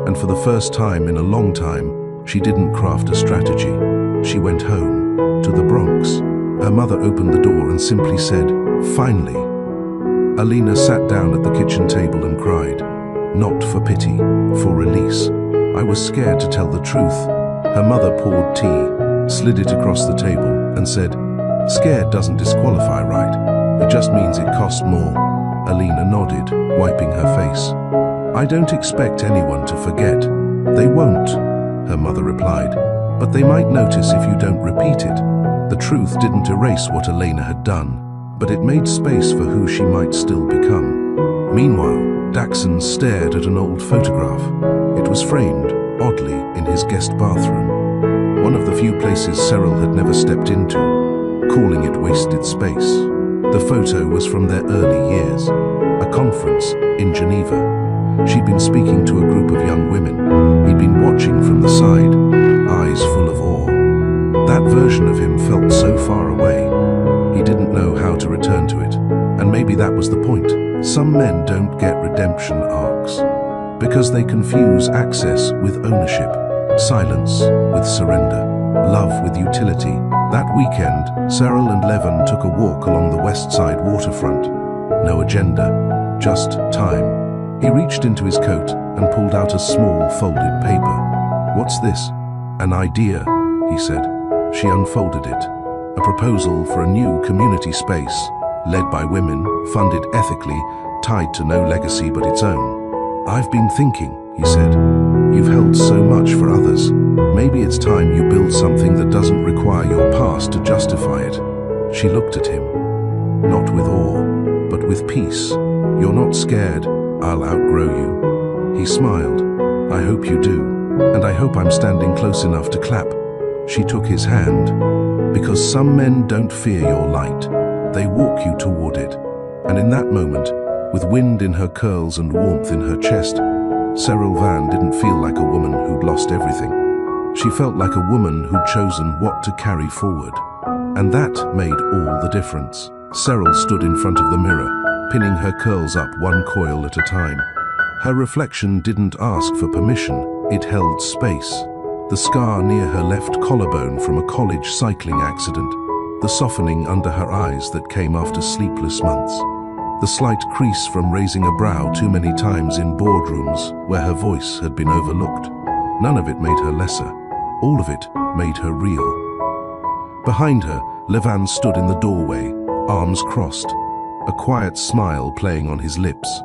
Speaker 1: And for the first time in a long time, she didn't craft a strategy. She went home, to the Bronx. Her mother opened the door and simply said, "Finally." Alina sat down at the kitchen table and cried. Not for pity, for release. "I was scared to tell the truth." Her mother poured tea, slid it across the table, and said, "Scared doesn't disqualify, right? It just means it costs more." Alina nodded, wiping her face. "I don't expect anyone to forget. They won't," her mother replied, "but they might notice if you don't repeat it." The truth didn't erase what Elena had done, but it made space for who she might still become. Meanwhile, Daxon stared at an old photograph. It was framed, oddly, in his guest bathroom. One of the few places Cyril had never stepped into, calling it wasted space. The photo was from their early years, a conference in Geneva. She'd been speaking to a group of young women. He'd been watching from the side, eyes full of awe. That version of him felt so far away. He didn't know how to return to it. And maybe that was the point. Some men don't get redemption arcs because they confuse access with ownership, silence with surrender, love with utility. That weekend, Cyril and Levin took a walk along the West Side waterfront. No agenda, just time. He reached into his coat and pulled out a small folded paper. "What's this?" "An idea," he said. She unfolded it. A proposal for a new community space, led by women, funded ethically, tied to no legacy but its own. "I've been thinking," he said. "You've held so much for others. Maybe it's time you build something that doesn't require your past to justify it." She looked at him, not with awe, but with peace. "You're not scared I'll outgrow you." He smiled. "I hope you do, and I hope I'm standing close enough to clap." She took his hand. "Because some men don't fear your light. They walk you toward it." And in that moment, with wind in her curls and warmth in her chest, Cyril Van didn't feel like a woman who'd lost everything. She felt like a woman who'd chosen what to carry forward. And that made all the difference. Cyril stood in front of the mirror, pinning her curls up one coil at a time. Her reflection didn't ask for permission, it held space. The scar near her left collarbone from a college cycling accident, the softening under her eyes that came after sleepless months, the slight crease from raising a brow too many times in boardrooms where her voice had been overlooked. None of it made her lesser. All of it made her real. Behind her, Levan stood in the doorway, arms crossed, a quiet smile playing on his lips.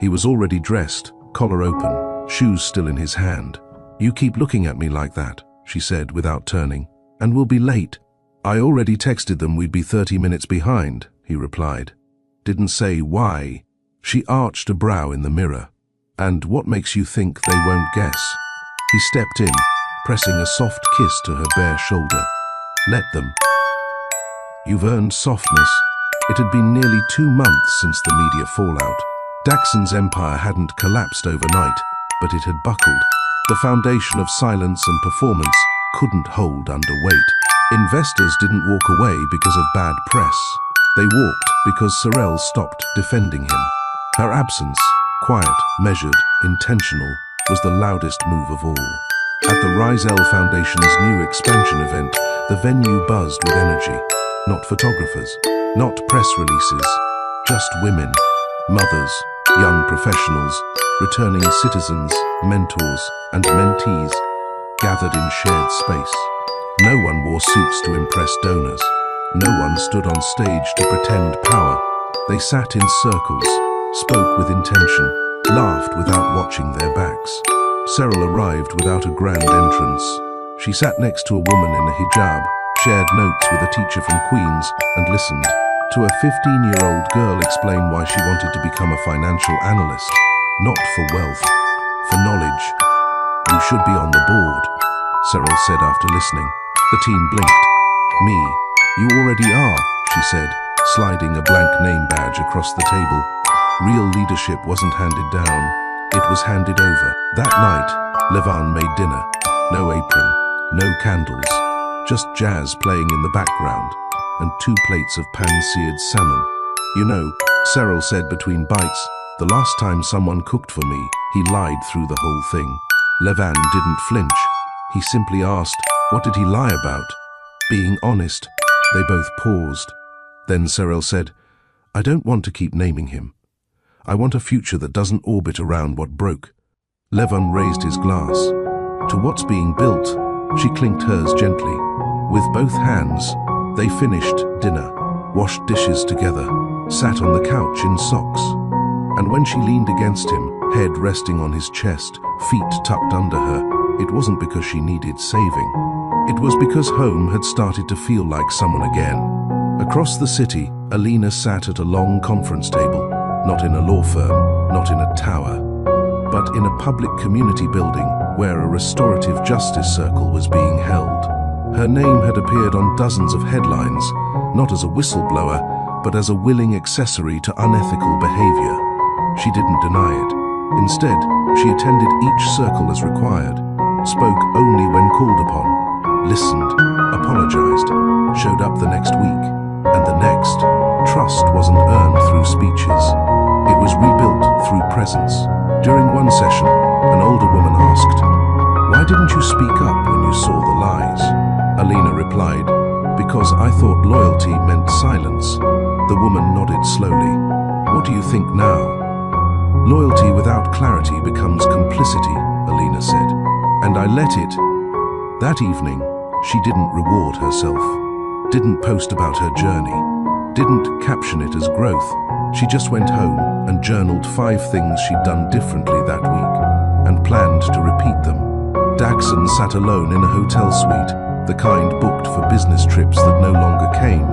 Speaker 1: He was already dressed, collar open, shoes still in his hand. "You keep looking at me like that," she said without turning, "and we'll be late." "I already texted them we'd be 30 minutes behind," he replied. Didn't say why. She arched a brow in the mirror. "And what makes you think they won't guess?" He stepped in, pressing a soft kiss to her bare shoulder. "Let them. You've earned softness." It had been nearly 2 months since the media fallout. Daxon's empire hadn't collapsed overnight, but it had buckled. The foundation of silence and performance couldn't hold under weight. Investors didn't walk away because of bad press. They walked because Sorel stopped defending him. Her absence, quiet, measured, intentional, was the loudest move of all. At the Rizal Foundation's new expansion event, the venue buzzed with energy. Not photographers, not press releases, just women, mothers, young professionals, returning citizens, mentors, and mentees, gathered in shared space. No one wore suits to impress donors. No one stood on stage to pretend power. They sat in circles, spoke with intention, laughed without watching their backs. Cyril arrived without a grand entrance. She sat next to a woman in a hijab, shared notes with a teacher from Queens, and listened to a 15-year-old girl explain why she wanted to become a financial analyst. Not for wealth, for knowledge. "You should be on the board," Cyril said after listening. The teen blinked. "Me? You already are," she said, sliding a blank name badge across the table. Real leadership wasn't handed down, it was handed over. That night, Levan made dinner. No apron, no candles, just jazz playing in the background, and 2 plates of pan-seared salmon. "You know," Cyril said between bites, "the last time someone cooked for me, he lied through the whole thing." Levan didn't flinch. He simply asked, what did he lie about? Being honest. They both paused. Then Cyril said, "I don't want to keep naming him. I want a future that doesn't orbit around what broke." Levan raised his glass. To what's being built, she clinked hers gently. With both hands, they finished dinner, washed dishes together, sat on the couch in socks. And when she leaned against him, head resting on his chest, feet tucked under her, it wasn't because she needed saving. It was because home had started to feel like someone again. Across the city, Alina sat at a long conference table, not in a law firm, not in a tower, but in a public community building where a restorative justice circle was being held. Her name had appeared on dozens of headlines, not as a whistleblower, but as a willing accessory to unethical behavior. She didn't deny it. Instead, she attended each circle as required, spoke only when called upon, listened, apologized, showed up the next week, and the next. Trust wasn't earned through speeches. It was rebuilt through presence. During one session, an older woman asked, "Why didn't you speak up when you saw the lies?" Alina replied, "Because I thought loyalty meant silence." The woman nodded slowly. "What do you think now?" "Loyalty without clarity becomes complicity," Alina said. "And I let it." That evening, she didn't reward herself, didn't post about her journey, didn't caption it as growth. She just went home and journaled 5 things she'd done differently that week, and planned to repeat them. Daxon sat alone in a hotel suite, the kind booked for business trips that no longer came.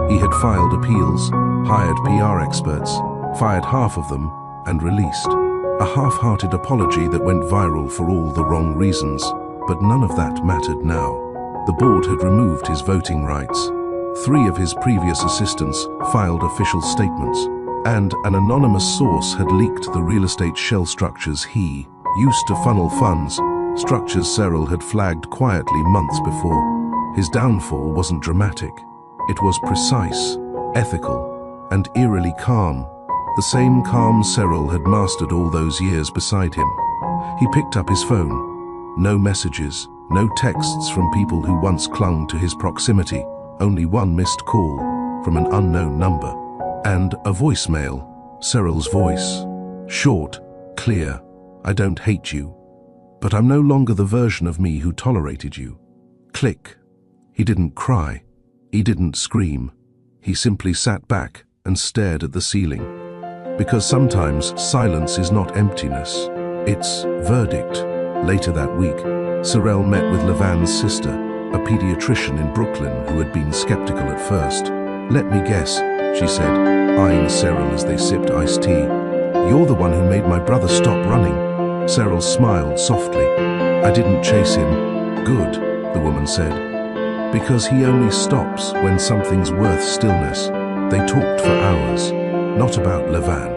Speaker 1: He had filed appeals, hired PR experts, fired half of them, and released. A half-hearted apology that went viral for all the wrong reasons, but none of that mattered now. The board had removed his voting rights. 3 of his previous assistants filed official statements, and an anonymous source had leaked the real estate shell structures he used to funnel funds, structures Cyril had flagged quietly months before. His downfall wasn't dramatic. It was precise, ethical, and eerily calm. The same calm Cyril had mastered all those years beside him. He picked up his phone. No messages, no texts from people who once clung to his proximity. Only one missed call from an unknown number. And a voicemail, Cyril's voice. Short, clear. "I don't hate you, but I'm no longer the version of me who tolerated you." Click. He didn't cry. He didn't scream. He simply sat back and stared at the ceiling. Because sometimes silence is not emptiness, it's verdict. Later that week, Cyril met with Levan's sister, a pediatrician in Brooklyn who had been skeptical at first. "Let me guess," she said, eyeing Cyril as they sipped iced tea. "You're the one who made my brother stop running." Cyril smiled softly. "I didn't chase him." "Good," the woman said. "Because he only stops when something's worth stillness." They talked for hours. Not about Levan,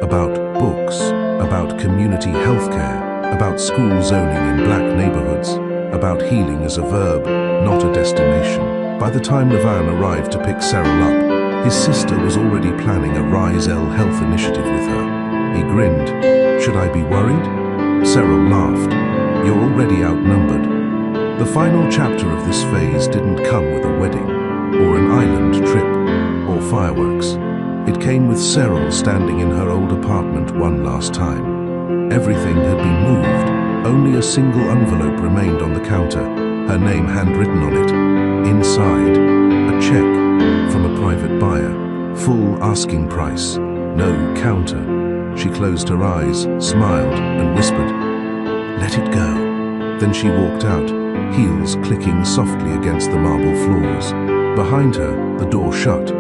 Speaker 1: about books, about community healthcare, about school zoning in black neighborhoods, about healing as a verb, not a destination. By the time Levan arrived to pick Cyril up, his sister was already planning a Rise L health initiative with her. He grinned. "Should I be worried?" Cyril laughed. "You're already outnumbered." The final chapter of this phase didn't come with a wedding, or an island trip, or fireworks. It came with Cyril standing in her old apartment one last time. Everything had been moved. Only a single envelope remained on the counter, her name handwritten on it. Inside, a check from a private buyer. Full asking price. No counter. She closed her eyes, smiled, and whispered, "Let it go." Then she walked out, heels clicking softly against the marble floors. Behind her, the door shut.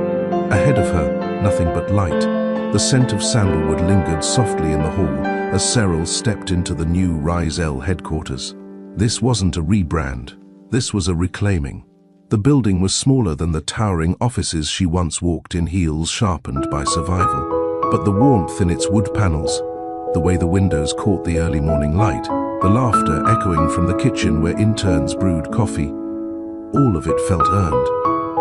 Speaker 1: Ahead of her, nothing but light. The scent of sandalwood lingered softly in the hall as Cyril stepped into the new Rise L headquarters. This wasn't a rebrand. This was a reclaiming. The building was smaller than the towering offices she once walked in, heels sharpened by survival. But the warmth in its wood panels, the way the windows caught the early morning light, the laughter echoing from the kitchen where interns brewed coffee, all of it felt earned.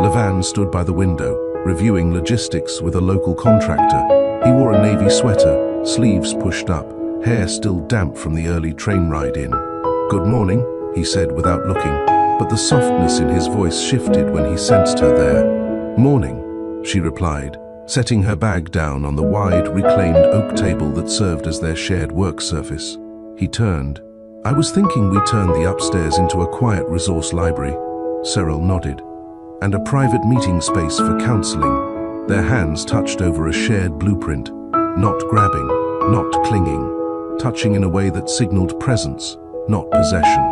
Speaker 1: Levan stood by the window, reviewing logistics with a local contractor. He wore a navy sweater, sleeves pushed up, hair still damp from the early train ride in. "Good morning," he said without looking, but the softness in his voice shifted when he sensed her there. "Morning," she replied, setting her bag down on the wide, reclaimed oak table that served as their shared work surface. He turned. "I was thinking we turned the upstairs into a quiet resource library." Cyril nodded. "And a private meeting space for counseling." Their hands touched over a shared blueprint, not grabbing, not clinging, touching in a way that signaled presence, not possession.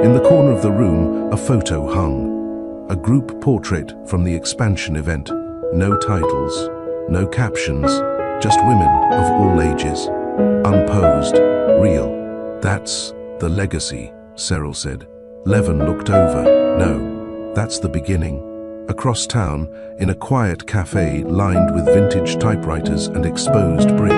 Speaker 1: In the corner of the room, a photo hung. A group portrait from the expansion event. No titles, no captions, just women of all ages. Unposed, real. "That's the legacy," Cyril said. Levan looked over. "No, that's the beginning." Across town, in a quiet cafe lined with vintage typewriters and exposed brick,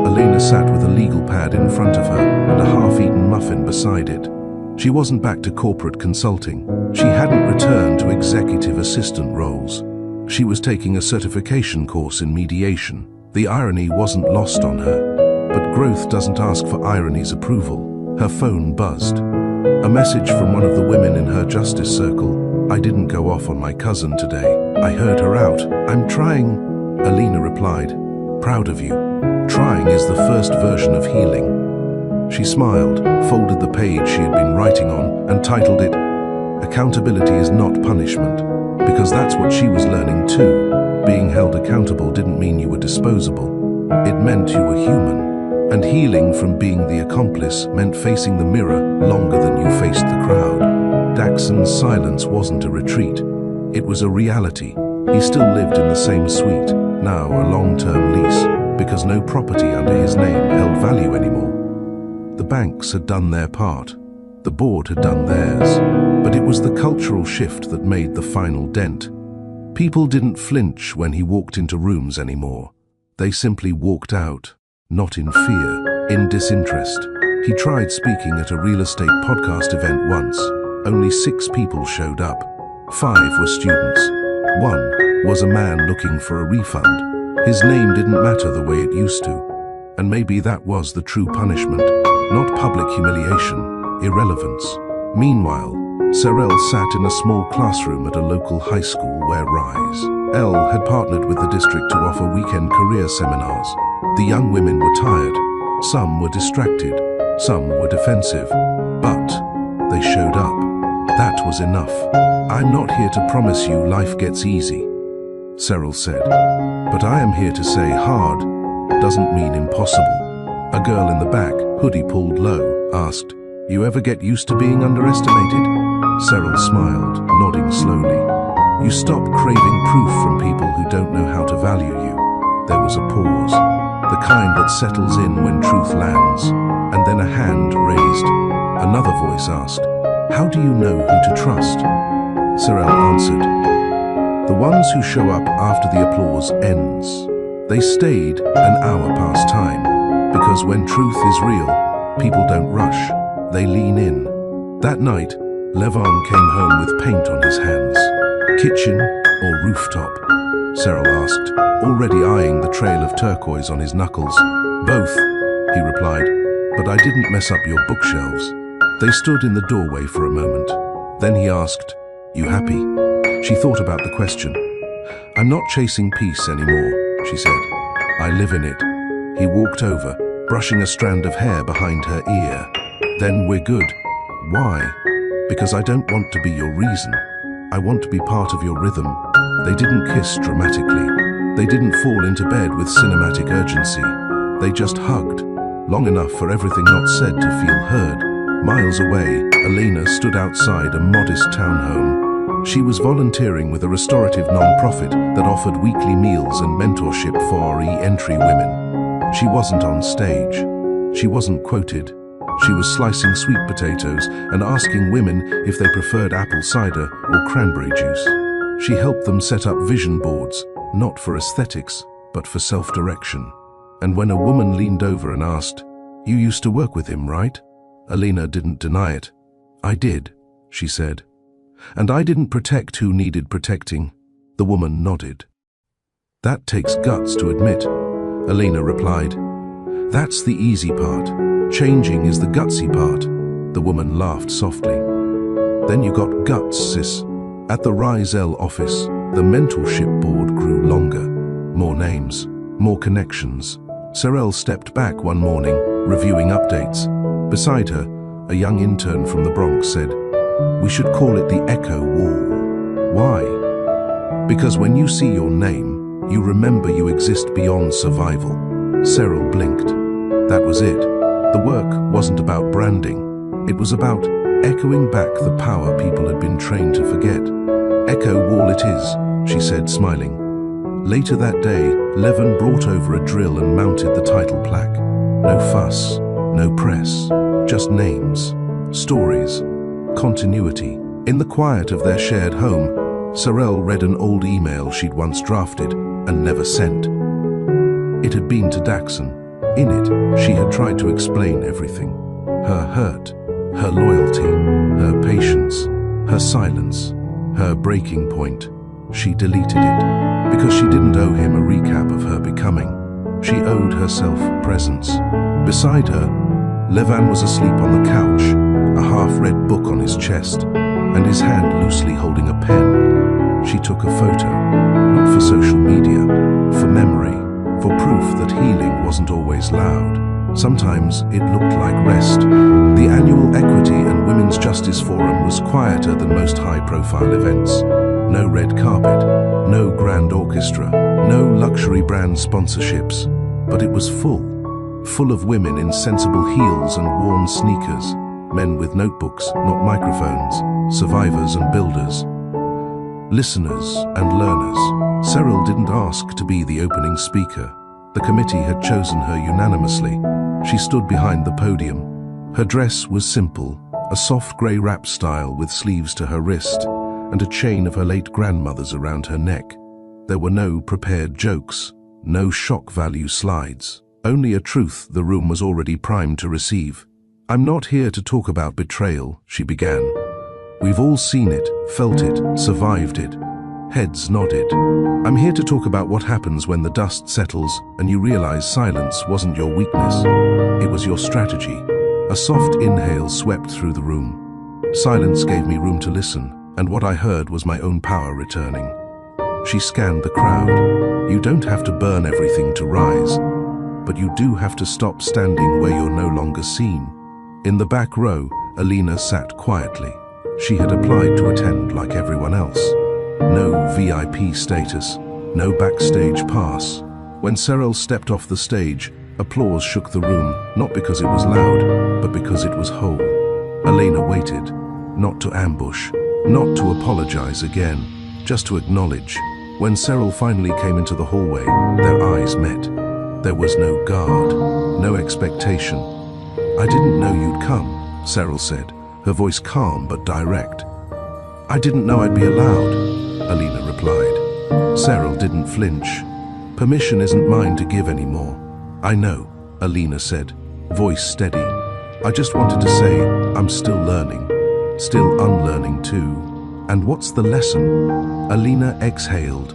Speaker 1: Elena sat with a legal pad in front of her and a half-eaten muffin beside it. She wasn't back to corporate consulting. She hadn't returned to executive assistant roles. She was taking a certification course in mediation. The irony wasn't lost on her. But growth doesn't ask for irony's approval. Her phone buzzed. A message from one of the women in her justice circle. "I didn't go off on my cousin today. I heard her out. I'm trying," Elena replied. "Proud of you. Trying is the first version of healing." She smiled, folded the page she had been writing on, and titled it, "Accountability is not punishment," because that's what she was learning too. Being held accountable didn't mean you were disposable. It meant you were human. And healing from being the accomplice meant facing the mirror longer than you faced the crowd. Daxon's silence wasn't a retreat. It was a reality. He still lived in the same suite, now a long-term lease, because no property under his name held value anymore. The banks had done their part. The board had done theirs. But it was the cultural shift that made the final dent. People didn't flinch when he walked into rooms anymore. They simply walked out, not in fear, in disinterest. He tried speaking at a real estate podcast event once. Only 6 people showed up. 5 were students. 1 was a man looking for a refund. His name didn't matter the way it used to. And maybe that was the true punishment. Not public humiliation, irrelevance. Meanwhile, Cyril sat in a small classroom at a local high school where Rise L had partnered with the district to offer weekend career seminars. The young women were tired. Some were distracted. Some were defensive. But they showed up. That was enough. "I'm not here to promise you life gets easy," Cyril said. "But I am here to say hard doesn't mean impossible." A girl in the back, hoodie pulled low, asked, "You ever get used to being underestimated?" Cyril smiled, nodding slowly. "You stop craving proof from people who don't know how to value you." There was a pause, the kind that settles in when truth lands, and then a hand raised. Another voice asked, "How do you know who to trust?" Cyril answered, "The ones who show up after the applause ends." They stayed an hour past time, because when truth is real, people don't rush, they lean in. That night, Levan came home with paint on his hands. Kitchen or rooftop? Cyril asked, already eyeing the trail of turquoise on his knuckles. Both, he replied, but I didn't mess up your bookshelves. They stood in the doorway for a moment. Then he asked, "You happy?" She thought about the question. "I'm not chasing peace anymore," she said. "I live in it." He walked over, brushing a strand of hair behind her ear. "Then we're good." "Why?" "Because I don't want to be your reason. I want to be part of your rhythm." They didn't kiss dramatically. They didn't fall into bed with cinematic urgency. They just hugged, long enough for everything not said to feel heard. Miles away, Elena stood outside a modest townhome. She was volunteering with a restorative non-profit that offered weekly meals and mentorship for re-entry women. She wasn't on stage. She wasn't quoted. She was slicing sweet potatoes and asking women if they preferred apple cider or cranberry juice. She helped them set up vision boards, not for aesthetics, but for self-direction. And when a woman leaned over and asked, "You used to work with him, right?" Elena didn't deny it. "I did," she said. "And I didn't protect who needed protecting." The woman nodded. "That takes guts to admit," Elena replied. "That's the easy part. Changing is the gutsy part." The woman laughed softly. "Then you got guts, sis." At the Rizal office, the mentorship board grew longer. More names, more connections. Cyril stepped back one morning, reviewing updates. Beside her, a young intern from the Bronx said, "We should call it the Echo Wall." "Why?" "Because when you see your name, you remember you exist beyond survival." Cyril blinked. That was it. The work wasn't about branding. It was about echoing back the power people had been trained to forget. "Echo Wall it is," she said, smiling. Later that day, Levan brought over a drill and mounted the title plaque. No fuss, no press, just names, stories, continuity. In the quiet of their shared home, Cyril read an old email she'd once drafted and never sent. It had been to Daxon. In it, she had tried to explain everything. Her hurt, her loyalty, her patience, her silence, her breaking point. She deleted it because she didn't owe him a recap of her becoming. She owed herself presence. Beside her, Levan was asleep on the couch, a half-read book on his chest, and his hand loosely holding a pen. She took a photo, not for social media, for memory, for proof that healing wasn't always loud. Sometimes it looked like rest. The annual Equity and Women's Justice Forum was quieter than most high-profile events. No red carpet, no grand orchestra, no luxury brand sponsorships, but it was full of women in sensible heels and worn sneakers, men with notebooks, not microphones, survivors and builders, listeners and learners. Cyril didn't ask to be the opening speaker. The committee had chosen her unanimously. She stood behind the podium. Her dress was simple, a soft grey wrap style with sleeves to her wrist, and a chain of her late grandmother's around her neck. There were no prepared jokes, no shock value slides, only a truth the room was already primed to receive. "I'm not here to talk about betrayal," she began. "We've all seen it, felt it, survived it." Heads nodded. "I'm here to talk about what happens when the dust settles and you realize silence wasn't your weakness. It was your strategy." A soft inhale swept through the room. Silence gave me room to listen, and what I heard was my own power returning. She scanned the crowd. "You don't have to burn everything to rise, but you do have to stop standing where you're no longer seen." In the back row, Elena sat quietly. She had applied to attend like everyone else. No VIP status, no backstage pass. When Cyril stepped off the stage, applause shook the room, not because it was loud, but because it was whole. Elena waited, not to ambush, not to apologize again, just to acknowledge. When Cyril finally came into the hallway, their eyes met. There was no guard, no expectation. "I didn't know you'd come," Cyril said, her voice calm but direct. "I didn't know I'd be allowed," Elena replied. Cyril didn't flinch. Permission isn't mine to give anymore. I know, Alina said, voice steady. I just wanted to say I'm still learning, still unlearning too. And what's the lesson? Alina exhaled.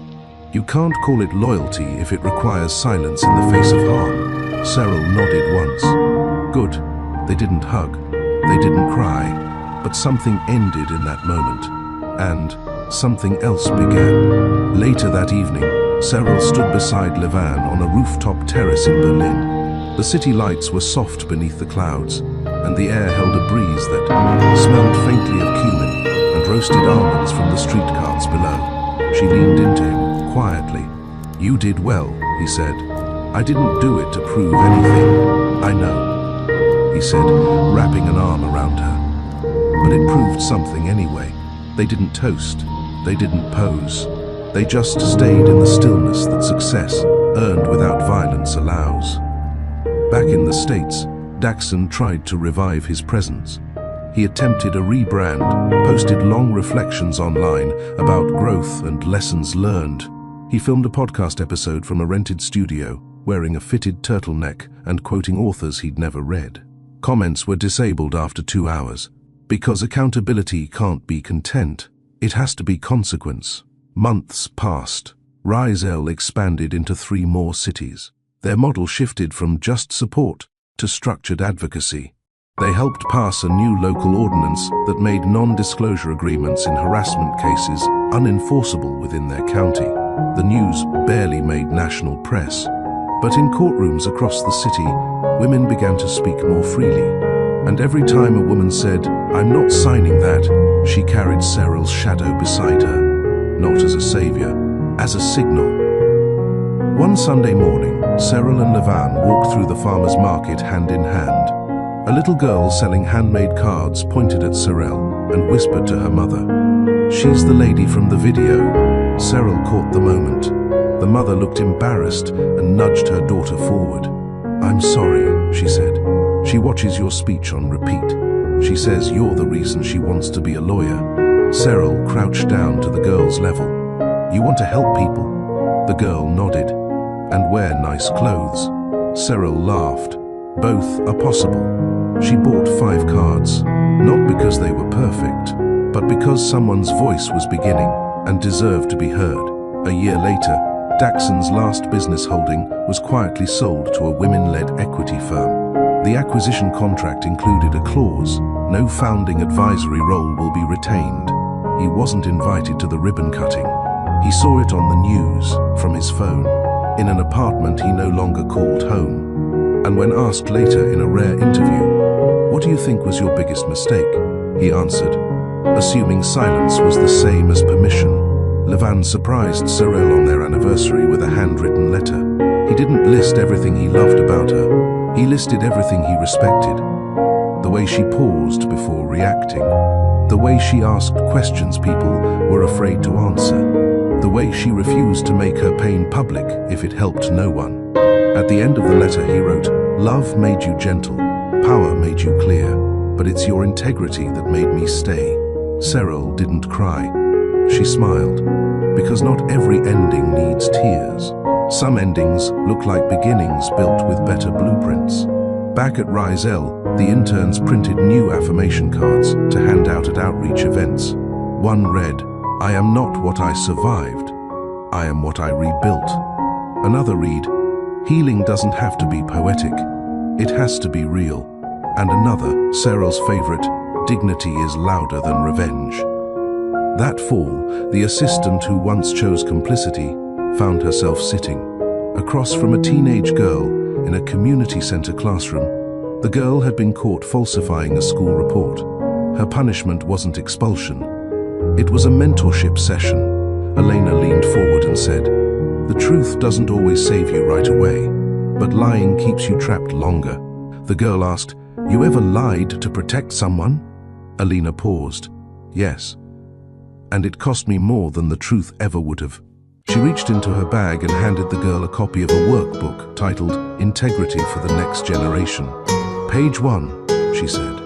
Speaker 1: You can't call it loyalty if it requires silence in the face of harm. Cyril nodded once. Good. They didn't hug. They didn't cry. But something ended in that moment. And something else began. Later that evening, Cyril stood beside Levan on a rooftop terrace in Berlin. The city lights were soft beneath the clouds, and the air held a breeze that smelled faintly of cumin and roasted almonds from the street carts below. She leaned into him, quietly. You did well, he said. I didn't do it to prove anything. I know, he said, wrapping an arm around her. But it proved something anyway. They didn't toast. They didn't pose. They just stayed in the stillness that success, earned without violence, allows. Back in the States, Daxon tried to revive his presence. He attempted a rebrand, posted long reflections online about growth and lessons learned. He filmed a podcast episode from a rented studio, wearing a fitted turtleneck and quoting authors he'd never read. Comments were disabled after 2 hours. Because accountability can't be content, it has to be consequence. Months passed. Rizel expanded into 3 more cities. Their model shifted from just support to structured advocacy. They helped pass a new local ordinance that made non-disclosure agreements in harassment cases unenforceable within their county. The news barely made national press. But in courtrooms across the city, women began to speak more freely. And every time a woman said, "I'm not signing that," she carried Cyril's shadow beside her, not as a savior, as a signal. One Sunday morning, Cyril and Levan walked through the farmer's market hand in hand. A little girl selling handmade cards pointed at Cyril and whispered to her mother. "She's the lady from the video." Cyril caught the moment. The mother looked embarrassed and nudged her daughter forward. "I'm sorry," she said. "She watches your speech on repeat. She says you're the reason she wants to be a lawyer." Cyril crouched down to the girl's level. "You want to help people?" The girl nodded. "And wear nice clothes." Cyril laughed. "Both are possible." She bought 5 cards, not because they were perfect, but because someone's voice was beginning and deserved to be heard. A year later, Daxon's last business holding was quietly sold to a women-led equity firm. The acquisition contract included a clause, no founding advisory role will be retained. He wasn't invited to the ribbon cutting. He saw it on the news, from his phone, in an apartment he no longer called home. And when asked later in a rare interview, "What do you think was your biggest mistake?" he answered, assuming silence was the same as permission. Levan surprised Cyril on their anniversary with a handwritten letter. He didn't list everything he loved about her. He listed everything he respected. The way she paused before reacting. The way she asked questions people were afraid to answer. The way she refused to make her pain public if it helped no one. At the end of the letter he wrote, "Love made you gentle, power made you clear, but it's your integrity that made me stay." Cyril didn't cry. She smiled, because not every ending needs tears. Some endings look like beginnings built with better blueprints. Back at Rizel, the interns printed new affirmation cards to hand out at outreach events. One read, "I am not what I survived, I am what I rebuilt." Another read, "Healing doesn't have to be poetic, it has to be real." And another, Cyril's favorite, "Dignity is louder than revenge." That fall, the assistant who once chose complicity found herself sitting across from a teenage girl in a community center classroom. The girl had been caught falsifying a school report. Her punishment wasn't expulsion. It was a mentorship session. Elena leaned forward and said, "The truth doesn't always save you right away, but lying keeps you trapped longer." The girl asked, "You ever lied to protect someone?" Elena paused. "Yes. And it cost me more than the truth ever would have." She reached into her bag and handed the girl a copy of a workbook titled Integrity for the Next Generation. "Page 1, she said.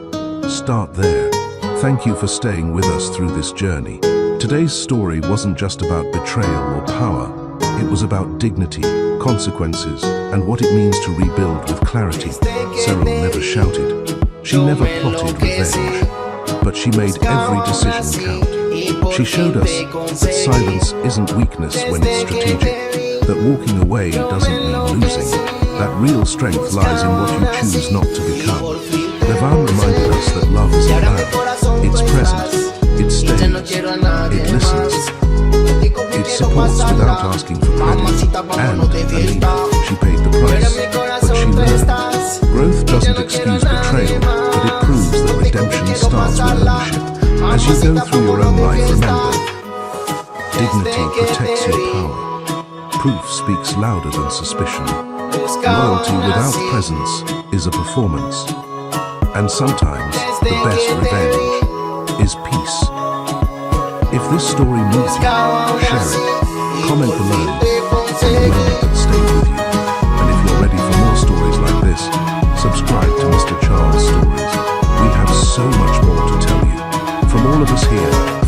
Speaker 1: "Start there. Thank you for staying with us through this journey." Today's story wasn't just about betrayal or power. It was about dignity, consequences, and what it means to rebuild with clarity. Cyril never shouted. She never plotted revenge. But she made every decision count. She showed us that silence isn't weakness when it's strategic, that walking away doesn't mean losing, that real strength lies in what you choose not to become. Levan reminded us that love isn't loud. It's present, it stays, it listens, it supports without asking for credit. And, Alina, she paid the price, but she learned. Growth doesn't excuse betrayal, but it proves that redemption starts with ownership. As you go through your own life, remember, dignity protects your power. Proof speaks louder than suspicion. Loyalty without presence is a performance. And sometimes, the best revenge is peace. If this story moves you, share it. Comment below on the moment that stayed with you. And if you're ready for more stories like this, subscribe to Mr. Charles Stories. We have so much more to tell you. From all of us here